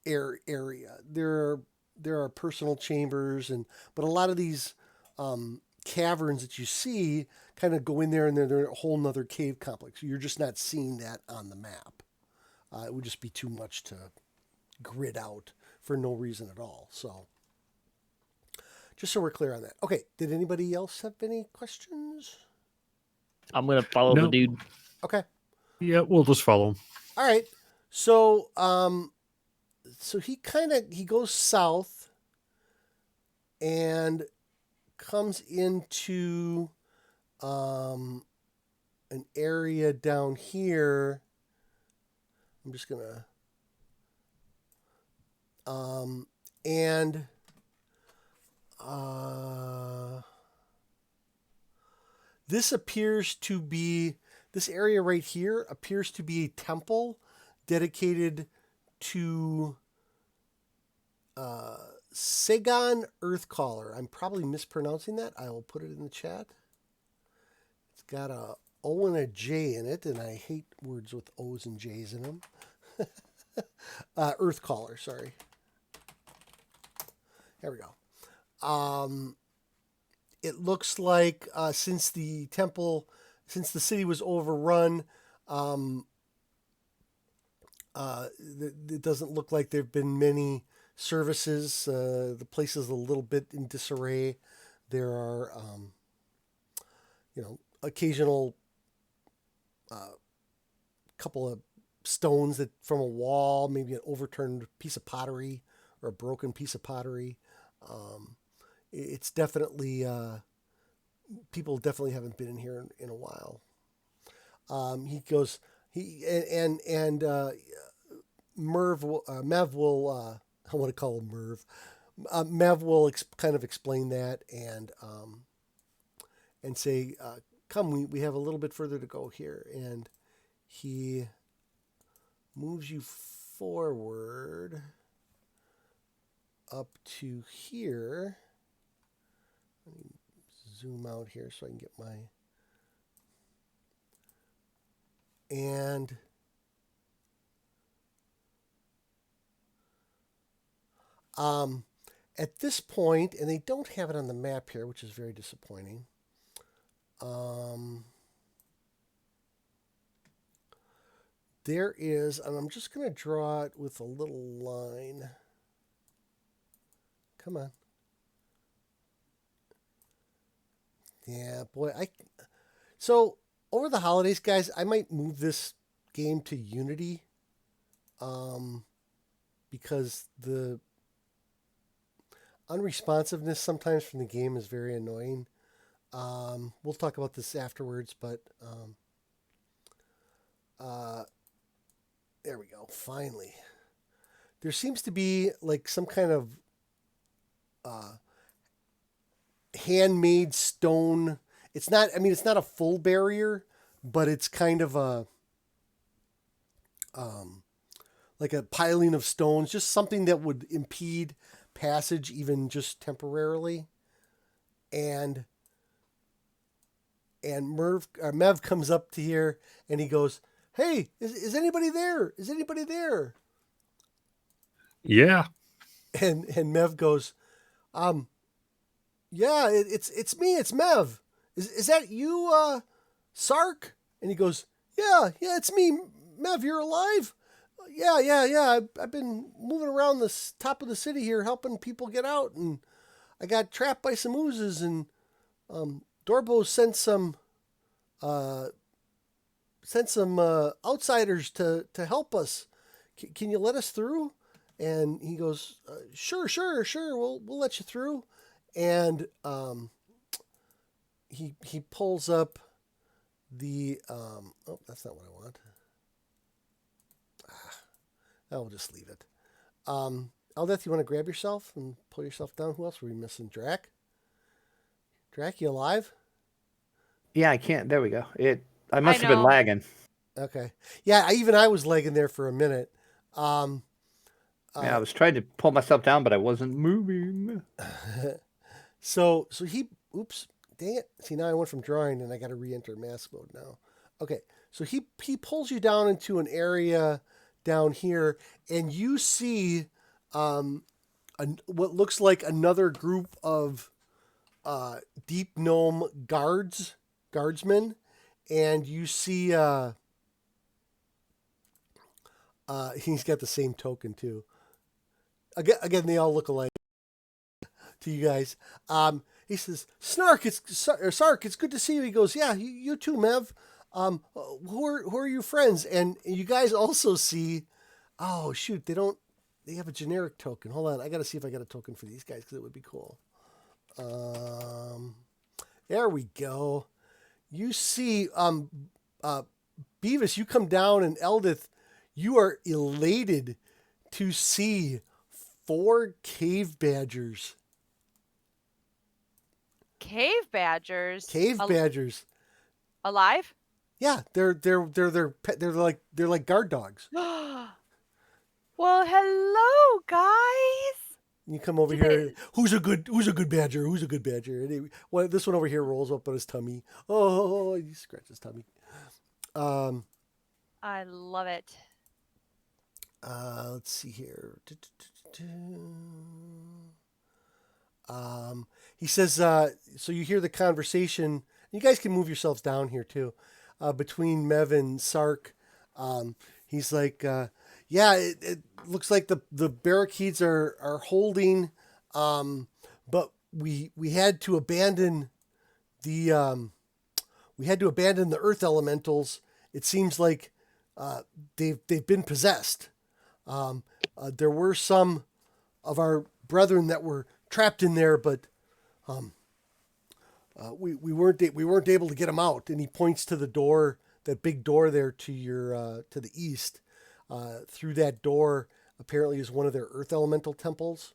area. There are personal chambers but a lot of these caverns that you see kind of go in there and they're a whole nother cave complex. You're just not seeing that on the map. It would just be too much to grid out for no reason at all. So just so we're clear on that. Okay. Did anybody else have any questions? I'm going to follow the dude. Okay. Yeah, we'll just follow him. All right. So, he goes south and comes into an area down here. I'm just gonna and this area right here appears to be a temple dedicated to Sagan Earthcaller. I'm probably mispronouncing that. I will put it in the chat. It's got a O and a J in it, and I hate words with O's and J's in them. Earthcaller, sorry. There we go. It looks like since the city was overrun, it doesn't look like there have been many services. The place is a little bit in disarray. There are, occasional couple of stones that from a wall, maybe an overturned piece of pottery or a broken piece of pottery. It's definitely people definitely haven't been in here in a while. Mev will I want to call him Merv. Mev will kind of explain that and say, come, we have a little bit further to go here, and he moves you forward up to here. Let me zoom out here so I can get my... And at this point, and they don't have it on the map here, which is very disappointing. There is, and I'm just going to draw it with a little line. Come on. Yeah, boy. So over the holidays, guys, I might move this game to Unity, because the unresponsiveness sometimes from the game is very annoying. We'll talk about this afterwards, but there we go. Finally, there seems to be like some kind of handmade stone. It's not a full barrier, but it's kind of a like a piling of stones, just something that would impede passage even just temporarily. And Mev comes up to here and he goes, "Hey, is anybody there? Is anybody there?" Yeah. And Mev goes, "Yeah, it's me, it's Mev. Is that you, Sark?" And he goes, "Yeah, it's me, Mev. You're alive? Yeah. I've been moving around the top of the city here, helping people get out, and I got trapped by some oozes, and Dorbo sent some outsiders to help us. Can you let us through?" And he goes, "Sure. We'll let you through." And he pulls up the oh, that's not what I want. I'll just leave it. Eldeth, you want to grab yourself and pull yourself down? Who else were we missing? Drac, you alive? Yeah, I can't. There we go. I must have been lagging. Okay. Yeah, I was lagging there for a minute. Yeah, I was trying to pull myself down, but I wasn't moving. So he, oops, dang it. See, now I went from drawing and I got to re-enter mask mode now. Okay. So he pulls you down into an area down here, and you see what looks like another group of deep gnome guardsmen, and you see he's got the same token too. Again, they all look alike to you guys. He says, Sark, it's good to see you. He goes, "Yeah, you too, Mev. Who are your friends?" And you guys also see, oh shoot, they have a generic token. Hold on, I got to see if I got a token for these guys because it would be cool. There we go. You see, Beavis, you come down, and Eldeth, you are elated to see 4 cave badgers. Cave badgers. Cave badgers. Alive? Yeah, they're like guard dogs. Well, hello, guys. You come over Did here. Who's a good badger? Who's a good badger? And this one over here rolls up on his tummy. Oh, he scratches his tummy. I love it. Let's see here. He says, so you hear the conversation. You guys can move yourselves down here too, between Mev and Sark. He's like, yeah, it looks like the barricades are holding, but we had to abandon the earth elementals. It seems like they've been possessed. There were some of our brethren that were trapped in there, but we weren't able to get them out. And he points to the door, that big door there to your to the east. Through that door, apparently, is one of their earth elemental temples.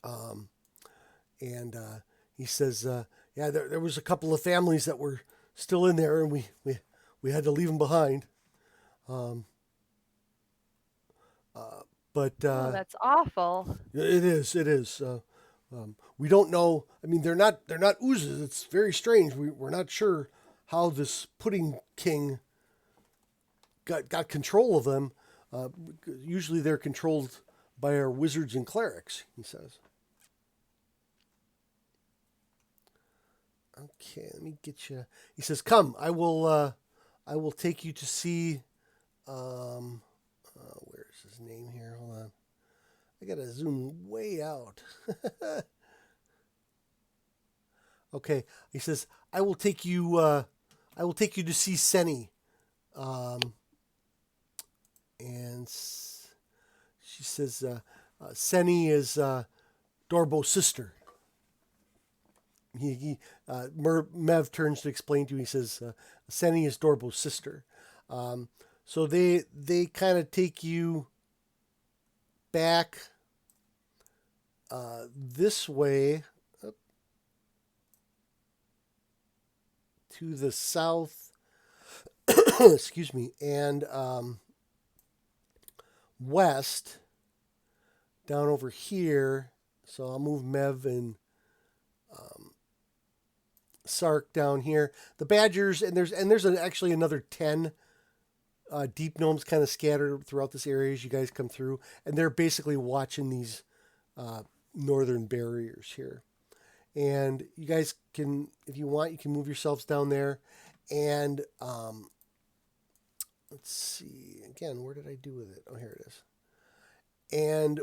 And he says, yeah, there was a couple of families that were still in there, and we had to leave them behind. But Oh, that's awful. it is. We don't know. I mean, they're not oozes. It's very strange. We're not sure how this pudding king got control of them. Usually they're controlled by our wizards and clerics, he says. Okay, let me get you. He says, "Come, I will take you to see." Where's his name here? Hold on, I gotta zoom way out. Okay, he says, "I will take you. I will take you to see Seni." And she says, "Seni is Dorbo's sister." Mev turns to explain to you. He says, "Seni is Dorbo's sister." So they kind of take you back this way to the south. Excuse me, and west down over here. So I'll move Mev and Sark down here. The badgers, and there's actually another 10 deep gnomes kind of scattered throughout this area as you guys come through, and they're basically watching these northern barriers here. And you guys can, if you want, you can move yourselves down there. And let's see again. Where did I do with it? Oh, here it is. And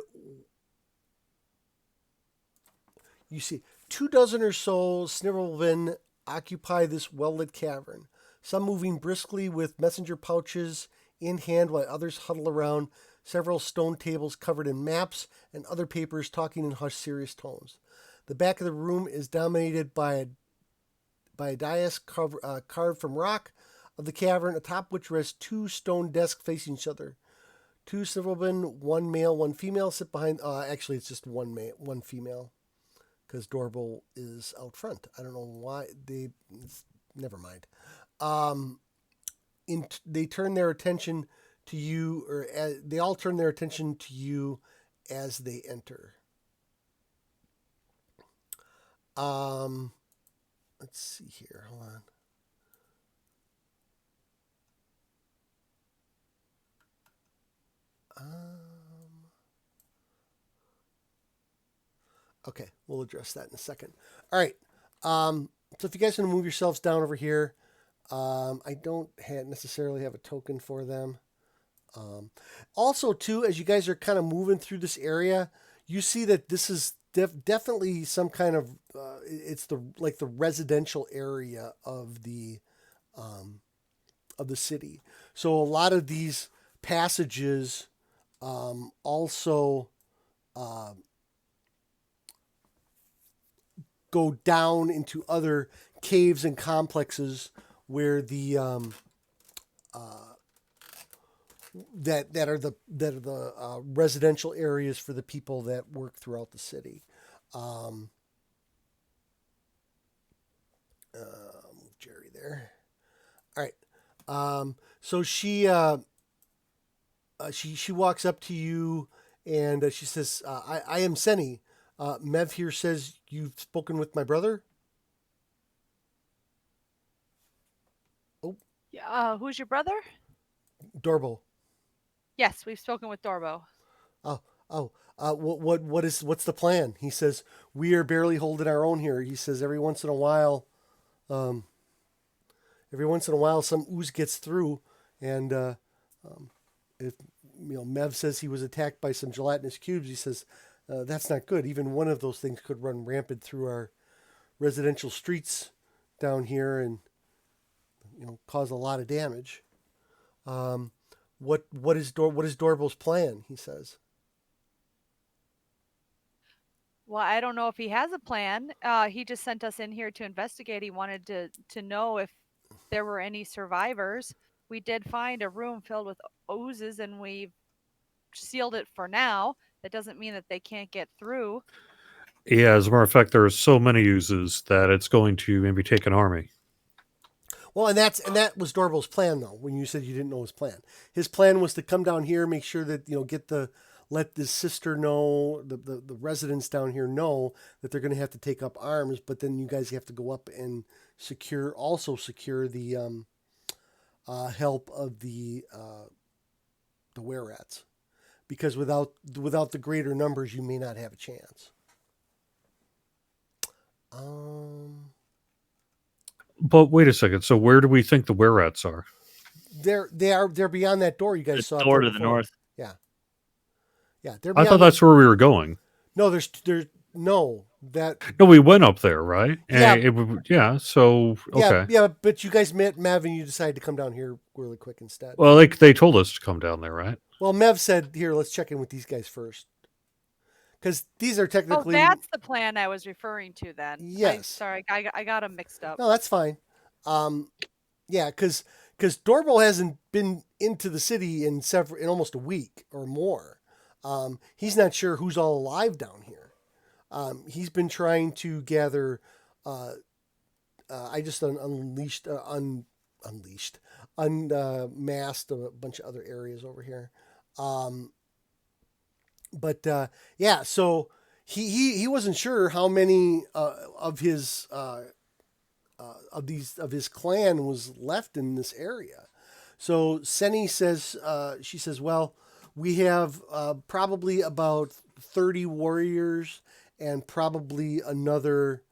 you see 24 or so Snivelven occupy this well-lit cavern, some moving briskly with messenger pouches in hand while others huddle around several stone tables covered in maps and other papers, talking in hushed, serious tones. The back of the room is dominated by a dais carved from rock of the cavern, atop which rest 2 stone desks facing each other. 2 Snivelven, 1 male, 1 female, sit behind. Actually, it's just 1 female, because Dorbo is out front. I don't know why never mind. They turn their attention to you, or they all turn their attention to you as they enter. Let's see here. Hold on. Okay, we'll address that in a second. All right. So if you guys want to move yourselves down over here, I don't necessarily have a token for them. Also, too, as you guys are kind of moving through this area, you see that this is definitely some kind of it's the residential area of the city. So a lot of these passages also go down into other caves and complexes where the that are the residential areas for the people that work throughout the city. Move Jerry there. All right. So she walks up to you and she says, I am Seni. Mev here says you've spoken with my brother. Yeah, who's your brother? Dorbo. Yes, we've spoken with Dorbo. What's the plan? He says, we are barely holding our own here. He says every once in a while some ooze gets through, and if Mev says he was attacked by some gelatinous cubes, he says that's not good. Even one of those things could run rampant through our residential streets down here and cause a lot of damage. What is Dorbo's plan? He says. Well, I don't know if he has a plan. He just sent us in here to investigate. He wanted to know if there were any survivors. We did find a room filled with oozes, and we've sealed it for now. That doesn't mean that they can't get through. Yeah, as a matter of fact, there are so many uses that it's going to maybe take an army. Well, and that was Dorbo's plan, though. When you said you didn't know his plan was to come down here, make sure that let the sister know, the residents down here know that they're going to have to take up arms, but then you guys have to go up and secure the help of the were-rats, because without the greater numbers, you may not have a chance. But wait a second. So where do we think the were-rats are? They're beyond that door you guys saw. The door to the north. Yeah, they're. I thought that's where we were going. No, there's no that. No, we went up there, right? Yeah. So okay. Yeah, but you guys met Mev and you decided to come down here really quick instead. Well, they told us to come down there, right? Well, Mev said, "Here, let's check in with these guys first, because these are technically." Oh, that's the plan I was referring to then. Yes. Sorry, I got them mixed up. No, that's fine. Yeah, because Dorbo hasn't been into the city in almost a week or more. He's not sure who's all alive down here. He's been trying to gather. I just unmasked a bunch of other areas over here. Yeah, so he wasn't sure how many of his clan was left in this area. So Seni says, she says, well, we have probably about 30 warriors and probably another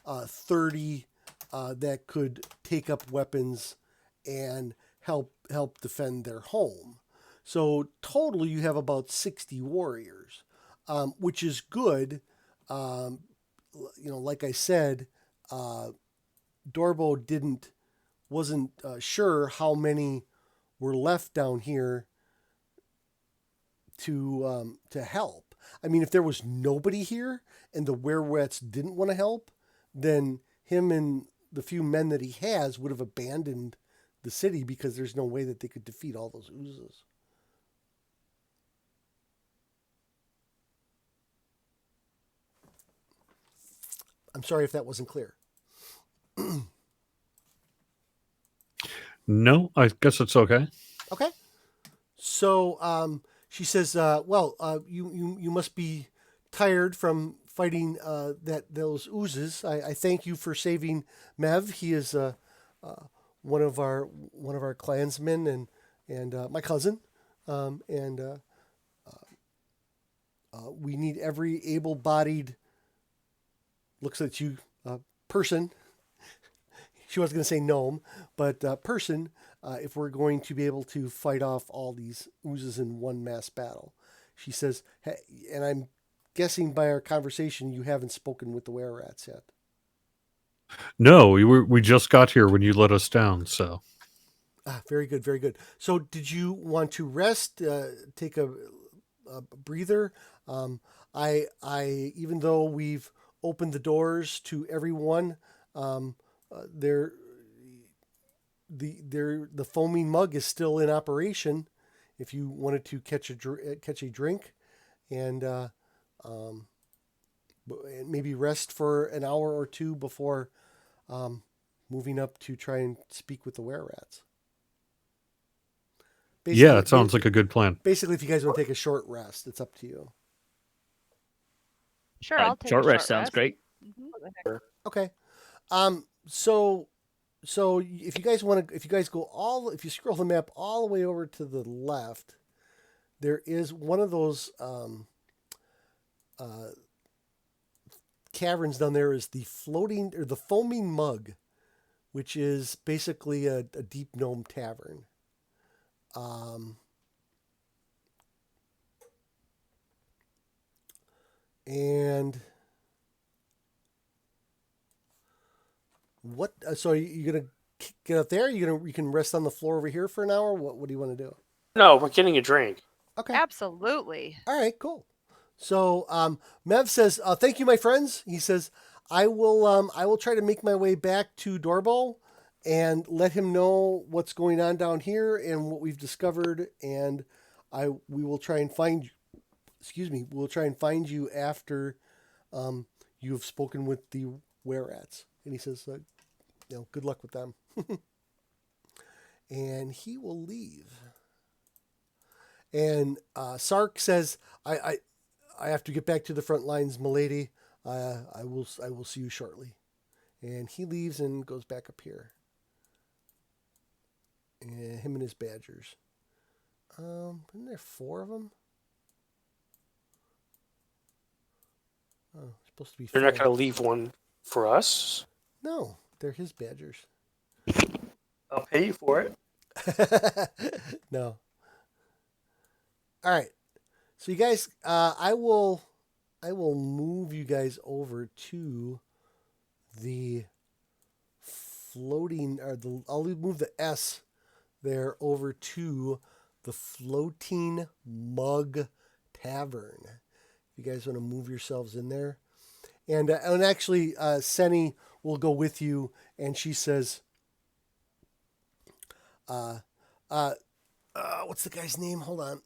30 that could take up weapons and help defend their home. So total, you have about 60 warriors, which is good. Like I said, Dorbo wasn't sure how many were left down here to help. I mean, if there was nobody here and the were-rats didn't want to help, then him and the few men that he has would have abandoned the city, because there's no way that they could defeat all those oozes. I'm sorry if that wasn't clear. No, I guess it's okay. Okay. So she says, you must be tired from fighting those oozes. I thank you for saving Mev. He is one of our clansmen and my cousin. We need every able-bodied, looks at you, person. She wasn't going to say gnome, but person, if we're going to be able to fight off all these oozes in one mass battle. She says, hey, and I'm guessing by our conversation you haven't spoken with the were-rats yet. No, we just got here when you let us down, so. Very good, very good. So did you want to rest, take a breather? I even though we've open the doors to everyone. The foaming mug is still in operation. If you wanted to catch a drink, and maybe rest for an hour or two before moving up to try and speak with the were-rats. Yeah, it sounds like a good plan. Basically, if you guys want to take a short rest, it's up to you. Sure, I'll take Short a rest sounds great. Okay. So if you guys want to, if you scroll the map all the way over to the left, there is one of those caverns down there is the foaming mug, which is basically a deep gnome tavern. And what? So you're gonna get up there? You can rest on the floor over here for an hour. What do you want to do? No, we're getting a drink. Okay. Absolutely. All right. Cool. So Mev says, "Thank you, my friends." He says, "I will try to make my way back to Dorbo and let him know what's going on down here and what we've discovered, and we will try and find you. Excuse me. We'll try and find you after you have spoken with the were-rats." And he says, good luck with them. And he will leave. And Sark says, I have to get back to the front lines, milady. I will see you shortly. And he leaves and goes back up here. And him and his badgers. Isn't there 4 of them? Oh, supposed to be. You're 4. not going to leave one for us? No, they're his badgers. I'll pay you for it. No. All right. So you guys, I will move you guys over to the floating, I'll move the S there over to the Floating Mug Tavern. If you guys want to move yourselves in there. And actually, Senny will go with you, and she says, what's the guy's name? Hold on.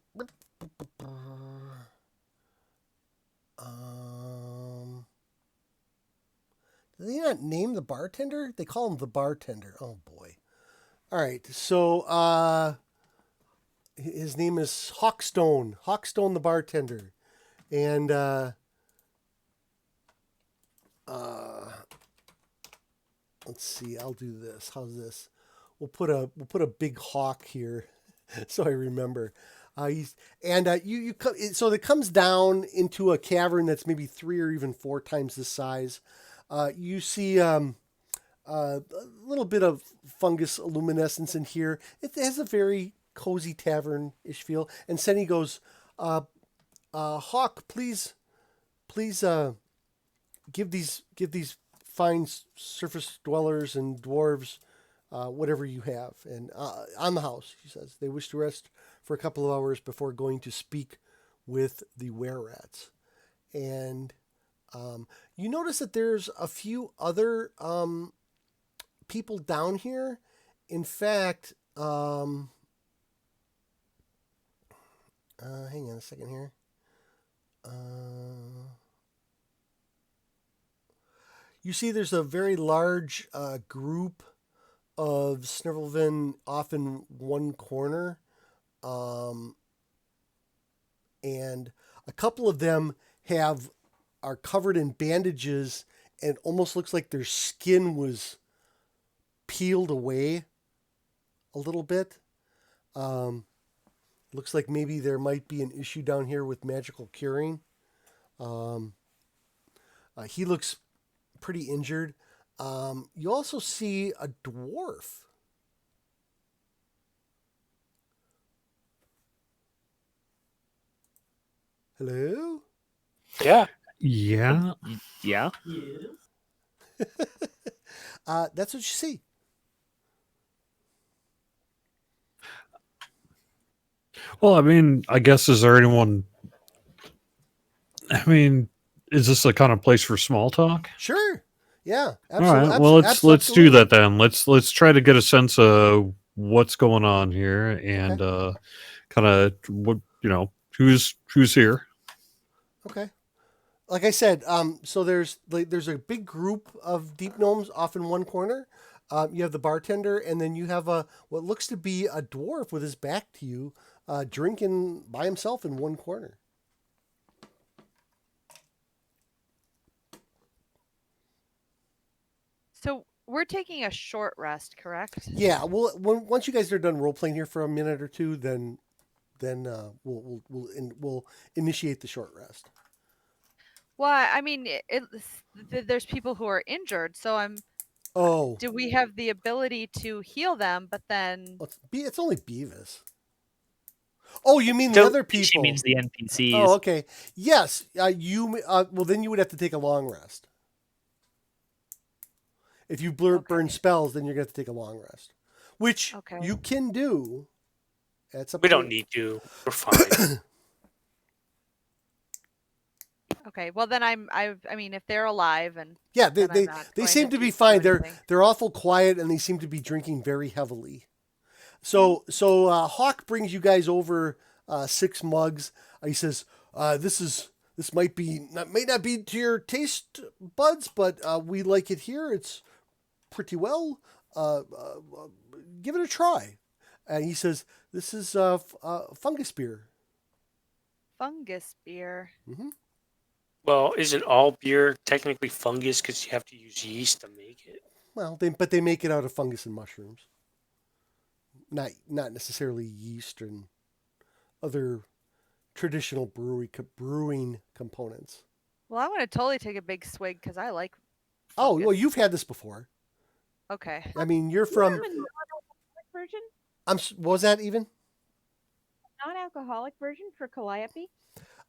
Did they not name the bartender? They call him the bartender. Oh boy. All right. So his name is Hawkstone. Hawkstone the bartender. And let's see. I'll do this. How's this? We'll put a big hawk here, so I remember. So it comes down into a cavern that's maybe 3 or even 4 times this size. You see a little bit of fungus luminescence in here. It has a very cozy tavern-ish feel. And Senny goes, Hawk, please, give these fine surface dwellers and dwarves whatever you have. And on the house, he says, they wish to rest for a couple of hours before going to speak with the were-rats. And you notice that there's a few other people down here. In fact, hang on a second here. You see there's a very large group of Snivelven off in one corner. And a couple of them are covered in bandages, and it almost looks like their skin was peeled away a little bit. Looks like maybe there might be an issue down here with magical curing. He looks pretty injured. You also see a dwarf. Hello? Yeah. Yeah. Yeah. Yes. That's what you see. Well, I mean, I guess, is there anyone... I mean, is this a kind of place for small talk? Sure. Yeah. All right. Well, let's do that then. Let's try to get a sense of what's going on here and kind of what who's here. Okay. Like I said, so there's a big group of deep gnomes off in one corner. You have the bartender, and then you have what looks to be a dwarf with his back to you, drinking by himself in one corner. So we're taking a short rest, correct? Yeah. Well, once you guys are done role playing here for a minute or two, then we'll initiate the short rest. Well, I mean, there's people who are injured, so Oh. do we have the ability to heal them? But then It's only Beavis. Oh, you mean the other people? She means the NPCs. Oh, okay. Yes. Well, then you would have to take a long rest. If you burn spells, then you're going to have to take a long rest, which you can do. We don't need to. We're fine. Okay. Well, then I mean, if they're alive and they seem to be fine. They're awful quiet and they seem to be drinking very heavily. So Hawk brings you guys over 6 mugs. He says, "This might not be to your taste buds, but we like it here. It's pretty well. Give it a try." And he says, "This is fungus beer." Fungus beer. Mm-hmm. Well, isn't all beer technically fungus because you have to use yeast to make it? Well, they make it out of fungus and mushrooms. Not necessarily yeast and other traditional brewing components. Well, I want to totally take a big swig because I like fungus. Oh, well, you've had this before. Okay. I mean, you're from... Non-alcoholic version? What was that even? Non-alcoholic version for Calliope?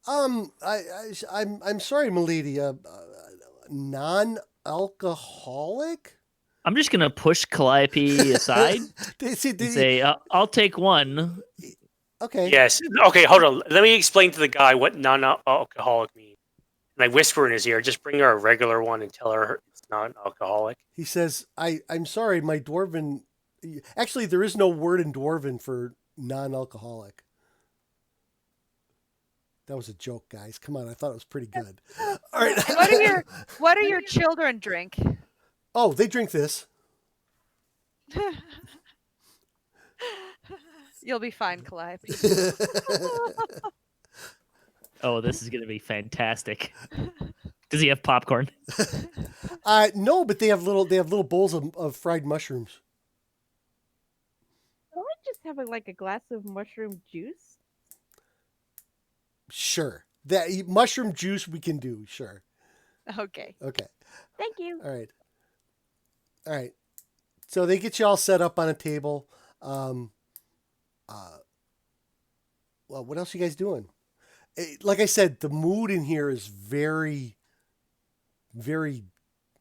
I'm sorry, milady. Non-alcoholic? I'm just gonna push Calliope aside and say, "I'll take one." Okay. Yes. Okay. Hold on. Let me explain to the guy what non-alcoholic means. And I whisper in his ear, "Just bring her a regular one and tell her it's non-alcoholic." He says, "I'm sorry, my dwarven. Actually, there is no word in dwarven for non-alcoholic." That was a joke, guys. Come on, I thought it was pretty good. All right. What do your children drink? Oh, they drink this. You'll be fine, Calliope. Oh, this is gonna be fantastic. Does he have popcorn? No, but they have little bowls of fried mushrooms. Will I just have a glass of mushroom juice? Sure. That mushroom juice we can do. Sure. Okay. Okay. Thank you. All right. So they get you all set up on a table. Well, what else are you guys doing? Like I said, the mood in here is very, very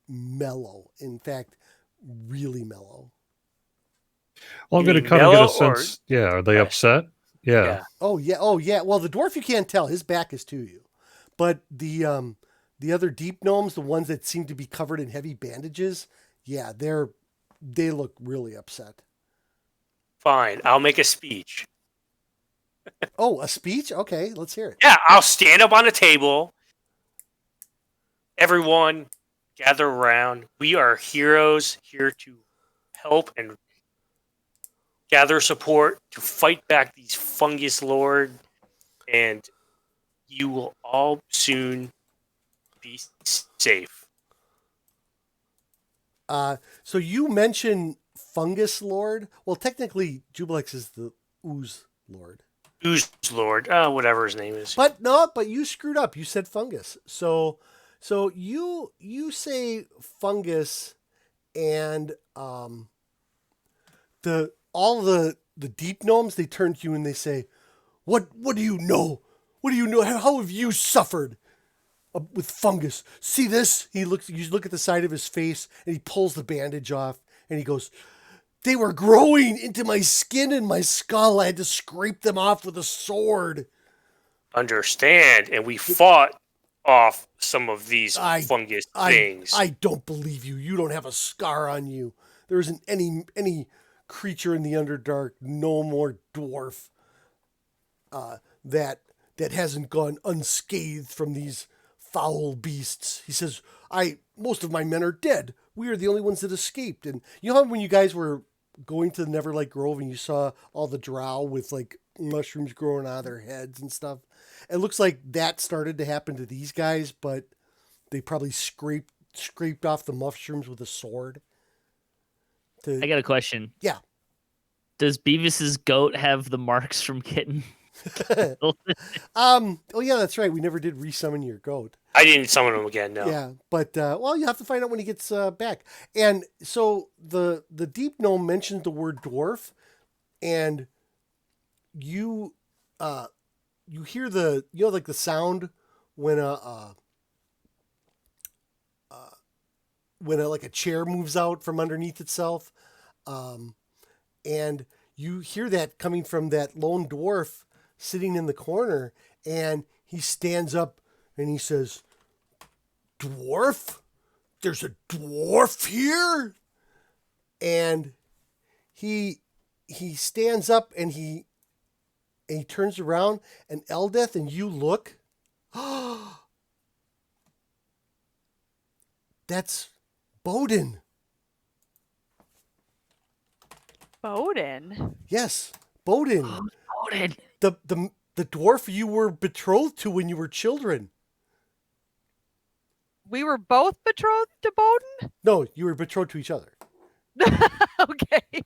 mellow. In fact, really mellow. Well, I'm going to kind of get a sense. Yeah, are they upset? Yeah. Oh yeah. Well, the dwarf you can't tell; his back is to you, but the other deep gnomes, the ones that seem to be covered in heavy bandages, yeah, they look really upset. Fine, I'll make a speech. Oh, a speech? Okay, let's hear it. Yeah, I'll stand up on a table. Everyone, gather around. We are heroes here to help and gather support to fight back these fungus lord, and you will all soon be safe. So you mentioned fungus lord. Well, technically, Jubilex is the ooze lord. Ooze lord, whatever his name is. But you screwed up. You said fungus. So you say fungus, and all the deep gnomes, they turn to you and they say, What do you know? What do you know? How have you suffered with fungus? See this? You look at the side of his face and he pulls the bandage off and he goes, "They were growing into my skin and my skull. I had to scrape them off with a sword." Understand, and we fought off some of these I- fungus things. I don't believe you. You don't have a scar on you. There isn't any creature in the Underdark, gnome or dwarf, that hasn't gone unscathed from these foul beasts. He says, most of my men are dead. We are the only ones that escaped. And you know how when you guys were going to the Neverlight Grove and you saw all the drow with like mushrooms growing out of their heads and stuff? It looks like that started to happen to these guys, but they probably scraped off the mushrooms with a sword. I got a question. Yeah. Does Beavis's goat have the marks from getting killed? Oh yeah, that's right. We never did resummon your goat. I didn't summon him again, no. Yeah, but well, you have to find out when he gets back. And so the deep gnome mentioned the word dwarf, and you hear the like the sound when like a chair moves out from underneath itself, and you hear that coming from that lone dwarf sitting in the corner, and he stands up and he says, "Dwarf? There's a dwarf here?" And he stands up and he turns around, and Eldeth and you look. That's Bowden. Bowden? Yes, Bowden. Bowden. The dwarf you were betrothed to when you were children. We were both betrothed to Bowden? No, you were betrothed to each other. Okay.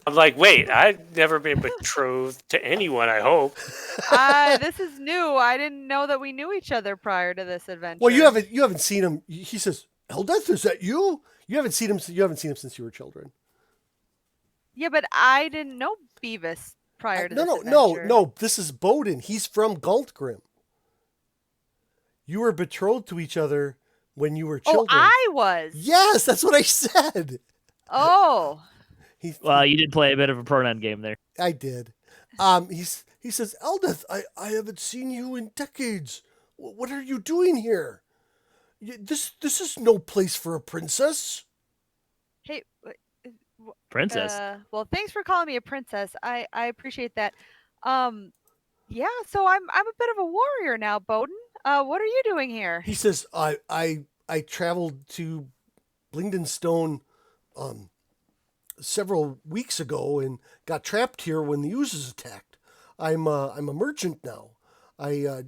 I'm like, wait, I've never been betrothed to anyone, I hope. This is new. I didn't know that we knew each other prior to this adventure. Well, you haven't seen him. He says, "Eldeth, is that you? You haven't seen him since you were children." Yeah, but I didn't know Beavis prior to this adventure. No. This is Bowden. He's from Galtgrim. You were betrothed to each other when you were children. Oh, I was. Yes, that's what I said. Oh. Well, you did play a bit of a pronoun game there. I did. He says, "Eldeth, I haven't seen you in decades. What are you doing here? This is no place for a princess." Hey, Princess. well, thanks for calling me a princess. I appreciate that. Yeah, so I'm a bit of a warrior now, Bowden. What are you doing here? He says, I traveled to Blingdenstone several weeks ago and got trapped here when the oozes attacked. I'm a merchant now. I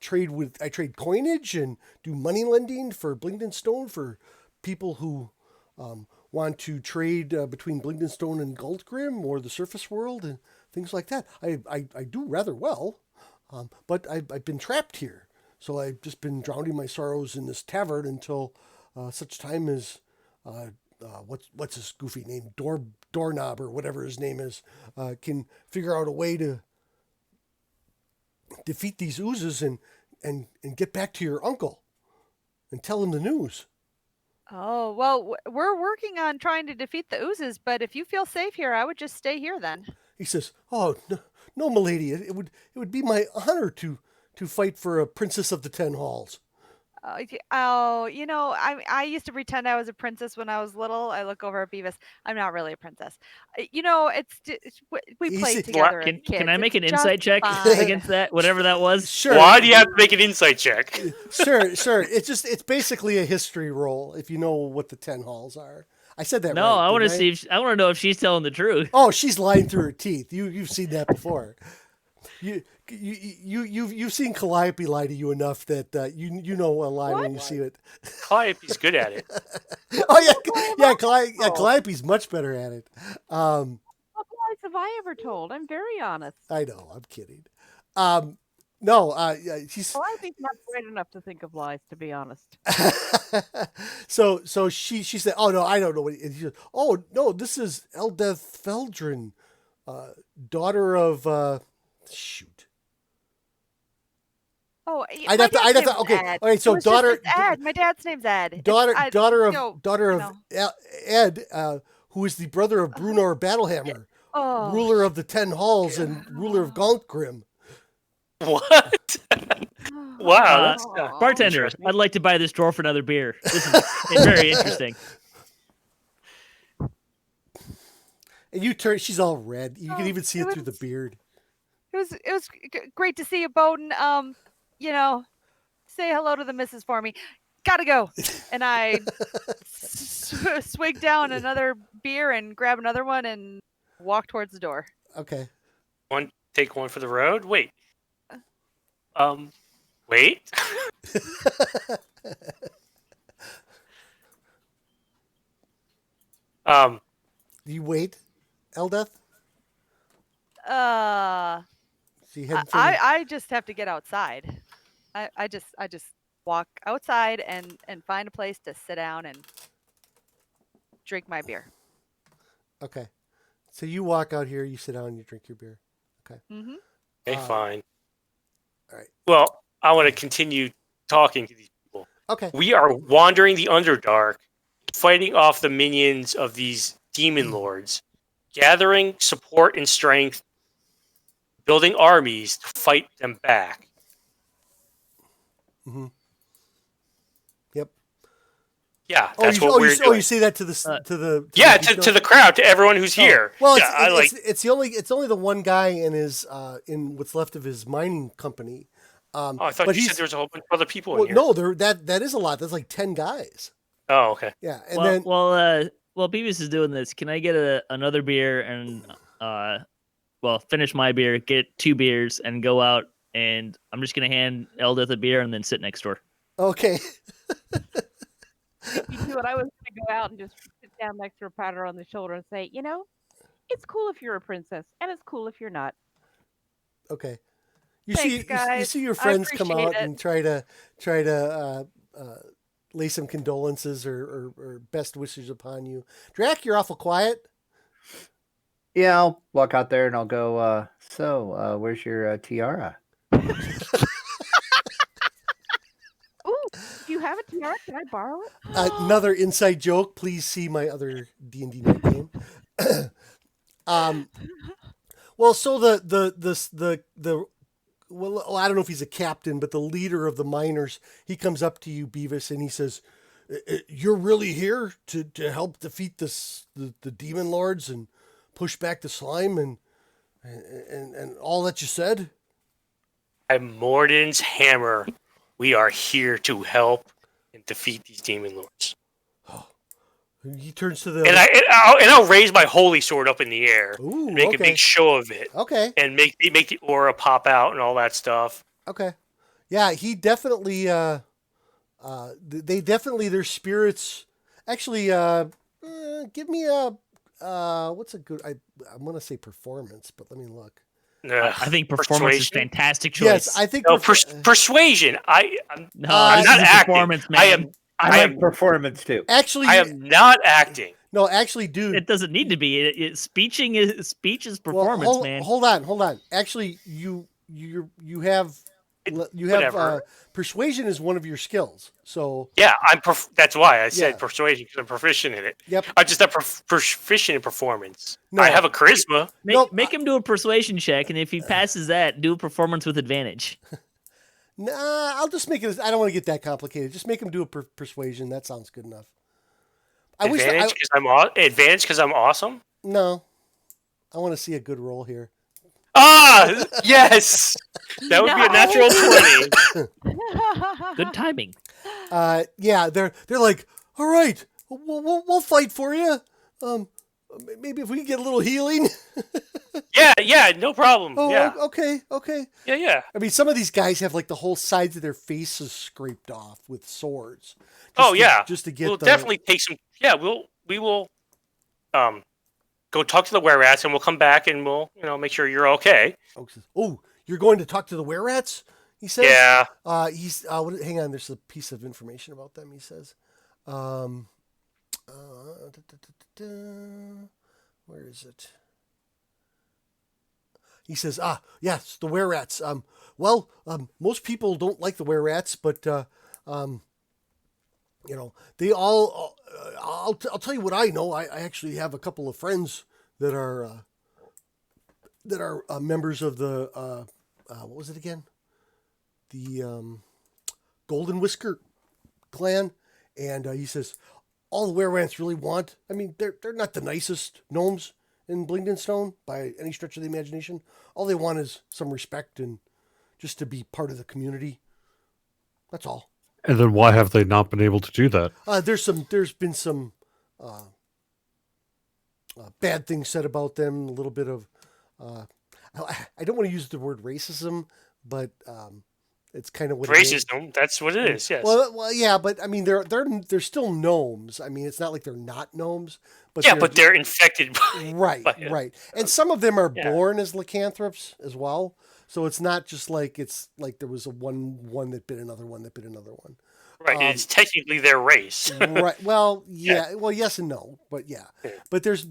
trade coinage and do money lending for Blingdenstone for people who want to trade between Blingdenstone and Galtgrim or the surface world and things like that. I do rather well, but I've been trapped here. So I've just been drowning my sorrows in this tavern until such time as what's his goofy name, Doorknob or whatever his name is, can figure out a way to defeat these oozes and get back to your uncle and tell him the news. Oh, well, we're working on trying to defeat the oozes, but if you feel safe here, I would just stay here then. He says, "Oh no, milady, it would be my honor to fight for a princess of the 10 halls." Oh, I used to pretend I was a princess when I was little. I look over at Beavis. I'm not really a princess. We played together as kids. Can I make an It's insight just check fine. against that, whatever that was? Sure. Why do you have to make an insight check? Sure. It's basically a history roll if you know what the 10 halls are. I said that No, right. I want to didn't see. I want to know if she's telling the truth. Oh, she's lying through her teeth. You've seen that before. You've seen Calliope lie to you enough that you know a lie when you see it. Calliope's good at it. Oh yeah, Calliope's much better at it. What lies have I ever told? I'm very honest. I know, I'm kidding. No, she's Well, I think not bright enough to think of lies, to be honest. so she said, "Oh no, I don't know what." And she said, "Oh no, this is Eldeth Feldrin, daughter of shoot." Oh, I'd have to. Okay, Ed. all right. So It was just daughter, it's Ed. My dad's name's Ed. daughter you of Ed, who is the brother of Brunor Battlehammer, Oh, ruler of the 10 halls and ruler of Galtgrim. What? Wow, that's Bartender, interesting. I'd like to buy this drawer for another beer. This is very interesting. And you turn, she's all red. You can Oh, even see it it through the was- beard. It was great to see you, Bowden. You know, say hello to the missus for me. Gotta go. And I swig down another beer and grab another one and walk towards the door. Okay. Take one for the road. Wait. Wait. You wait, Eldeth? Uh, So you head for I just have to get outside. I just walk outside and find a place to sit down and drink my beer. Okay. So you walk out here, you sit down, and you drink your beer. Okay. Mm-hmm. Okay, fine. All right. Well, I want to continue talking to these people. Okay. We are wandering the Underdark, fighting off the minions of these demon lords, gathering support and strength, building armies to fight them back. Mm-hmm. Yep. Yeah, that's what we're doing. Oh, you say that to the Yeah, to to the crowd, to everyone who's here. Well, Yeah, it's only the one guy in his in what's left of his mining company. Oh, I thought but you he's- said there was a whole bunch of other people Well, in here. no, that is a lot. That's like 10 guys. Oh, okay. Yeah, and Well, then while Beavis is doing this, can I get another beer and finish my beer, get 2 beers, and go out? And I'm just gonna hand Eldeth a beer and then sit next door. okay. You do it. I was going to go out and just sit down next to her, pat her on the shoulder, and say, you know, it's cool if you're a princess, and it's cool if you're not. Okay. Thanks, you guys. see your I friends come appreciate out it. and try to lay some condolences or best wishes upon you. Drac, you're awful quiet. Yeah, I'll walk out there and I'll go, where's your tiara? Ooh, do you have a tiara? Can I borrow it? Another inside joke. Please see my other D&D night game. Well, so well, I don't know if he's a captain, but the leader of the miners, he comes up to you, Beavis, and he says, "You're really here to help defeat the demon lords and push back the slime and all that you said?" I'm Morden's hammer. We are here to help and defeat these demon lords. He turns to the And I'll raise my holy sword up in the air, Ooh, and make a okay. big show of it, Okay. and make the aura pop out and all that stuff. Okay. Yeah, he definitely they definitely, their spirits actually give me a what's a good I'm going to say performance, but let me look. I think performance is fantastic choice. Yes, I think No, persuasion. I'm no, I'm this not is acting. performance, man. I like performance too. actually I am not acting. no, actually dude. It doesn't need to be. Speech is performance, well, man. Hold on. Actually, you have Whatever. persuasion is one of your skills. So Yeah, that's why I said Yeah. persuasion, because I'm proficient in it. yep. I'm just not proficient in performance. No. I have a charisma. Make him do a persuasion check, and if he passes that, do a performance with advantage. Nah, I'll just make it. I don't want to get that complicated. Just make him do a persuasion. That sounds good enough. Advantage because I'm awesome. No, I want to see a good roll here. Ah, yes, that would be a natural 20. Good timing. Yeah, they're like, all right, we'll fight for you. Maybe if we can get a little healing. Yeah, no problem. Oh, yeah, okay. yeah. I mean, some of these guys have like the whole sides of their faces scraped off with swords. Just to get. We'll definitely take some. Yeah, we will. Go talk to the were-rats, and we'll come back, and we'll make sure you're okay. Oh, you're going to talk to the were-rats? He says. Yeah. He's. Hang on. There's a piece of information about them. He says. Where is it? He says, yes, the were-rats. Most people don't like the were-rats, but they all. I'll tell you what I know. I actually have a couple of friends that are members of the what was it again? Golden Whisker clan, and he says all the were-rats really want. I mean, they're not the nicest gnomes in Blingdenstone by any stretch of the imagination. All they want is some respect and just to be part of the community. That's all. And then why have they not been able to do that? There's been some bad things said about them. A little bit of I don't want to use the word racism, but it's kind of what it is. Racism. That's what it is. Yes. Well, yeah, but I mean, they're still gnomes. I mean, it's not like they're not gnomes, but yeah, but they're infected by right, by it. right, and some of them are Yeah. born as lycanthropes as well. So it's not just like it's like there was a one that bit another one that bit another one. Right. It's technically their race. Right. Well, yeah. Well, yes and no, but yeah. Yeah. But there's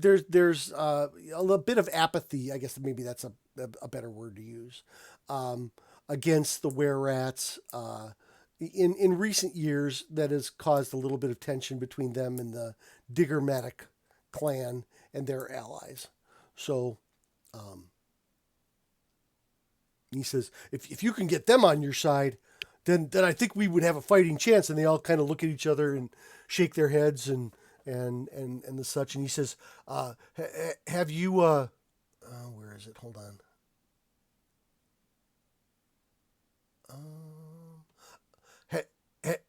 a little bit of apathy. I guess maybe that's a better word to use against the were-rats in recent years. That has caused a little bit of tension between them and the Diggermatic clan and their allies. So he says, if you can get them on your side, then I think we would have a fighting chance. And they all kind of look at each other and shake their heads and the such. And he says, have you, where is it? Hold on.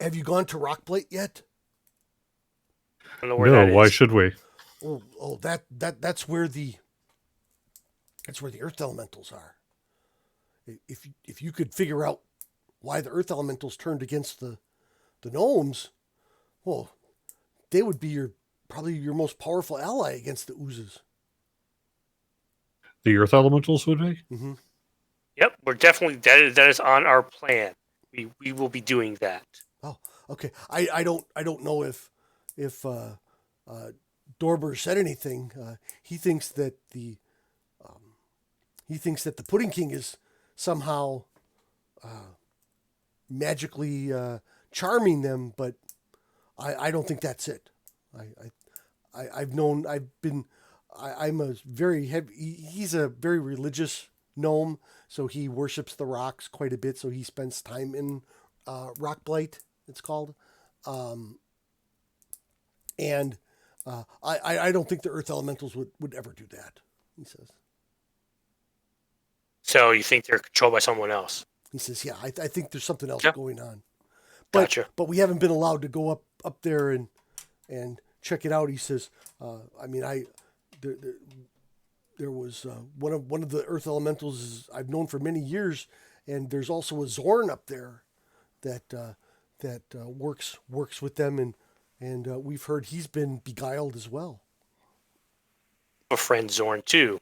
Have you gone to Rockplate yet? I don't know where that Why is. should we? Oh, that's where the earth elementals are. If you could figure out why the earth elementals turned against the gnomes, well, they would be probably your most powerful ally against the oozes. The earth elementals would be? Mm-hmm. Yep, we're definitely that is on our plan. We will be doing that. Oh, okay. I don't know if Dorber said anything. He thinks that the Pudding King is somehow magically charming them, but I don't think that's it. I'm a very heavy. He's a very religious gnome, so he worships the rocks quite a bit. So he spends time in Rockblight, it's called, and I don't think the Earth Elementals would ever do that. He says. So you think they're controlled by someone else? He says, yeah, I think there's something else Yep. going on. Gotcha. But we haven't been allowed to go up there and check it out. He says, there was one of the earth elementals I've known for many years, and there's also a Zorn up there that works with them, and we've heard he's been beguiled as well. A friend Zorn too.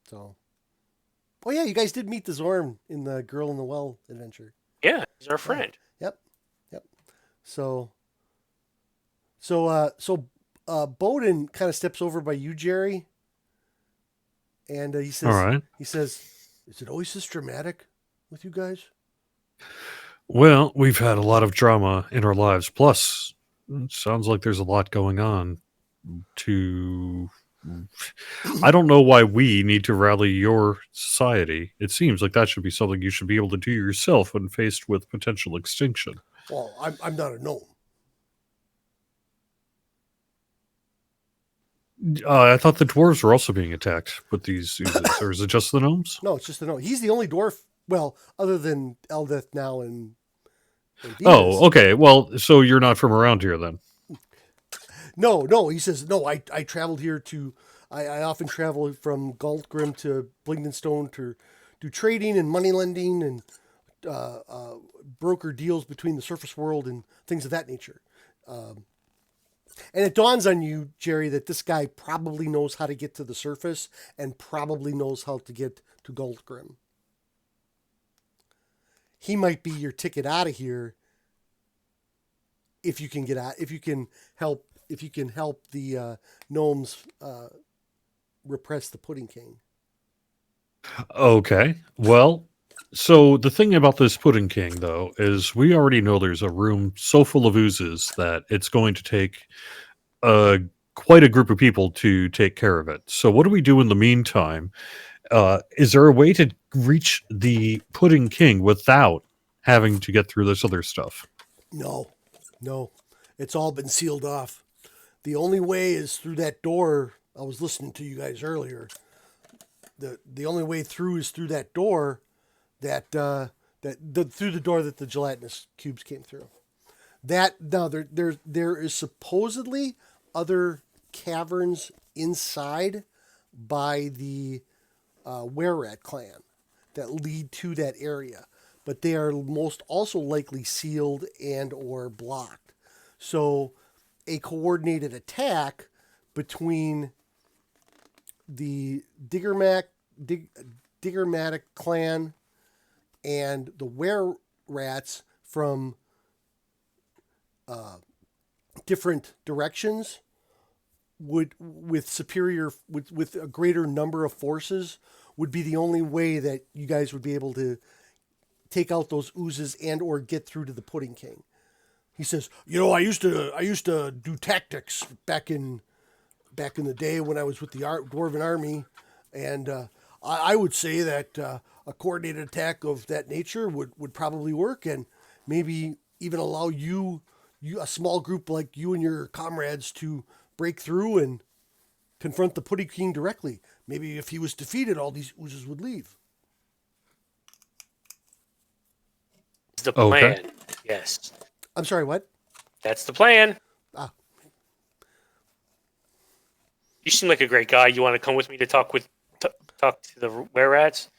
So, oh yeah, you guys did meet the Zorn in the Girl in the Well adventure. Yeah, he's our friend. Yep. So Bowden kind of steps over by you, Jerry, and he says, All right. he says, is it always this dramatic with you guys? Well, we've had a lot of drama in our lives. Plus, it sounds like there's a lot going on I don't know why we need to rally your society. It seems like that should be something you should be able to do yourself when faced with potential extinction. Well, I'm not a gnome. I thought the dwarves were also being attacked with these oozes, or is it just the gnomes? No, it's just a gnome. He's the only dwarf. Well, other than Eldeth now and Beavis. Oh, okay. Well, so you're not from around here then? No. He says, no, I traveled here I often travel from Galtgrim to Blingdenstone to do trading and money lending and broker deals between the surface world and things of that nature. And it dawns on you, Jerry, that this guy probably knows how to get to the surface and probably knows how to get to Galtgrim. He might be your ticket out of here if you can get out, if you can help the gnomes repress the Pudding King. Okay. Well, so the thing about this Pudding King, though, is we already know there's a room so full of oozes that it's going to take quite a group of people to take care of it. So what do we do in the meantime? Is there a way to reach the Pudding King without having to get through this other stuff? No. It's all been sealed off. The only way is through that door. I was listening to you guys earlier. The only way through is through that door through the door that the gelatinous cubes came through. There is supposedly other caverns inside by the Were-Rat clan that lead to that area, but they are most also likely sealed and or blocked. So a coordinated attack between the Diggermatic clan and the Were-Rats from different directions with a greater number of forces would be the only way that you guys would be able to take out those oozes and or get through to the Pudding King. He says, I used to do tactics back in the day when I was with the Dwarven army, and I would say that a coordinated attack of that nature would probably work, and maybe even allow you a small group like you and your comrades to break through and confront the Pudding King directly. Maybe if he was defeated, all these oozes would leave. It's the plan. Okay. Yes. I'm sorry, what? That's the plan. Ah. You seem like a great guy. You want to come with me to talk to the Were-Rats?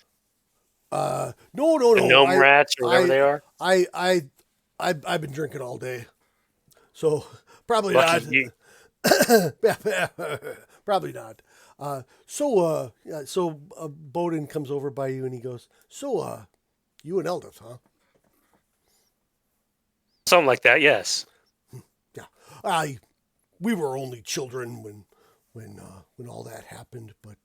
No. The Gnome Rats or whatever they are? I've been drinking all day. So probably Lucky not. you. Probably not. So Bowden comes over by you and he goes, "So, you and Eldeth, huh?" Something like that, yes. Yeah. We were only children when all that happened, but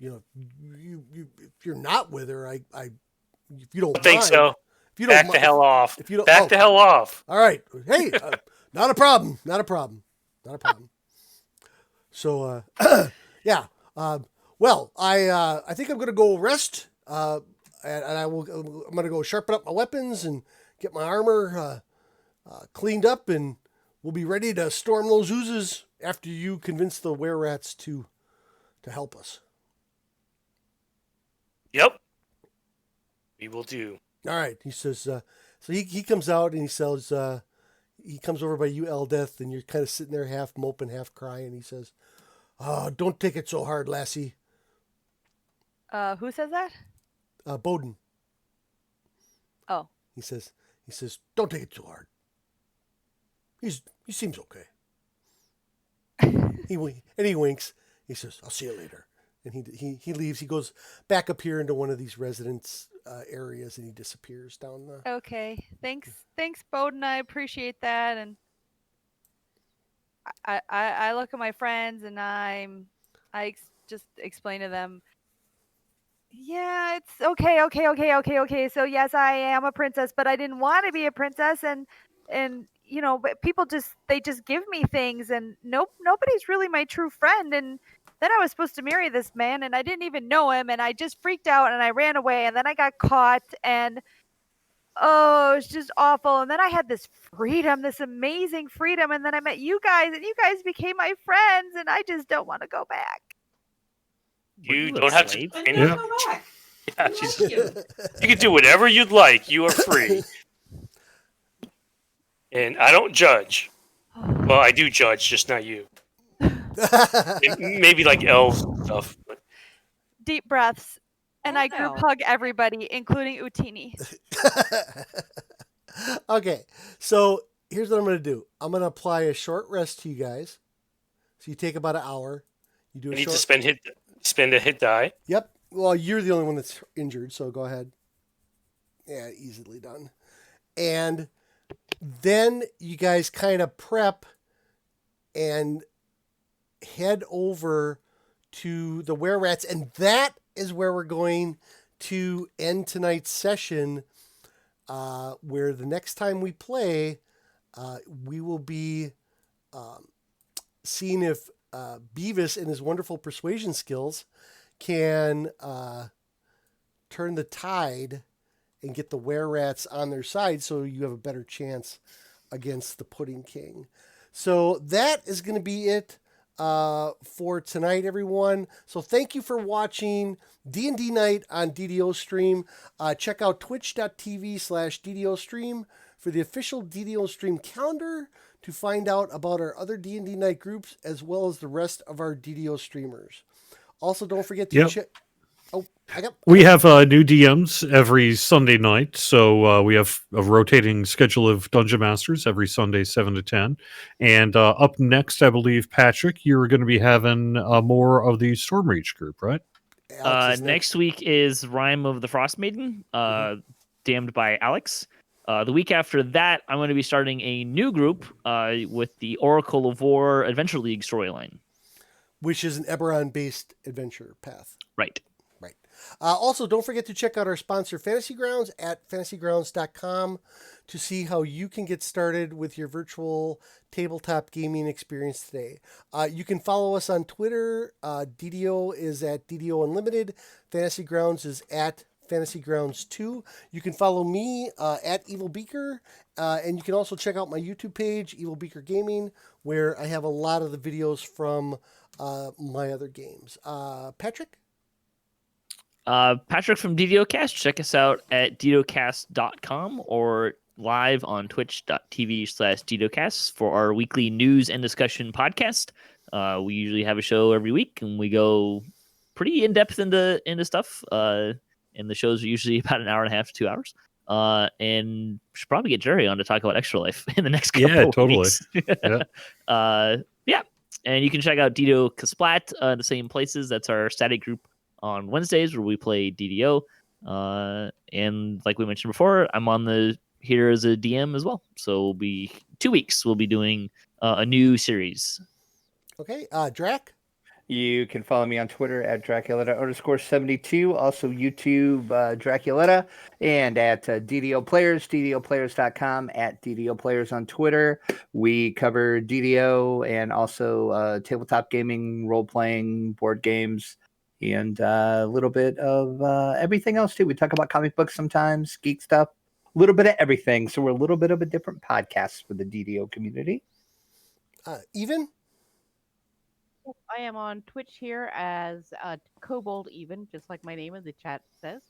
if you're not with her, if you don't I think mind, so. if you don't Back the hell off. If you don't, Back the hell off. All right. Hey, not a problem. So, yeah. Well, I think I'm going to go rest, and I'm going to go sharpen up my weapons and get my armor cleaned up, and we'll be ready to storm those oozes after you convince the Were-Rats to help us. Yep. We will do. All right. He says, so he comes out and he says, he comes over by you, Eldeth, and you're kind of sitting there half moping, half crying. He says, don't take it so hard, lassie. Who says that? Bowden. Oh. He says, don't take it too hard. He seems okay. He winks. He says, I'll see you later. And he leaves. He goes back up here into one of these residence areas, and he disappears down the. Okay. Thanks, Bowden. I appreciate that. And I look at my friends and just explain to them. Yeah, it's okay. So yes, I am a princess, but I didn't want to be a princess, and but people just give me things, and nobody's really my true friend. And then I was supposed to marry this man, and I didn't even know him, and I just freaked out and I ran away, and then I got caught, and oh, it's just awful. And then I had this freedom, this amazing freedom, and then I met you guys, and you guys became my friends, and I just don't want to go back. You don't have to. And you'll go back. Yeah, We love you. you can do whatever you'd like. You are free. And I don't judge. Well, I do judge, just not you. Maybe like elves and stuff. But Deep breaths, and I Wow. group hug everybody, including Utini. Okay, so here's what I'm going to do. I'm going to apply a short rest to you guys. So you take about an hour. You do I a need short. to spend a hit die. Yep. Well, you're the only one that's injured, so go ahead. Yeah, easily done. And then you guys kind of prep and head over to the Were-Rats, and that is where we're going to end tonight's session, where the next time we play, we will be seeing if Beavis and his wonderful persuasion skills can turn the tide and get the were-rats on their side so you have a better chance against the Pudding King. So that is going to be it for tonight, everyone. So thank you for watching D&D Night on DDOStream. Check out twitch.tv/DDOStream for the official DDOStream calendar to find out about our other D&D Night groups as well as the rest of our DDO streamers. Also, don't forget to check... Oh, we have new DMs every Sunday night, so we have a rotating schedule of Dungeon Masters every Sunday, 7 to 10. And up next, I believe, Patrick, you're going to be having more of the Stormreach group, right? Next week is Rime of the Frost Maiden, damned by Alex. The week after that, I'm going to be starting a new group with the Oracle of War Adventure League storyline. Which is an Eberron-based adventure path. Right. Also, don't forget to check out our sponsor, Fantasy Grounds, at fantasygrounds.com to see how you can get started with your virtual tabletop gaming experience today. You can follow us on Twitter. DDO is at DDO Unlimited. Fantasy Grounds is at Fantasy Grounds 2. You can follow me at Evilbeeker, and you can also check out my YouTube page, Evilbeeker Gaming, where I have a lot of the videos from my other games. Patrick? Patrick from DDOcast. Check us out at DDOcast.com or live on twitch.tv/DDOcast for our weekly news and discussion podcast. We usually have a show every week, and we go pretty in-depth into stuff. And the shows are usually about an hour and a half to 2 hours. And we should probably get Jerry on to talk about Extra Life in the next couple of weeks. Yeah. And you can check out DDO Kasplat, the same places. That's our static group on Wednesdays where we play DDO. And like we mentioned before, I'm on here as a DM as well. So we'll be 2 weeks. We'll be doing a new series. Okay. Drac? You can follow me on Twitter at Draculetta_72. Also YouTube, Draculetta. And at DDO Players, DDOplayers.com, at DDO Players on Twitter. We cover DDO and also tabletop gaming, role-playing, board games, and a little bit of everything else too. We talk about comic books sometimes, geek stuff, a little bit of everything. So we're a little bit of a different podcast for the DDO community. Even? I am on Twitch here as Kobold Even, just like my name in the chat says.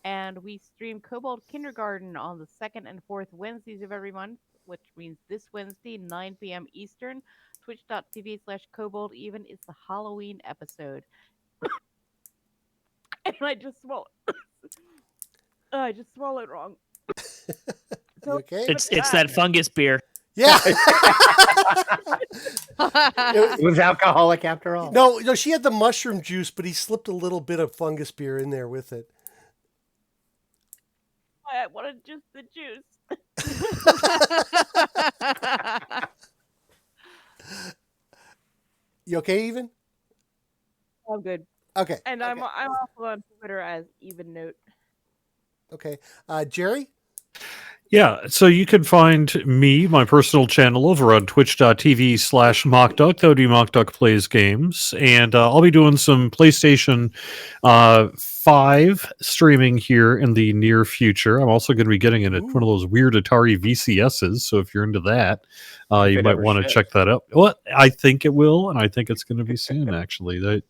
And we stream Kobold Kindergarten on the 2nd and 4th Wednesdays of every month, which means this Wednesday, 9 p.m. Eastern. Twitch.tv/Kobold Even is the Halloween episode. And I just swallowed. I just swallowed wrong. So, okay? It's that fungus beer. Yeah. It was alcoholic after all. No, she had the mushroom juice, but he slipped a little bit of fungus beer in there with it. I wanted just the juice. You okay, Even? I'm good. Okay. And okay. I'm also on Twitter as Evennote. Okay. Jerry? Yeah, so you can find me, my personal channel, over on twitch.tv/MockDuck. That would be MockDuck Plays Games. And I'll be doing some PlayStation 5 streaming here in the near future. I'm also going to be getting it at one of those weird Atari VCSs. So if you're into that, you might want to check that out. Well, I think it will, and I think it's going to be soon, actually.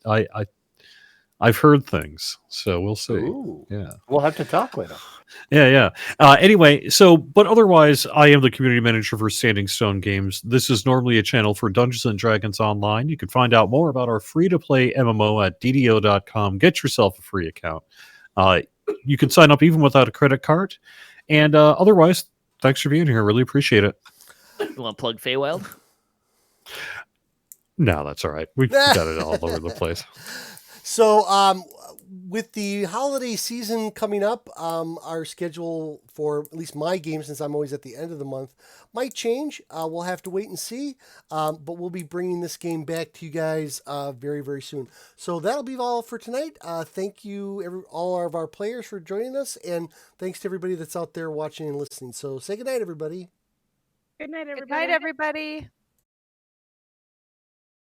I've heard things, so we'll see. Ooh. Yeah, we'll have to talk with him. Yeah. Anyway, but otherwise, I am the community manager for Standing Stone Games. This is normally a channel for Dungeons and Dragons Online. You can find out more about our free-to-play MMO at DDO.com. Get yourself a free account. You can sign up even without a credit card. And otherwise, thanks for being here. Really appreciate it. You want to plug Feywild? No, that's all right. We've got it all over the place. So, with the holiday season coming up, our schedule for at least my game, since I'm always at the end of the month, might change. We'll have to wait and see. But we'll be bringing this game back to you guys very, very soon. So that'll be all for tonight. Thank you, all of our players, for joining us. And thanks to everybody that's out there watching and listening. So say goodnight, everybody. Good night, everybody. Good night, everybody.